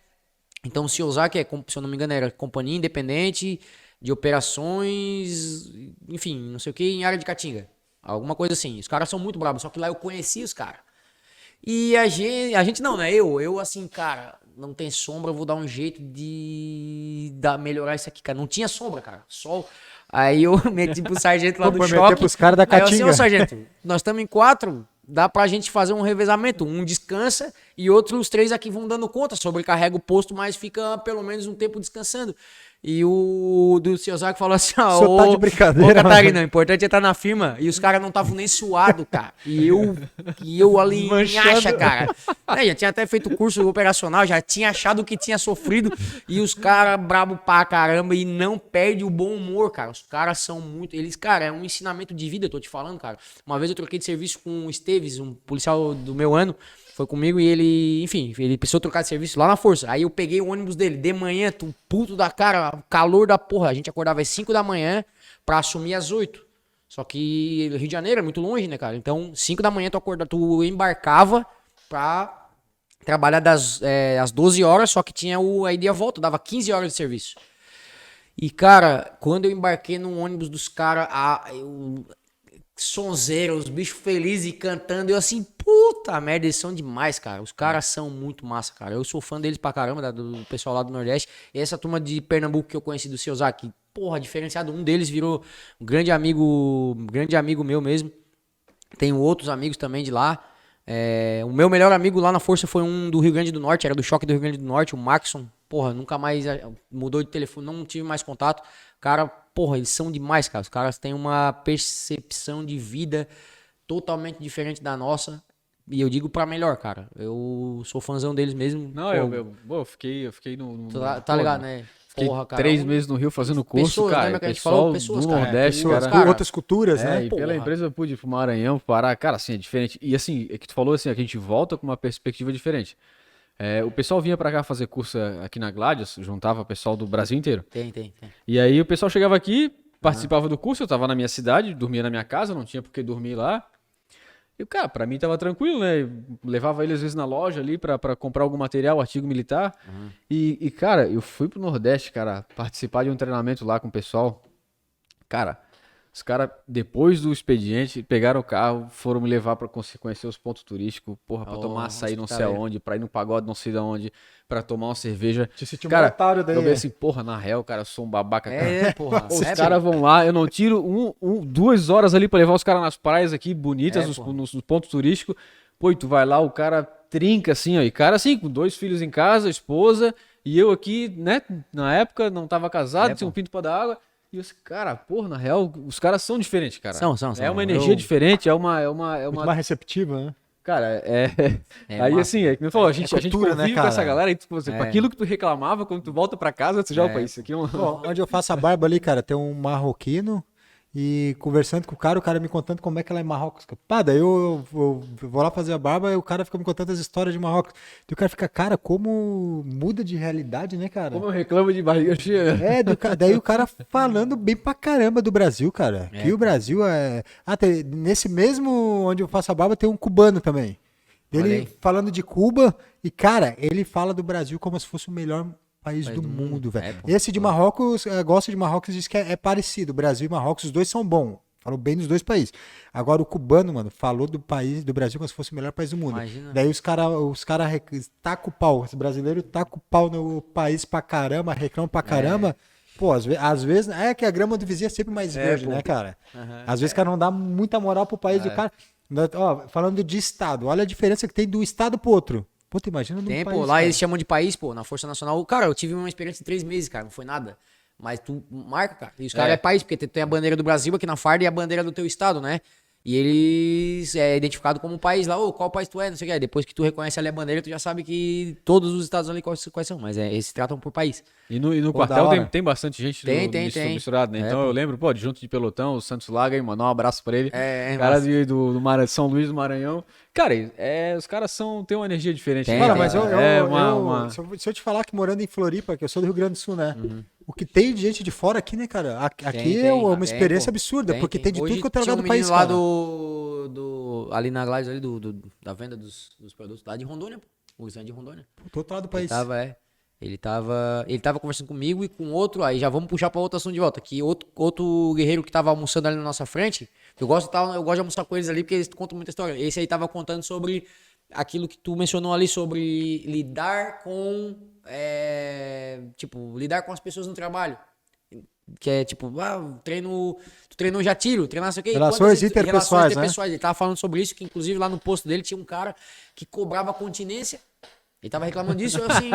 Então o Ciosaki se eu não me engano, era companhia independente de operações, enfim, não sei o que, em área de Caatinga. Alguma coisa assim. Os caras são muito bravos, só que lá eu conheci os caras. E a gente não, né? Eu assim, cara, não tem sombra, eu vou dar um jeito de melhorar isso aqui, cara. Não tinha sombra, cara, sol. Aí eu meti pro sargento lá do choque. Pros caras da Caatinga. Aí eu assim, sargento, nós estamos em 4, dá pra gente fazer um revezamento. Um descansa e outros 3 aqui vão dando conta. Sobrecarrega o posto, mas fica pelo menos um tempo descansando. E o do seu Zago falou assim, ó, Só tá de brincadeira, ô Catarina, o importante é estar na firma. E os caras não estavam nem suados, cara. E eu ali em acha, cara. Já tinha até feito curso operacional, já tinha achado que tinha sofrido. E os caras brabo pra caramba e não perde o bom humor, cara. Os caras são muito... Cara, é um ensinamento de vida, eu tô te falando, cara. Uma vez eu troquei de serviço com o Esteves, um policial do meu ano. Foi comigo e ele, enfim, ele precisou trocar de serviço lá na Força. Aí eu peguei o ônibus dele, de manhã, puto da cara, calor da porra. A gente acordava às 5 da manhã pra assumir às 8. Só que Rio de Janeiro é muito longe, né, cara? Então, 5 da manhã tu embarcava pra trabalhar às 12 horas, só que tinha a ida e a volta, dava 15 horas de serviço. E, cara, quando eu embarquei no ônibus dos caras, sonzeira, os bichos felizes e cantando, eu assim, puta merda, eles são demais, cara. Os caras são muito massa, cara. Eu sou fã deles pra caramba, do pessoal lá do Nordeste. E essa turma de Pernambuco que eu conheci do seu Zac, porra, diferenciado. Um deles virou um grande amigo meu mesmo. Tenho outros amigos também de lá. O meu melhor amigo lá na Força foi um do Rio Grande do Norte, era do Choque do Rio Grande do Norte, o Maxon. Porra, nunca mais mudou de telefone, não tive mais contato. Cara, porra, eles são demais, cara. Os caras têm uma percepção de vida totalmente diferente da nossa. E eu digo pra melhor, cara. Eu sou fãzão deles mesmo. Não, eu fiquei no Tá ligado, né? Fiquei Porra, cara. 3 meses no Rio fazendo curso, pessoas, cara. lembra que a gente Pessoal falou? Pessoas, do cara. Nordeste, Pessoas, cara. Outras culturas, né? E pela empresa eu pude ir pro Maranhão, Pará. Cara, assim, é diferente. E assim, é que tu falou assim, a gente volta com uma perspectiva diferente. O pessoal vinha pra cá fazer curso aqui na Gladius, juntava o pessoal do Brasil inteiro. Tem. E aí o pessoal chegava aqui, participava do curso, eu tava na minha cidade, dormia na minha casa, não tinha por que dormir lá. E, cara, pra mim tava tranquilo, né? Eu levava ele às vezes na loja ali pra comprar algum material, artigo militar. E, cara, eu fui pro Nordeste, cara, participar de um treinamento lá com o pessoal. Cara, os caras, depois do expediente, pegaram o carro, foram me levar pra conhecer os pontos turísticos, porra, pra tomar açaí não sei aonde, pra ir no pagode não sei de onde, pra tomar uma cerveja. Te senti um Cara, otário daí. eu falei assim, porra, na real, cara, eu sou um babaca. Cara. Porra. Os caras vão lá, eu não tiro 2 horas ali pra levar os caras nas praias aqui, bonitas, nos pontos turísticos. Pô, e tu vai lá, o cara trinca assim, ó, e cara assim, com 2 filhos em casa, esposa, e eu aqui, né, na época, não tava casado, tinha um pinto pra dar água. E eu disse, cara, porra, na real, os caras são diferentes, cara. São. É uma energia diferente, Muito mais receptiva, né? Cara, aí massa. assim, que me falou, a gente cultura, convive né, com essa cara? galera, e tu, por exemplo, aquilo que tu reclamava, quando tu volta pra casa, tu já, opa, isso aqui é um... Bom, onde eu faço a barba ali, cara, tem um marroquino e conversando com o cara me contando como é que ela é em Marrocos. Pá, daí eu vou lá fazer a barba e o cara fica me contando as histórias de Marrocos. E o cara fica, cara, como muda de realidade, né, cara? Como eu reclamo de barriga cheia. Daí o cara falando bem pra caramba do Brasil, cara. Que o Brasil é... nesse mesmo onde eu faço a barba tem um cubano também. Ele falando de Cuba e, cara, ele fala do Brasil como se fosse o melhor país do mundo, velho. Esse de Marrocos, gosta de Marrocos, diz que é parecido. Brasil e Marrocos, os dois são bons. Falou bem dos dois países. Agora o cubano, mano, falou do Brasil como se fosse o melhor país do mundo. Imagina. Daí os caras tacam o pau. Os brasileiros tacam o pau no país pra caramba, reclamam pra caramba. Pô, às vezes, é que a grama do vizinho é sempre mais verde, né, cara? Às vezes o cara não dá muita moral pro país do cara. Ó, falando de estado, olha a diferença que tem do estado pro outro. Pô, tu imagina no país, lá cara. eles chamam de país, pô, na Força Nacional. Cara, eu tive uma experiência de 3 meses, cara, não foi nada. Mas tu marca, cara. E os caras é país, porque tem a bandeira do Brasil aqui na farda e a bandeira do teu estado, né? E eles é identificado como um país lá, qual país tu é, não sei o que. Aí depois que tu reconhece ali a bandeira, tu já sabe que todos os estados ali quais são, mas eles se tratam por país. E no quartel tem bastante gente misturado, né? Então eu lembro, pô, de junto de pelotão, o Santos Laga, mandar um abraço pra ele. Cara do São Luís do Maranhão. Cara, os caras têm uma energia diferente. Cara, mas se eu te falar que morando em Floripa, que eu sou do Rio Grande do Sul, né? O que tem de gente de fora aqui, né, cara? Aqui é uma experiência absurda, porque tem de tudo quanto é lugar do país, lá cara. ali na Glades ali da venda dos produtos lá de Rondônia, pô. O Zé de Rondônia. Do outro lado do país. Ele tava conversando comigo e com outro, aí já vamos puxar pra outro assunto de volta, que outro guerreiro que tava almoçando ali na nossa frente, eu gosto de almoçar com eles ali porque eles contam muita história. Esse aí tava contando sobre aquilo que tu mencionou ali, sobre lidar com lidar com as pessoas no trabalho. que é tipo, tu treinou já tiro, treinar sei o quê. Relações interpessoais, né? Ele tava falando sobre isso, que inclusive lá no posto dele tinha um cara que cobrava continência. Ele tava reclamando disso, eu assim.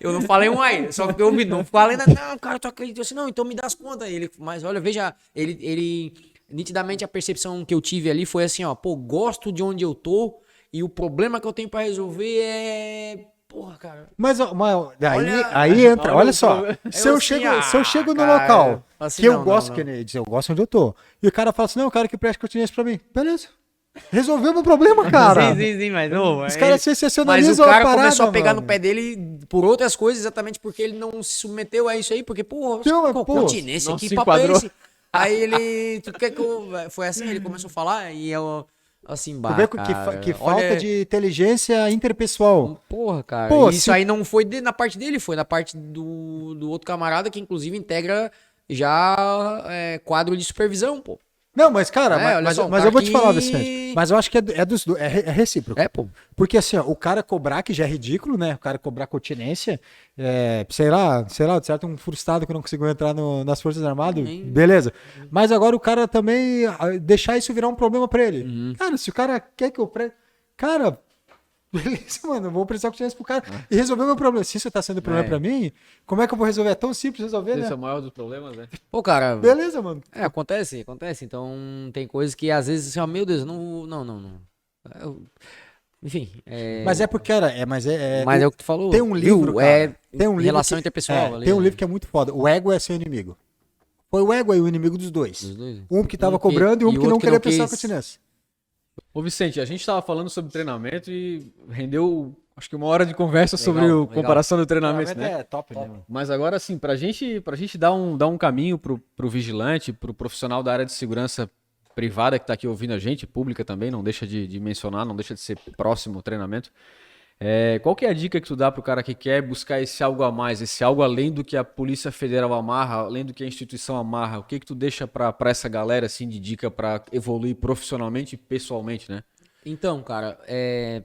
Eu não falei um ai, só porque eu ouvi, não falei nada. Não, cara, tu acredita assim, não, então me dá as contas. Mas olha, veja, ele nitidamente a percepção que eu tive ali foi assim, ó, pô, gosto de onde eu tô e o problema que eu tenho pra resolver é. Porra, cara. Mas aí entra, olha só. Se eu chego no local assim, que eu gosto, que nem dizer, eu gosto onde eu tô, e o cara fala assim, não, eu quero que preste continência pra mim. Beleza. Resolveu meu problema, cara. Sim, mas não. Os caras sensacionalizam. Mas o cara começou a pegar no pé dele por outras coisas, exatamente porque ele não se submeteu a isso aí, porque, continência, que papo é esse? Aí ele. Tu quer que eu. Foi assim, ele começou a falar e eu. Assim, tu vê que falta de inteligência interpessoal. Porra, cara. Isso aí não foi na parte dele, foi na parte do outro camarada que, inclusive, integra já quadro de supervisão, pô. Não, mas, cara, mas eu vou te falar, Vicente. Mas eu acho que é recíproco. Pô. Porque, assim, ó, o cara cobrar, que já é ridículo, né? O cara cobrar continência, sei lá, de certo, um frustrado que não conseguiu entrar nas Forças Armadas, beleza. Mas agora o cara também deixar isso virar um problema pra ele. Uhum. Cara, se o cara quer que eu... Cara... Beleza, mano, eu vou prestar continência pro cara e resolver meu problema. Se isso tá sendo problema pra mim, como é que eu vou resolver? É tão simples resolver, né? Esse é o maior dos problemas, né? Pô, cara... Beleza, mano. Acontece. Então, tem coisas que às vezes, assim, ó, meu Deus, não. Enfim. Mas é porque, cara, mas é o que tu falou. Tem um livro, cara, tem um livro relação interpessoal. Tem um livro que é muito foda. O ego é seu inimigo. Foi o ego aí o inimigo dos dois. Um que tava cobrando e um que não queria prestar continência. Ô Vicente, a gente tava falando sobre treinamento e rendeu, acho que 1 hora de conversa sobre comparação do treinamento, né? É top, né? Mas agora, assim, pra gente dar um caminho pro vigilante, pro profissional da área de segurança privada que tá aqui ouvindo a gente, pública também, não deixa de mencionar, não deixa de ser próximo ao treinamento. Qual que é a dica que tu dá pro cara que quer buscar esse algo a mais, esse algo além do que a Polícia Federal amarra, além do que a instituição amarra? O que tu deixa pra essa galera, assim, de dica pra evoluir profissionalmente e pessoalmente, né? Então, cara,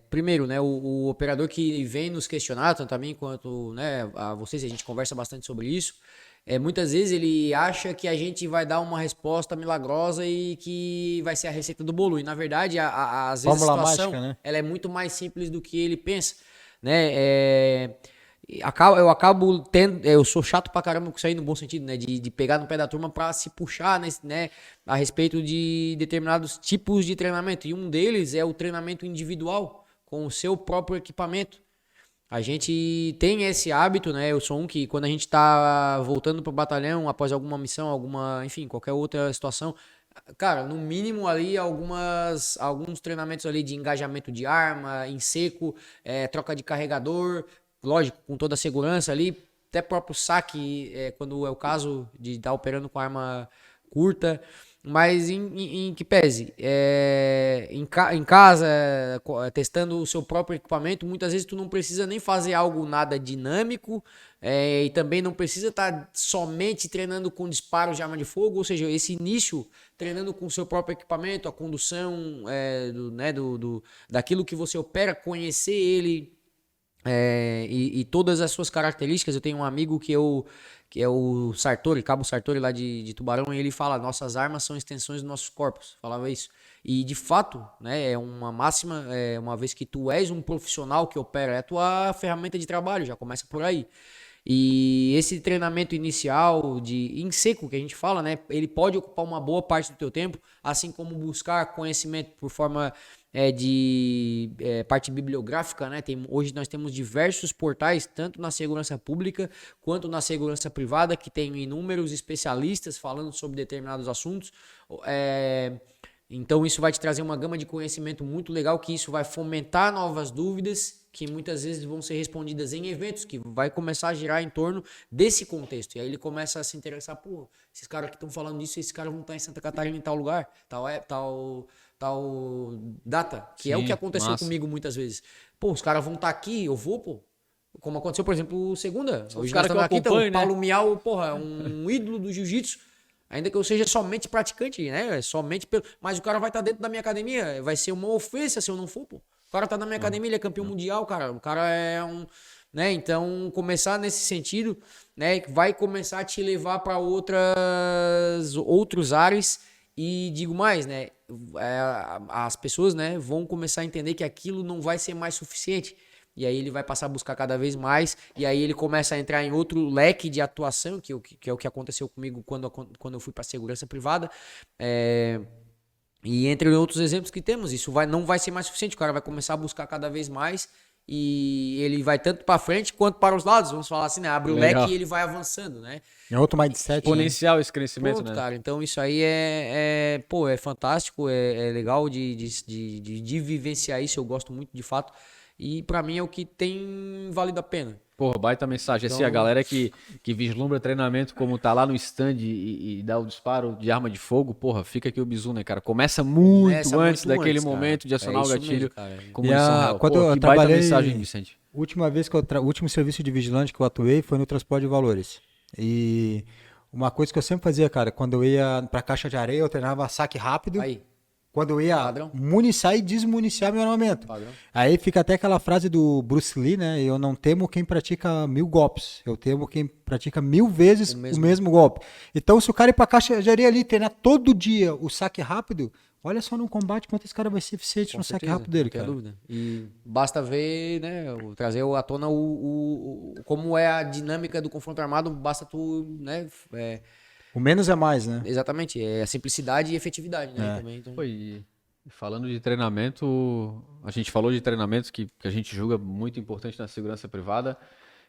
primeiro, né, o operador que vem nos questionar, tanto a mim quanto, né, a vocês, a gente conversa bastante sobre isso, muitas vezes ele acha que a gente vai dar uma resposta milagrosa e que vai ser a receita do bolo. E, na verdade, às vezes a situação mágica, né? Ela é muito mais simples do que ele pensa, né? Eu acabo tendo... Eu sou chato pra caramba com isso aí, no bom sentido, né? De pegar no pé da turma pra se puxar, né? A respeito de determinados tipos de treinamento. E um deles é o treinamento individual, com o seu próprio equipamento. A gente tem esse hábito, né? Eu sou um que quando a gente tá voltando pro batalhão, após alguma missão, enfim, qualquer outra situação, cara, no mínimo ali alguns treinamentos ali de engajamento de arma, em seco, troca de carregador, lógico, com toda a segurança ali, até próprio saque, quando é o caso de estar operando com arma curta. Mas em que pese, em casa, testando o seu próprio equipamento, muitas vezes tu não precisa nem fazer algo nada dinâmico e também não precisa estar somente treinando com disparos de arma de fogo, ou seja, esse início treinando com o seu próprio equipamento, a condução daquilo que você opera, conhecer ele e todas as suas características. Eu tenho um amigo que é o Sartori, Cabo Sartori lá de Tubarão, e ele fala, nossas armas são extensões dos nossos corpos, falava isso. E de fato, né, é uma máxima, uma vez que tu és um profissional que opera, é a tua ferramenta de trabalho, já começa por aí. E esse treinamento inicial em seco que a gente fala, né, ele pode ocupar uma boa parte do teu tempo, assim como buscar conhecimento por forma de parte bibliográfica, né? Hoje nós temos diversos portais, tanto na segurança pública quanto na segurança privada, que tem inúmeros especialistas falando sobre determinados assuntos. Então isso vai te trazer uma gama de conhecimento muito legal, que isso vai fomentar novas dúvidas que muitas vezes vão ser respondidas em eventos, que vai começar a girar em torno desse contexto. E aí ele começa a se interessar, pô, esses caras que estão falando disso, esses caras vão estar em Santa Catarina em tal lugar, tal data, que sim, é o que aconteceu comigo muitas vezes. Pô, os caras vão estar aqui, eu vou, pô. Como aconteceu, por exemplo, segunda. Hoje nós estamos aqui, então, o Paulo Miau, porra, um ídolo do jiu-jitsu. Ainda que eu seja somente praticante, né? Mas o cara vai estar dentro da minha academia. Vai ser uma ofensa se eu não for, pô. O cara tá na minha academia, ele é campeão mundial, cara. O cara é um... né? Então, começar nesse sentido. né, vai começar a te levar para outros ares. E digo mais, né, as pessoas, né, vão começar a entender que aquilo não vai ser mais suficiente. E aí ele vai passar a buscar cada vez mais, e aí ele começa a entrar em outro leque de atuação, que é o que aconteceu comigo quando eu fui para a segurança privada. E entre outros exemplos que temos, isso não vai ser mais suficiente, o cara vai começar a buscar cada vez mais, e ele vai tanto para frente quanto para os lados, vamos falar assim, né? Abre o leque e ele vai avançando, né? É outro mindset. Exponencial, né? Esse crescimento, pronto, né? Cara, então isso aí é fantástico, é legal de vivenciar isso, eu gosto muito de fato. E pra mim é o que tem valido a pena. Porra, baita mensagem. Então, assim, a galera que vislumbra treinamento como tá lá no stand e dá o disparo de arma de fogo, porra, fica aqui o bizu, né, cara? Começa muito antes daquele momento de acionar o gatilho. Como que baita mensagem, Vicente. Último serviço de vigilante que eu atuei foi no transporte de valores. E uma coisa que eu sempre fazia, cara, quando eu ia pra caixa de areia, eu treinava saque rápido. Quando eu ia municiar e desmuniciar meu armamento. Aí fica até aquela frase do Bruce Lee, né? Eu não temo quem pratica 1000 golpes. Eu temo quem pratica 1000 vezes o mesmo golpe. Então, se o cara ir pra caixa de areia ali, treinar todo dia o saque rápido, olha só no combate quanto esse cara vai ser eficiente no saque rápido dele, cara. Dúvida. E basta ver, né? Trazer à tona como é a dinâmica do confronto armado, basta tu, né? O menos é mais, né? Exatamente, é a simplicidade e efetividade, né? Também, então... Falando de treinamento, a gente falou de treinamentos que a gente julga muito importante na segurança privada.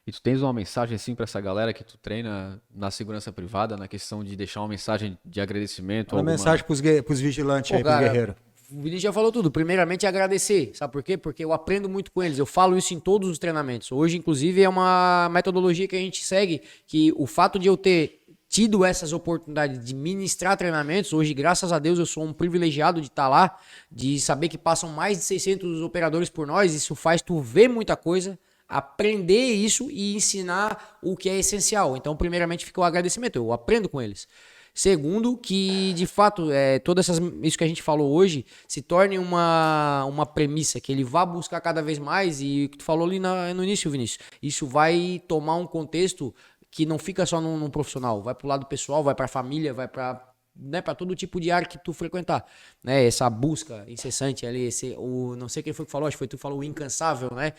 E tu tens uma mensagem assim para essa galera que tu treina na segurança privada, na questão de deixar uma mensagem de agradecimento? Uma mensagem pros vigilantes aí, pros guerreiros. O Vinícius já falou tudo. Primeiramente, agradecer. Sabe por quê? Porque eu aprendo muito com eles. Eu falo isso em todos os treinamentos. Hoje, inclusive, é uma metodologia que a gente segue, que o fato de eu ter tido essas oportunidades de ministrar treinamentos, hoje, graças a Deus, eu sou um privilegiado de estar lá, de saber que passam mais de 600 operadores por nós, isso faz tu ver muita coisa, aprender isso e ensinar o que é essencial. Então, primeiramente, fica o agradecimento, eu aprendo com eles. Segundo, que de fato, isso que a gente falou hoje se torne uma premissa, que ele vá buscar cada vez mais, e o que tu falou ali no início, Vinícius, isso vai tomar um contexto que não fica só num profissional, vai pro lado pessoal, vai pra família, vai pra, né, pra todo tipo de área que tu frequentar, né, essa busca incessante ali, não sei quem foi que falou, acho que foi tu que falou, o incansável, né,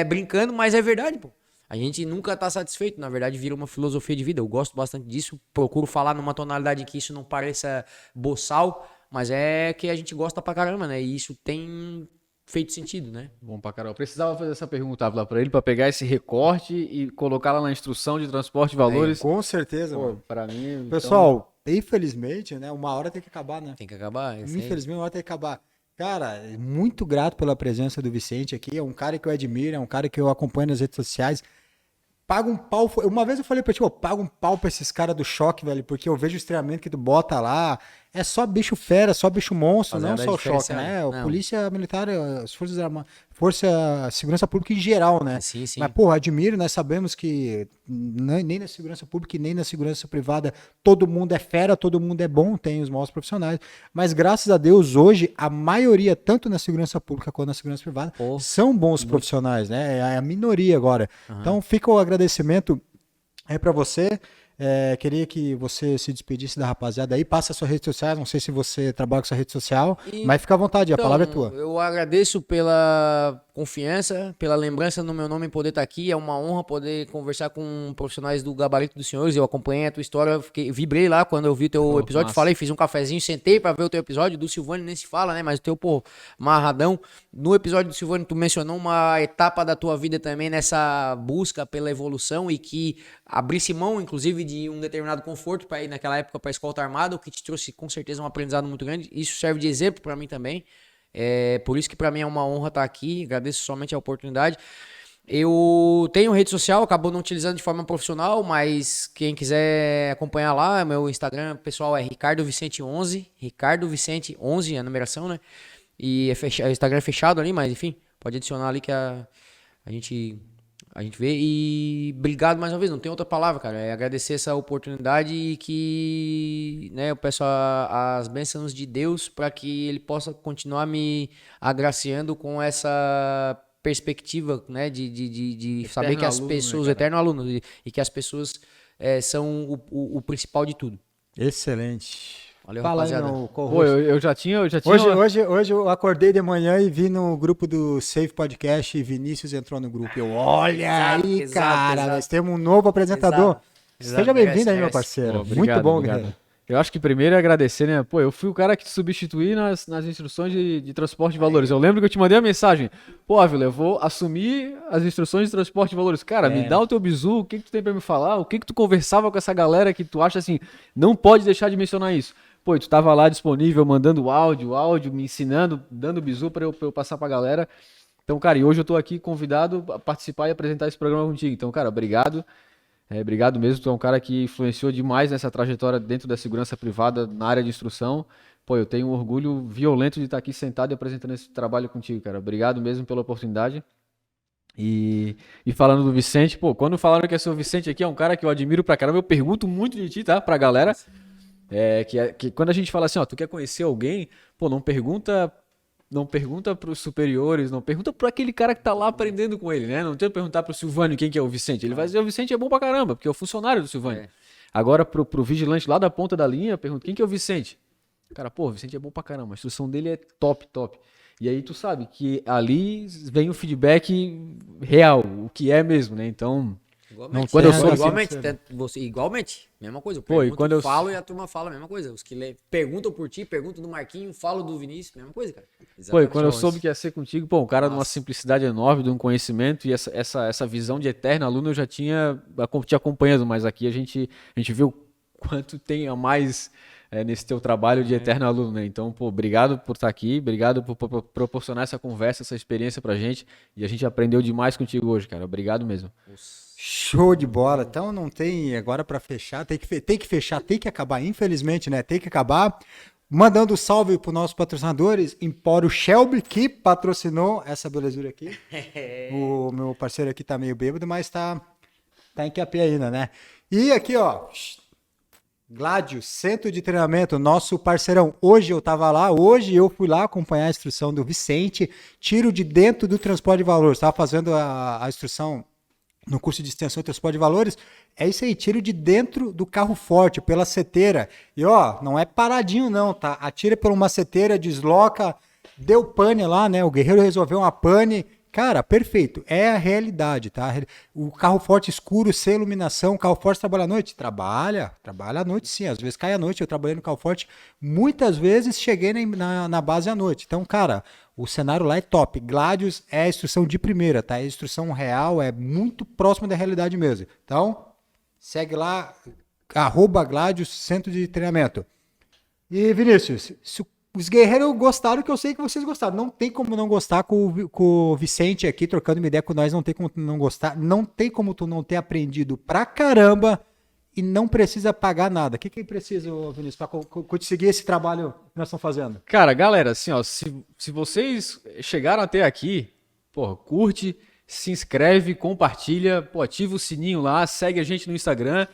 brincando, mas é verdade, pô. A gente nunca tá satisfeito, na verdade vira uma filosofia de vida, eu gosto bastante disso, procuro falar numa tonalidade que isso não pareça boçal, mas é que a gente gosta pra caramba, né, e isso tem feito sentido, né? Bom pra caramba. Eu precisava fazer essa pergunta lá pra ele, pra pegar esse recorte e colocar lá na instrução de transporte de valores. Com certeza, mano. Pra mim, pessoal, infelizmente, né, uma hora tem que acabar, né? Tem que acabar. Infelizmente, uma hora tem que acabar. Cara, muito grato pela presença do Vicente aqui, é um cara que eu admiro, é um cara que eu acompanho nas redes sociais. Paga um pau. Uma vez eu falei pra ti, paga um pau pra esses caras do choque, velho, porque eu vejo o treinamento que tu bota lá. É só bicho fera, só bicho monstro, não só o choque, né? A polícia militar, as forças armadas, segurança pública em geral, né? Sim. Mas, porra, admiro, nós sabemos que nem na segurança pública e nem na segurança privada todo mundo é fera, todo mundo é bom, tem os maus profissionais. Mas, graças a Deus, hoje, a maioria, tanto na segurança pública quanto na segurança privada, são bons profissionais, né? É a minoria agora. Então, fica o agradecimento aí pra você. Queria que você se despedisse da rapaziada aí, passa a sua rede social, não sei se você trabalha com sua rede social, mas fica à vontade, a palavra é tua. Eu agradeço pela confiança, pela lembrança no meu nome poder estar aqui, é uma honra poder conversar com profissionais do gabarito dos senhores, eu acompanhei a tua história, vibrei lá quando eu vi o teu episódio, falei, fiz um cafezinho, sentei pra ver o teu episódio, do Silvani nem se fala, né, mas o teu, marradão. No episódio do Silvani tu mencionou uma etapa da tua vida também nessa busca pela evolução e que abrisse mão, inclusive, de um determinado conforto para ir naquela época para a escolta armada, o que te trouxe com certeza um aprendizado muito grande. Isso serve de exemplo para mim também. Por isso que para mim é uma honra estar aqui. Agradeço somente a oportunidade. Eu tenho rede social, acabou não utilizando de forma profissional, mas quem quiser acompanhar lá, meu Instagram pessoal é Ricardo Vicente 11, Ricardo Vicente 11, a numeração, né? E o Instagram é fechado ali, mas enfim, pode adicionar ali que a gente vê. E obrigado mais uma vez, não tem outra palavra, cara. É agradecer essa oportunidade e que, né, eu peço as bênçãos de Deus para que Ele possa continuar me agraciando com essa perspectiva, né, de saber que as pessoas, né, eterno aluno, e que as pessoas são o principal de tudo. Excelente. Valeu, Fala aí, rapaziada. meu Pô, eu já tinha. Hoje eu acordei de manhã e vi no grupo do Save Podcast e Vinícius entrou no grupo. Olha aí, cara, nós temos um novo apresentador. Seja bem-vindo aí, meu parceiro. Pô, obrigado, muito bom, obrigado. Guerreiro. Eu acho que primeiro é agradecer, né? Pô, eu fui o cara que te substituí nas instruções de transporte de valores. Eu lembro que eu te mandei a mensagem. Pô, Ávila, eu vou assumir as instruções de transporte de valores. Cara, me dá o teu bizu, o que tu tem pra me falar? O que tu conversava com essa galera que tu acha assim, não pode deixar de mencionar isso. Pô, e tu tava lá disponível, mandando áudio, me ensinando, dando bizu pra eu passar pra galera. Então, cara, e hoje eu tô aqui convidado a participar e apresentar esse programa contigo. Então, cara, obrigado. Obrigado mesmo, tu é um cara que influenciou demais nessa trajetória dentro da segurança privada na área de instrução. Pô, eu tenho um orgulho violento de estar aqui sentado e apresentando esse trabalho contigo, cara. Obrigado mesmo pela oportunidade. E falando do Vicente, pô, quando falaram que é o Vicente aqui, é um cara que eu admiro pra caramba, eu pergunto muito de ti, tá, pra galera. Que quando a gente fala assim, ó, tu quer conhecer alguém, pô, não pergunta pros superiores, não pergunta pra aquele cara que tá lá aprendendo com ele, né? Não tem que perguntar pro Silvânio quem que é o Vicente. Ele vai dizer, o Vicente é bom pra caramba, porque é o funcionário do Silvânio. Agora, pro vigilante lá da ponta da linha, pergunta, quem que é o Vicente? Cara, pô, o Vicente é bom pra caramba, a instrução dele é top. E aí tu sabe que ali vem o feedback real, o que é mesmo, né? Então... Igualmente, mesma coisa. Eu falo e a turma fala a mesma coisa. Os que perguntam por ti, perguntam do Marquinho, falam do Vinícius, mesma coisa, cara. Exatamente. Pô, quando eu soube que ia ser contigo, pô, um cara de uma simplicidade enorme, de um conhecimento e essa visão de eterno aluno eu já tinha te acompanhando, mas aqui a gente viu quanto tem a mais nesse teu trabalho de eterno aluno, né? Então, pô, obrigado por estar aqui, obrigado por proporcionar essa conversa, essa experiência pra gente, e a gente aprendeu demais contigo hoje, cara. Obrigado mesmo. Show de bola. Então não tem agora para fechar, tem que fechar, tem que acabar, infelizmente, né? Tem que acabar. Mandando salve para os nossos patrocinadores, Empório Shelby, que patrocinou essa belezura aqui. O meu parceiro aqui tá meio bêbado, mas tá em QAP ainda, né? E aqui, ó, Gládio, Centro de Treinamento, nosso parceirão. Hoje eu tava lá, hoje eu fui lá acompanhar a instrução do Vicente, tiro de dentro do transporte de valores. Estava fazendo a instrução no curso de extensão e transporte de valores, é isso aí, tiro de dentro do carro forte, pela seteira. E ó, não é paradinho não, tá? Atira por uma seteira, desloca, deu pane lá, né? O guerreiro resolveu uma pane. Cara, perfeito, é a realidade, tá? O carro forte escuro, sem iluminação, o carro forte trabalha à noite? Trabalha à noite sim, às vezes cai à noite, eu trabalhei no carro forte, muitas vezes cheguei na base à noite. Então, cara, o cenário lá é top. Gladius é a instrução de primeira, tá? É a instrução real, é muito próxima da realidade mesmo. Então, segue lá, @Gladius Centro de Treinamento. E, Vinícius, se os guerreiros gostaram, que eu sei que vocês gostaram. Não tem como não gostar com o Vicente aqui, trocando uma ideia com nós, não tem como tu não gostar. Não tem como tu não ter aprendido pra caramba e não precisa pagar nada. O que precisa, Vinícius, para conseguir esse trabalho que nós estamos fazendo? Cara, galera, assim, ó, se vocês chegaram até aqui, pô, curte, se inscreve, compartilha, pô, ativa o sininho lá, segue a gente no Instagram.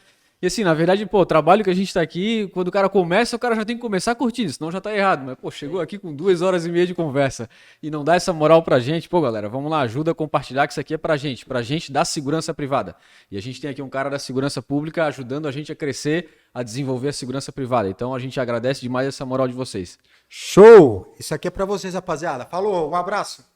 E assim, na verdade, pô, o trabalho que a gente tá aqui, quando o cara começa, o cara já tem que começar curtindo, senão já tá errado. Mas, pô, chegou aqui com 2h30 de conversa e não dá essa moral pra gente. Pô, galera, vamos lá, ajuda a compartilhar que isso aqui é pra gente da segurança privada. E a gente tem aqui um cara da segurança pública ajudando a gente a crescer, a desenvolver a segurança privada. Então a gente agradece demais essa moral de vocês. Show! Isso aqui é pra vocês, rapaziada. Falou, um abraço.